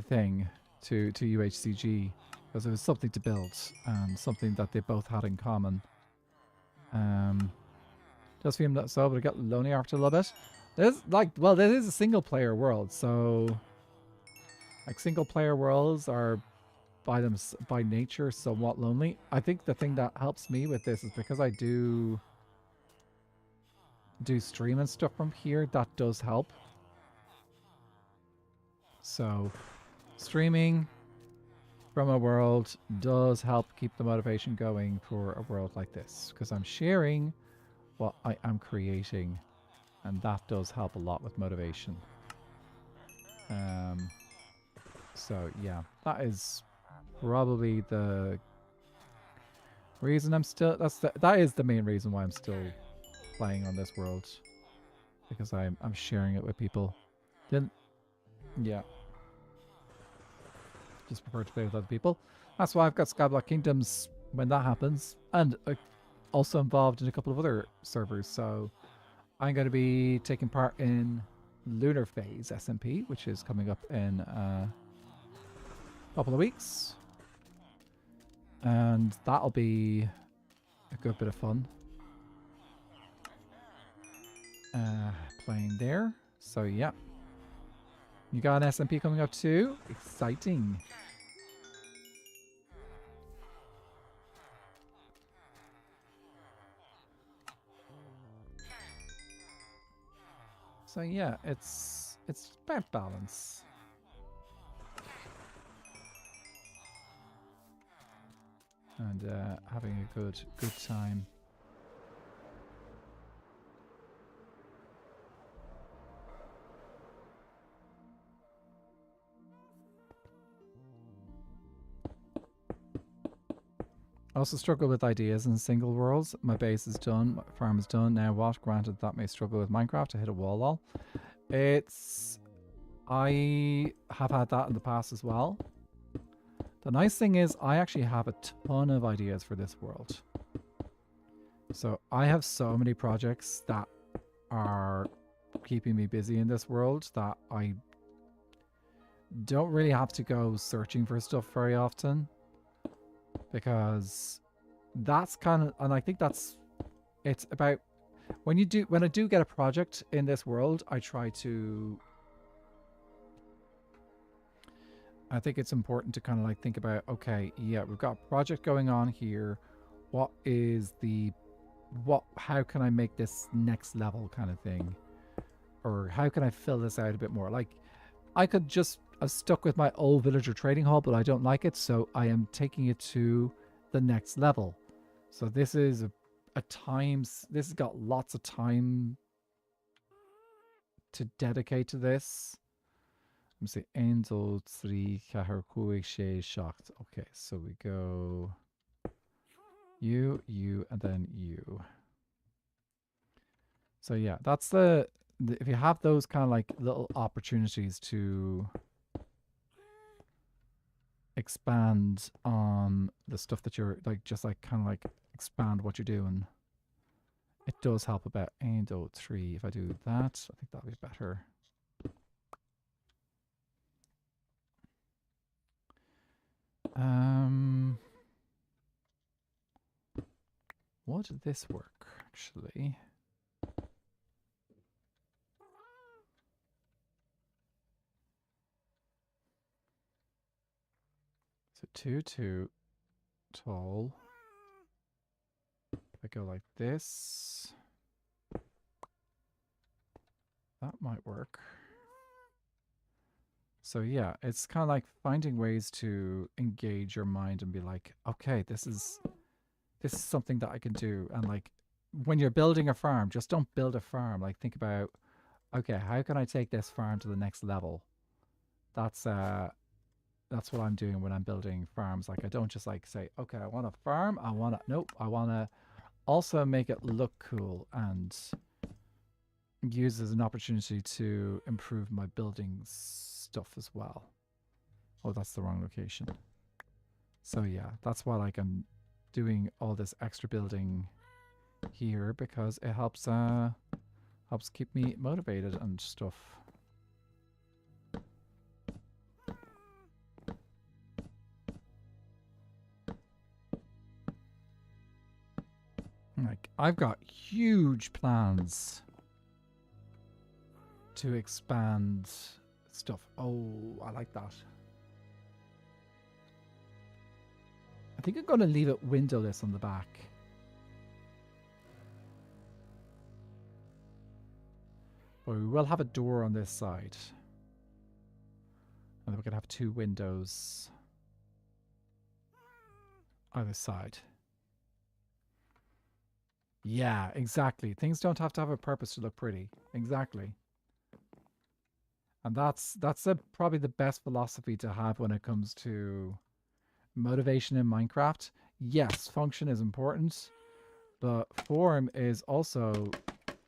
thing, to UHCG, because it was something to build and something that they both had in common. Just feel that so, but I got lonely after a little bit. There's like, well, this is a single player world, so like single player worlds are by nature somewhat lonely. I think the thing that helps me with this is because I do stream and stuff from here, that does help. So streaming from a world does help keep the motivation going for a world like this, because I'm sharing what I am creating, and that does help a lot with motivation. So yeah, that is probably the reason I'm still, that is the main reason why I'm still playing on this world, because I'm sharing it with people. Then yeah, just prefer to play with other people. That's why I've got Skyblock Kingdoms when that happens, and also involved in a couple of other servers. So I'm going to be taking part in Lunar Phase SMP, which is coming up in a couple of weeks, and that'll be a good bit of fun playing there. So yeah, you got an SMP coming up too. Exciting. So yeah, it's about balance. And having a good time. I also struggle with ideas in single worlds. My base is done, my farm is done. Now what? Granted, that may struggle with Minecraft to hit a wall all. I have had that in the past as well. The nice thing is I actually have a ton of ideas for this world. So I have so many projects that are keeping me busy in this world that I don't really have to go searching for stuff very often, because that's kind of, and I think that's, it's about when I do get a project in this world, I think it's important to kind of like think about, okay, yeah, we've got a project going on here. How can I make this next level kind of thing? Or how can I fill this out a bit more? Like, I could just have stuck with my old villager trading hall, but I don't like it, so I am taking it to the next level. So this is this has got lots of time to dedicate to this. Let me see. 1, 2, 3, 4, 5, 6, 7. Okay, so we go you, and then you. So yeah, that's if you have those kind of like little opportunities to expand on the stuff that you're like, just like kind of like expand what you're doing, it does help about 1, 2, 3. If I do that, I think that'll be better. Would this work actually? So 2, 2 tall. If I go like this, that might work. So yeah, it's kind of like finding ways to engage your mind and be like, okay, this is something that I can do. And like, when you're building a farm, just don't build a farm. Like, think about, okay, how can I take this farm to the next level? That's what I'm doing when I'm building farms. Like, I don't just like say, okay, I want a farm. I want to also make it look cool and use as an opportunity to improve my building stuff as well. Oh, that's the wrong location. So yeah, that's why like I'm doing all this extra building here, because it helps keep me motivated and stuff. Like, I've got huge plans to expand stuff. Oh, I like that. I think I'm going to leave it windowless on the back. But we will have a door on this side. And then we're going to have 2 windows either side. Yeah, exactly. Things don't have to have a purpose to look pretty. Exactly. And that's probably the best philosophy to have when it comes to motivation in Minecraft. Yes, function is important, but form is also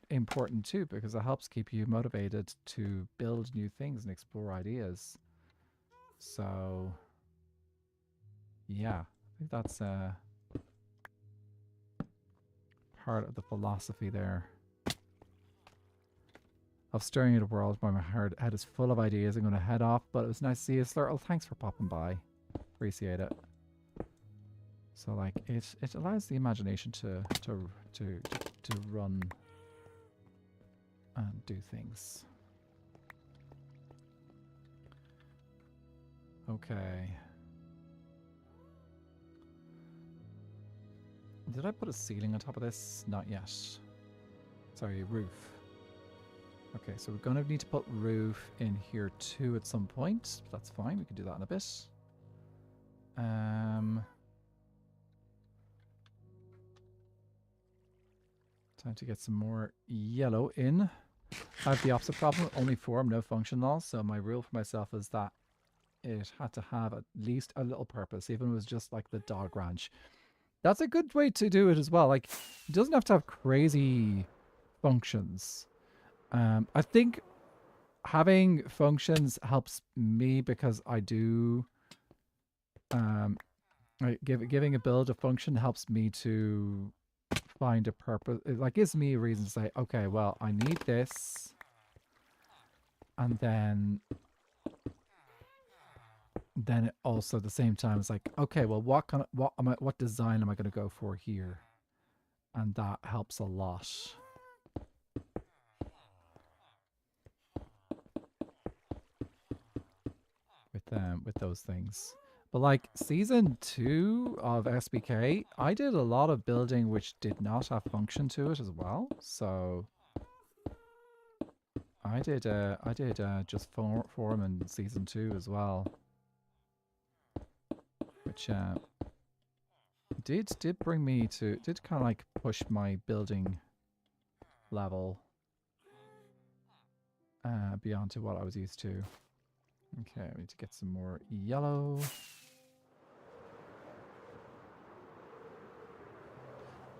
important too, because it helps keep you motivated to build new things and explore ideas. So yeah, I think that's part of the philosophy there of staring at a world where my head is full of ideas. I'm going to head off, but it was nice to see you, Slurtle. Thanks for popping by. Appreciate it. So like it allows the imagination to run and do things. Okay. Did I put a ceiling on top of this? Not yet. Sorry, roof. Okay, so we're going to need to put roof in here too at some point. That's fine. We can do that in a bit. Time to get some more yellow in. I have the opposite problem. Only form, no function law. So my rule for myself is that it had to have at least a little purpose, even if it was just like the dog ranch. That's a good way to do it as well. Like, it doesn't have to have crazy functions. I think having functions helps me because I do Giving a build a function helps me to find a purpose. It like gives me a reason to say, okay, well, I need this, and then it also at the same time it's like, okay, well, what design am I going to go for here, and that helps a lot. With those things. But like season 2 of SBK, I did a lot of building which did not have function to it as well. So I did just form in season 2 as well, which did bring me to kind of like push my building level beyond to what I was used to. Okay, I need to get some more yellow.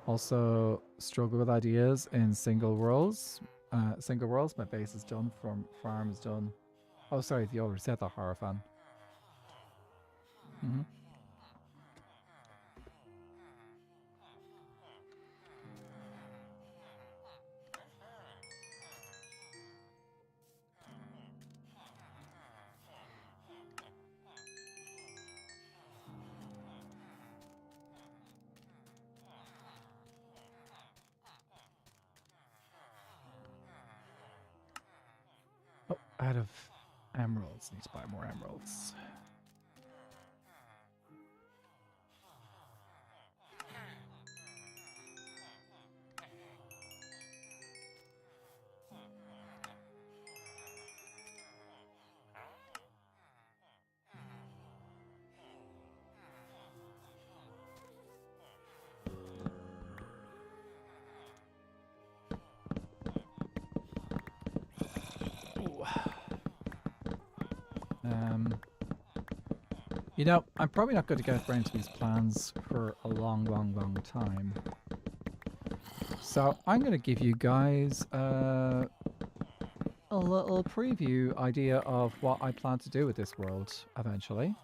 Also, struggle with ideas in single worlds. My base is done. Farm is done. Oh, sorry, you already said that, horror fan. Oh, out of emeralds. Need to buy more emeralds. You know, I'm probably not going to get around to these plans for a long time. So I'm going to give you guys a little preview idea of what I plan to do with this world eventually.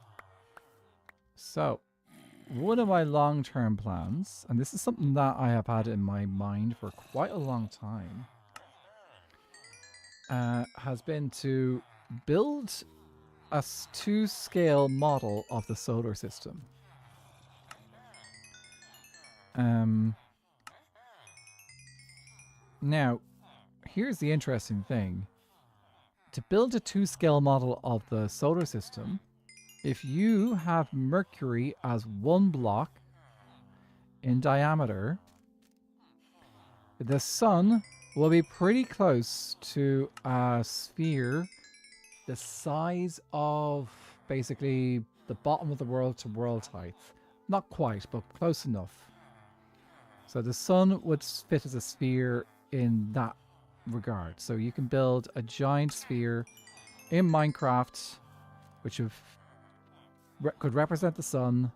So one of my long-term plans, and this is something that I have had in my mind for quite a long time, has been to build a 2-scale model of the solar system. Now, here's the interesting thing. To build a 2-scale model of the solar system, if you have Mercury as 1 block in diameter, the sun will be pretty close to a sphere the size of basically the bottom of the world to world height. Not quite, but close enough. So the sun would fit as a sphere in that regard. So you can build a giant sphere in Minecraft, which could represent the sun,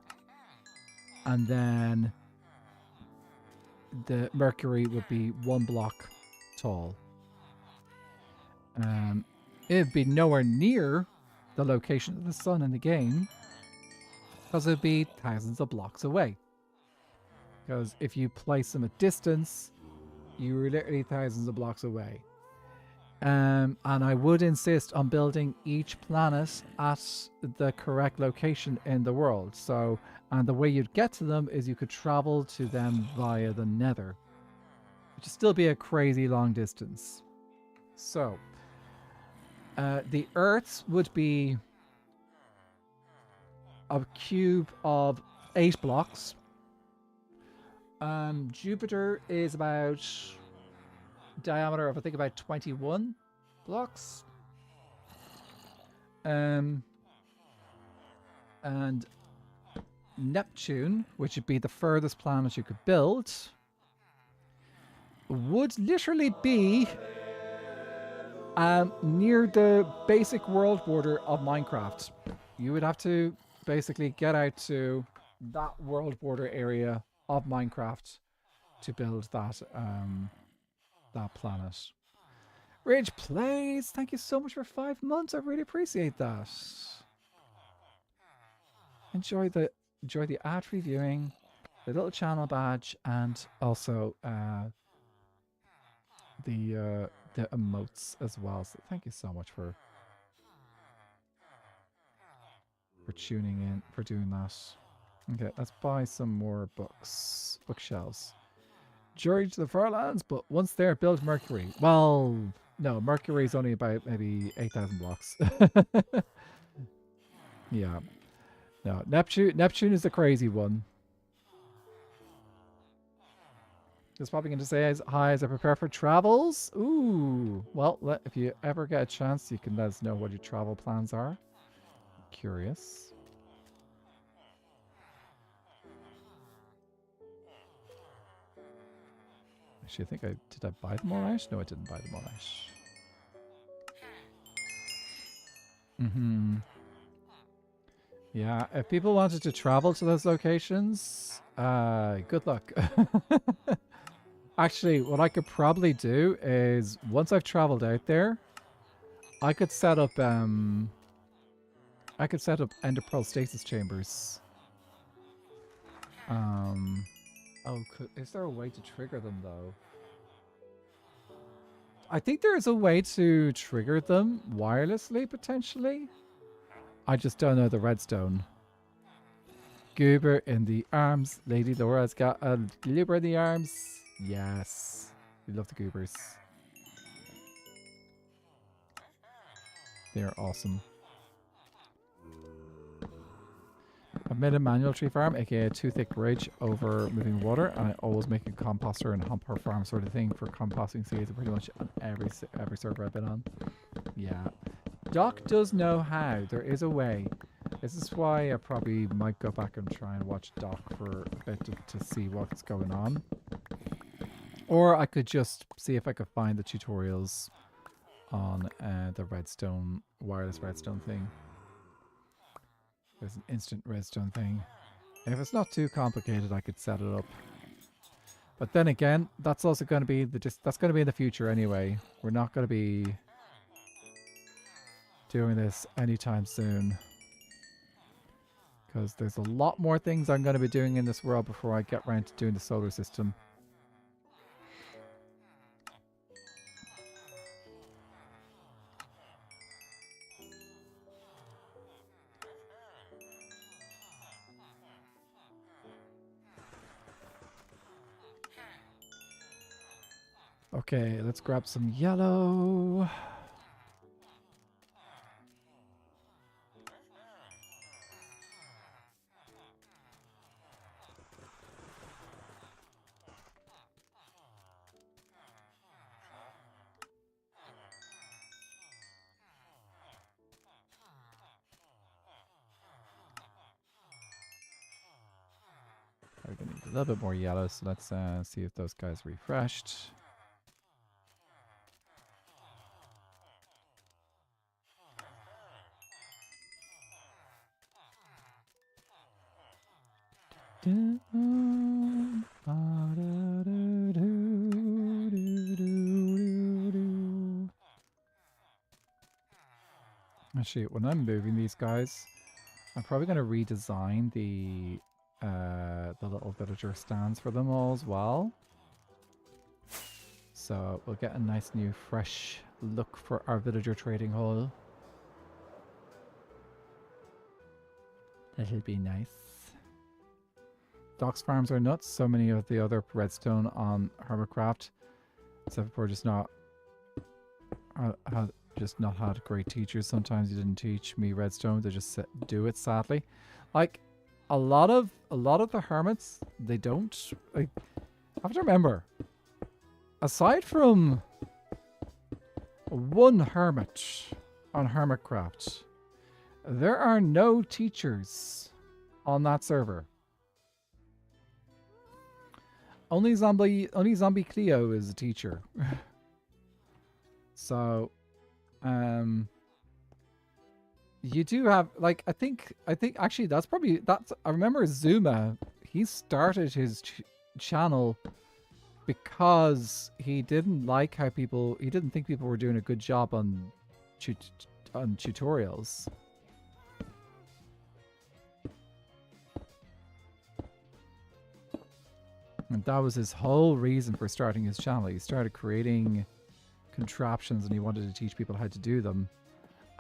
and then the Mercury would be 1 block tall. It'd be nowhere near the location of the sun in the game, because it'd be thousands of blocks away. Because if you place them at distance, you're literally thousands of blocks away. And I would insist on building each planet at the correct location in the world. So, and the way you'd get to them is you could travel to them via the Nether, which would still be a crazy long distance. So, the Earth would be a cube of 8 blocks. Jupiter is about diameter of, I think, about 21 blocks. And Neptune, which would be the furthest planet you could build, would literally be near the basic world border of Minecraft. You would have to basically get out to that world border area of Minecraft to build that that planet. Ridge Plays, thank you so much for 5 months. I really appreciate that. enjoy the ad-free viewing, the little channel badge, and also the emotes as well. So thank you so much for tuning in, for doing that. Okay, let's buy some more bookshelves. George the Farlands, but once there, build Mercury. Well, no, Mercury is only about maybe 8,000 blocks. Yeah. No, Neptune is the crazy one. Just popping in to say hi as I prepare for travels. Ooh. Well, if you ever get a chance, you can let us know what your travel plans are. Curious. Actually, I think did I buy them all out? No, I didn't buy them all out. Yeah, if people wanted to travel to those locations, good luck. Actually, what I could probably do is once I've traveled out there, I could set up Ender Pearl stasis chambers. Is there a way to trigger them though? I think there is a way to trigger them wirelessly potentially. I just don't know the redstone. Goober in the arms. Lady Laura's got a goober in the arms. Yes. We love the goobers. They're awesome. I've made a manual tree farm, aka a 2-thick bridge over moving water, and I always make a composter and humper farm sort of thing for composting seeds pretty much on every server I've been on. Yeah. Doc does know how. There is a way. This is why I probably might go back and try and watch Doc for a bit to see what's going on. Or I could just see if I could find the tutorials on the redstone, wireless redstone thing. There's an instant redstone thing. And if it's not too complicated, I could set it up. But then again, that's also going to be that's going to be in the future anyway. We're not going to be doing this anytime soon. Because there's a lot more things I'm going to be doing in this world before I get around to doing the solar system. Okay, let's grab some yellow. We're going to need a little bit more yellow, so let's see if those guys refreshed. Actually, when I'm moving these guys, I'm probably going to redesign the little villager stands for them all as well. So we'll get a nice new fresh look for our villager trading hall. That'll be nice. Doc's farms are nuts. So many of the other redstone on Hermitcraft, except for just not had great teachers. Sometimes you didn't teach me redstone. They just do it, sadly. Like a lot of the hermits, they don't. Like, I have to remember. Aside from one hermit on Hermitcraft, there are no teachers on that server. Only Zombie Cleo is a teacher. So, you do have, like, I think actually that's I remember Zuma, he started his channel because he didn't like how he didn't think people were doing a good job on tutorials. And that was his whole reason for starting his channel. He started creating contraptions and he wanted to teach people how to do them.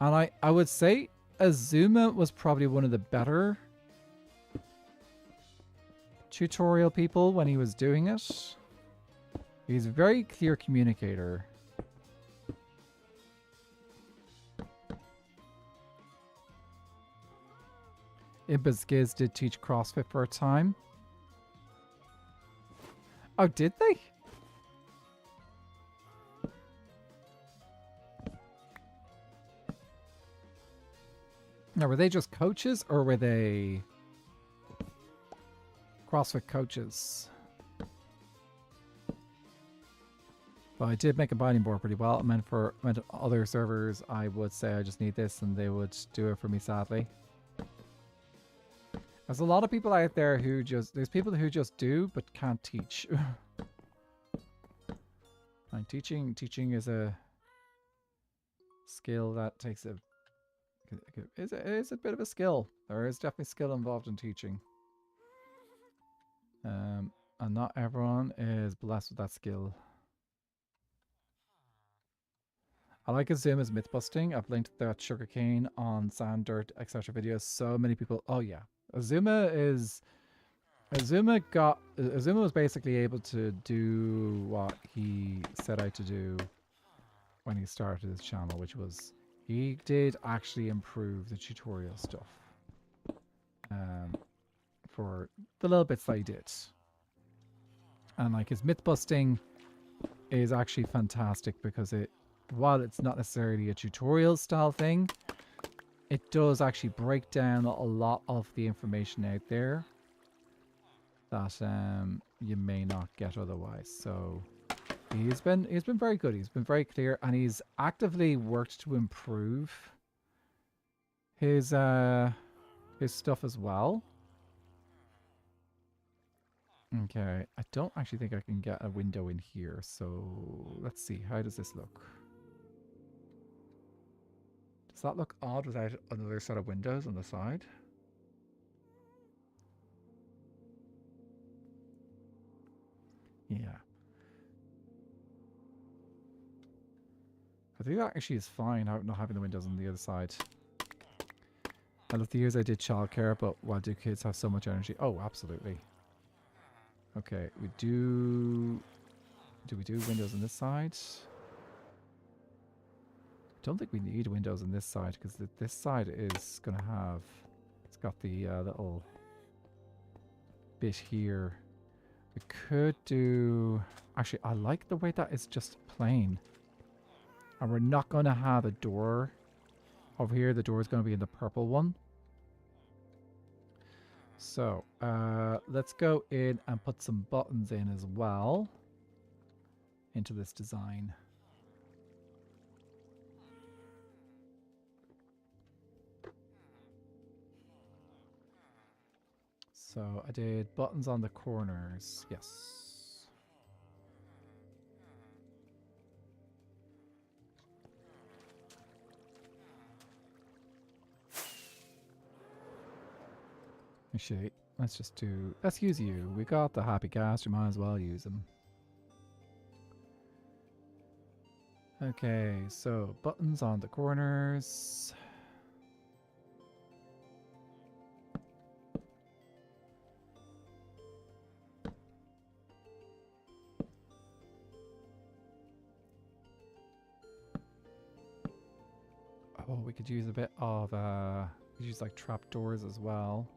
And I would say Azuma was probably one of the better tutorial people when he was doing it. He's a very clear communicator. Ibizgiz did teach CrossFit for a time. Oh, did they? Now, were they just coaches or were they CrossFit coaches? But I did make a binding board pretty well. I meant for other servers, I would say I just need this and they would do it for me, sadly. There's a lot of people out there who just... There's people who just do but can't teach. And teaching is a skill that takes a... It's a bit of a skill. There is definitely skill involved in teaching. And not everyone is blessed with that skill. I like Azuma's myth busting. I've linked that sugarcane on sand, dirt, etc. videos. So many people... Oh yeah. Azuma was basically able to do what he set out to do when he started his channel, which was he did actually improve the tutorial stuff for the little bits that he did. And like his myth busting is actually fantastic because while it's not necessarily a tutorial style thing, it does actually break down a lot of the information out there that you may not get otherwise. So he's been very good. He's been very clear, and he's actively worked to improve his stuff as well. Okay, I don't actually think I can get a window in here. So let's see. How does this look? Does that look odd without another set of windows on the side? Yeah. I think that actually is fine, not having the windows on the other side. I love the years I did childcare, but why do kids have so much energy? Oh, absolutely. Okay, we do... Do we do windows on this side? Don't think we need windows on this side because this side is going to have... It's got the little bit here. We could do... Actually, I like the way that it's just plain. And we're not going to have a door over here. The door is going to be in the purple one. So, let's go in and put some buttons in as well into this design. So I did buttons on the corners. Yes. Actually, let's use you. We got the happy gas, you might as well use them. Okay, so buttons on the corners. Oh, we could use a bit of, we could use like trapdoors as well.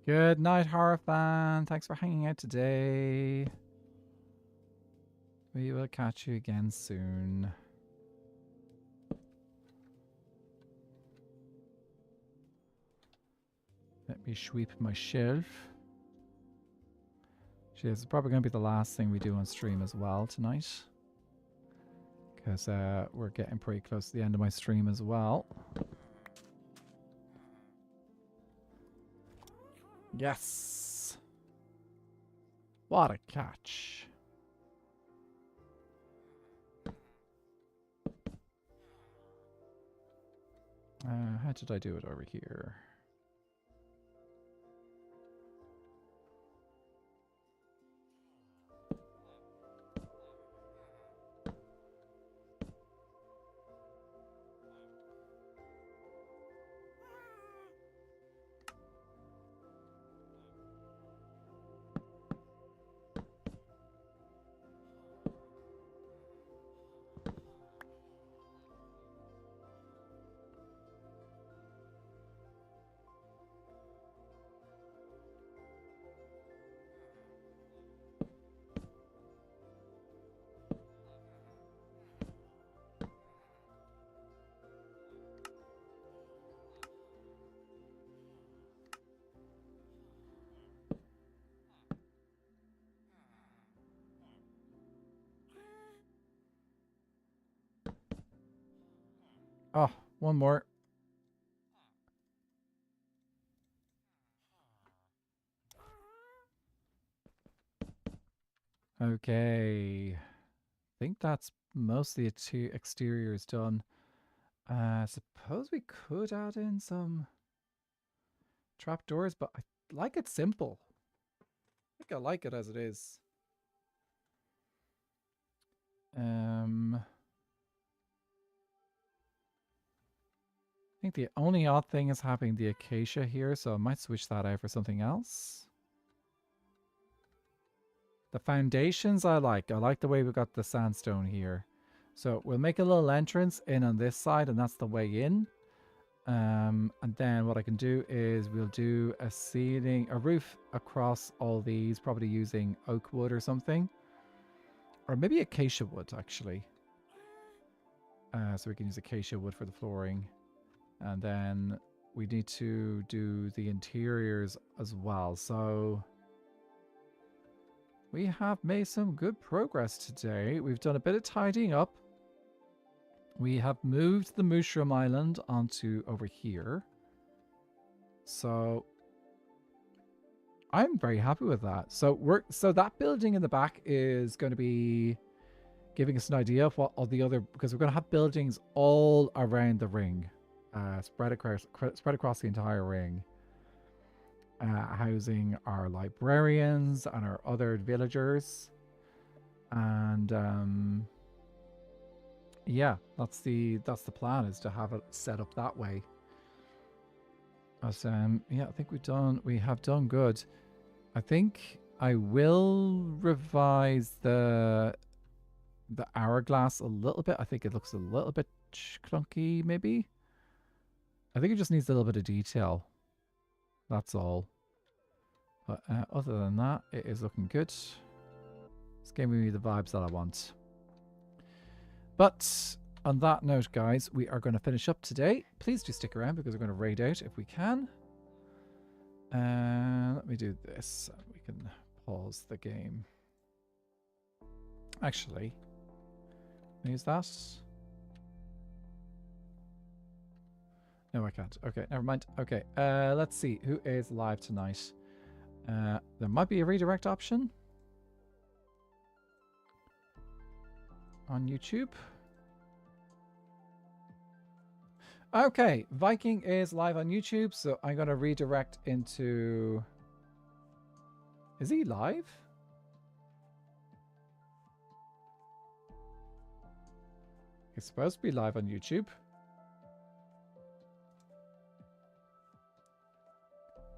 Good night, horror fan. Thanks for hanging out today. We will catch you again soon. Let me sweep my shelf. Actually, this is probably going to be the last thing we do on stream as well tonight. Because we're getting pretty close to the end of my stream as well. Yes! What a catch. How did I do it over here? Oh, one more. Okay. I think that's most of the exterior is done. Suppose we could add in some trapdoors, but I like it simple. I think I like it as it is. I think the only odd thing is having the acacia here, so I might switch that out for something else. The foundations I like. I like the way we got the sandstone here. So we'll make a little entrance in on this side, and that's the way in. And then what I can do is we'll do a ceiling, a roof across all these, probably using oak wood or something. Or maybe acacia wood, actually. So we can use acacia wood for the flooring. And then we need to do the interiors as well. So we have made some good progress today. We've done a bit of tidying up. We have moved the Mushroom Island onto over here. So I'm very happy with that. So that building in the back is going to be giving us an idea of what all the other, because we're going to have buildings all around the ring, spread across the entire ring, housing our librarians and our other villagers, and yeah, that's the plan, is to have it set up that way. But yeah, I think we have done good. I think I will revise the hourglass a little bit. I think it looks a little bit clunky, maybe. I think it just needs a little bit of detail. That's all. But other than that, it is looking good. It's giving me the vibes that I want. But on that note, guys, we are going to finish up today. Please do stick around because we're going to raid out if we can. Let me do this. We can pause the game. Actually, use that. No, I can't. Okay, never mind. Okay, let's see who is live tonight. There might be a redirect option on YouTube. Okay, Viking is live on YouTube, so I'm going to redirect into... Is he live? He's supposed to be live on YouTube.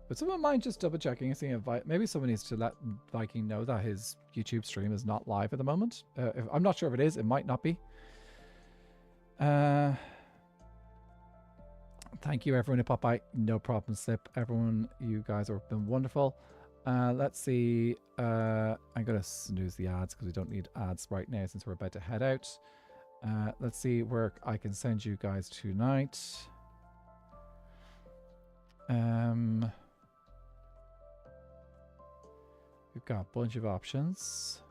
But someone mind just double checking and seeing if maybe someone needs to let Viking know that his YouTube stream is not live at the moment. I'm not sure if it is. It might not be. Thank you, everyone, to pop by. No problem, Slip. Everyone, you guys have been wonderful. Let's see. I'm going to snooze the ads because we don't need ads right now since we're about to head out. Let's see where I can send you guys tonight. We've got a bunch of options.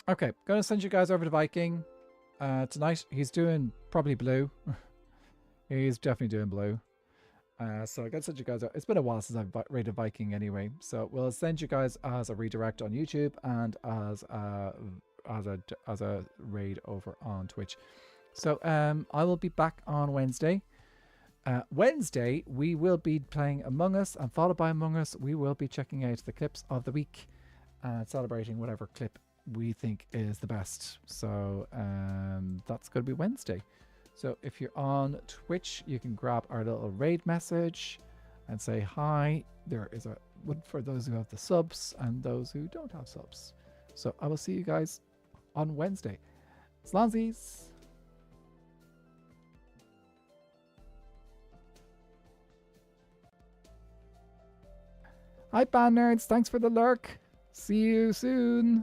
Okay, gonna send you guys over to Viking. Tonight he's doing probably blue. He's definitely doing blue. So I gotta send you guys out. It's been a while since I've raided Viking anyway. So we'll send you guys as a redirect on YouTube and as a raid over on Twitch. So I will be back on Wednesday. Wednesday we will be playing Among Us, and followed by Among Us we will be checking out the clips of the week and celebrating whatever clip we think is the best. So that's going to be Wednesday. So if you're on Twitch, you can grab our little raid message and say hi. There is a one for those who have the subs and those who don't have subs. So I will see you guys on Wednesday. Slonsies. Hi, Ban Nerds. Thanks for the lurk. See you soon.